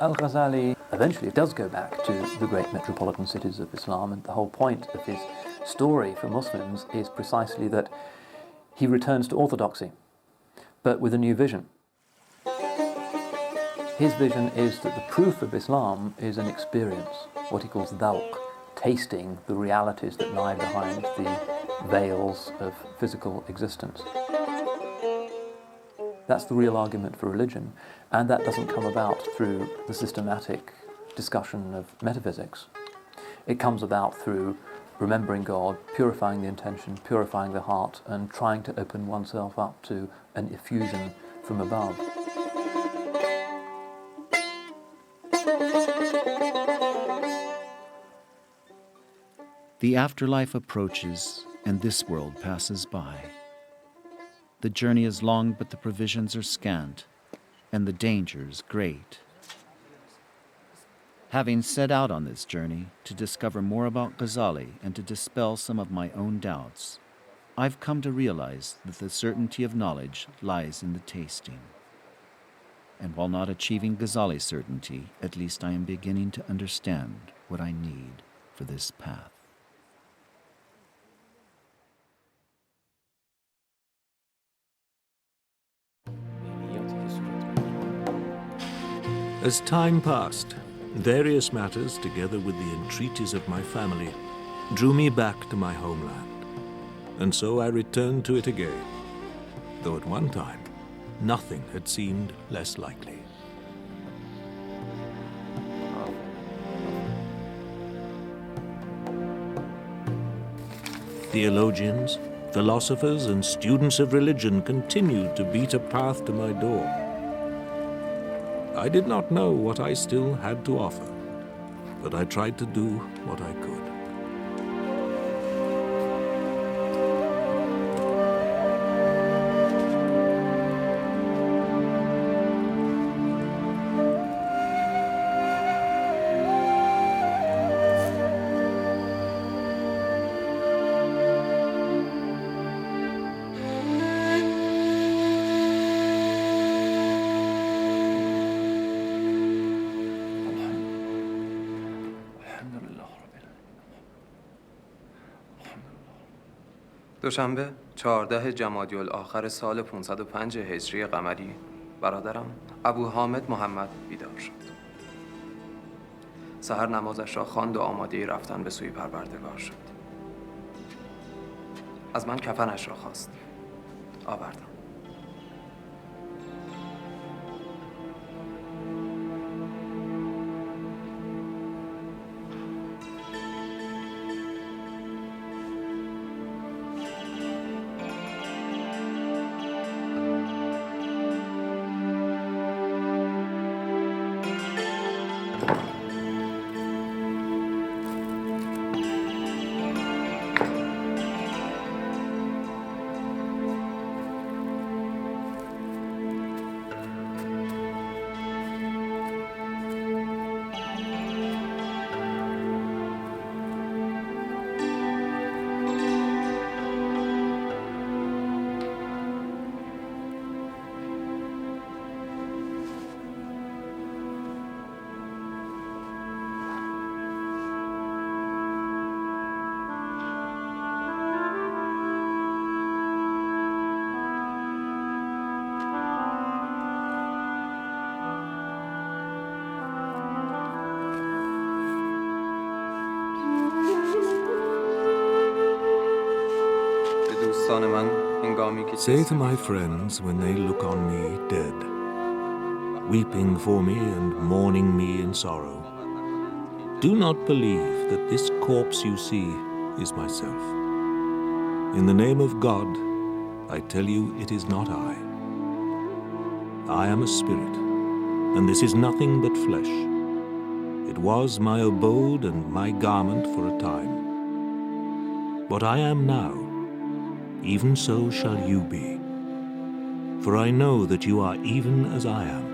Al-Ghazali eventually does go back to the great metropolitan cities of Islam, and the whole point of his story for Muslims is precisely that he returns to orthodoxy, but with a new vision. His vision is that the proof of Islam is an experience, what he calls dhawq, tasting the realities that lie behind the veils of physical existence. That's the real argument for religion, and that doesn't come about through the systematic discussion of metaphysics. It comes about through remembering God, purifying the intention, purifying the heart, and trying to open oneself up to an effusion from above. The afterlife approaches, and this world passes by. The journey is long, but the provisions are scant, and the dangers great. Having set out on this journey to discover more about Ghazali and to dispel some of my own doubts, I've come to realize that the certainty of knowledge lies in the tasting. And while not achieving Ghazali's certainty, at least I am beginning to understand what I need for this path. As time passed, various matters, together with the entreaties of my family, drew me back to my homeland. And so I returned to it again, though at one time, nothing had seemed less likely. Theologians, philosophers, and students of religion continued to beat a path to my door. I did not know what I still had to offer, but I tried to do what I could. دوشنبه 14 جمادی الاخر سال 505 هجری قمری برادرم ابو حامد محمد بیدار شد. سحر نمازش را خواند و آماده رفتن به سوی پروردگار شد. از من کفنش را خواست. آوردم. Say to my friends when they look on me dead, weeping for me and mourning me in sorrow, do not believe that this corpse you see is myself. In the name of God, I tell you it is not I. I am a spirit, and this is nothing but flesh. It was my abode and my garment for a time. What I am now, even so shall you be. For I know that you are even as I am.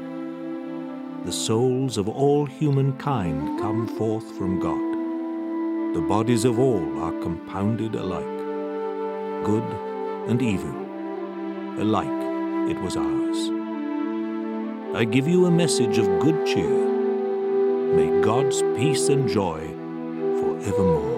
The souls of all humankind come forth from God. The bodies of all are compounded alike. Good and evil, alike it was ours. I give you a message of good cheer. May God's peace and joy forevermore.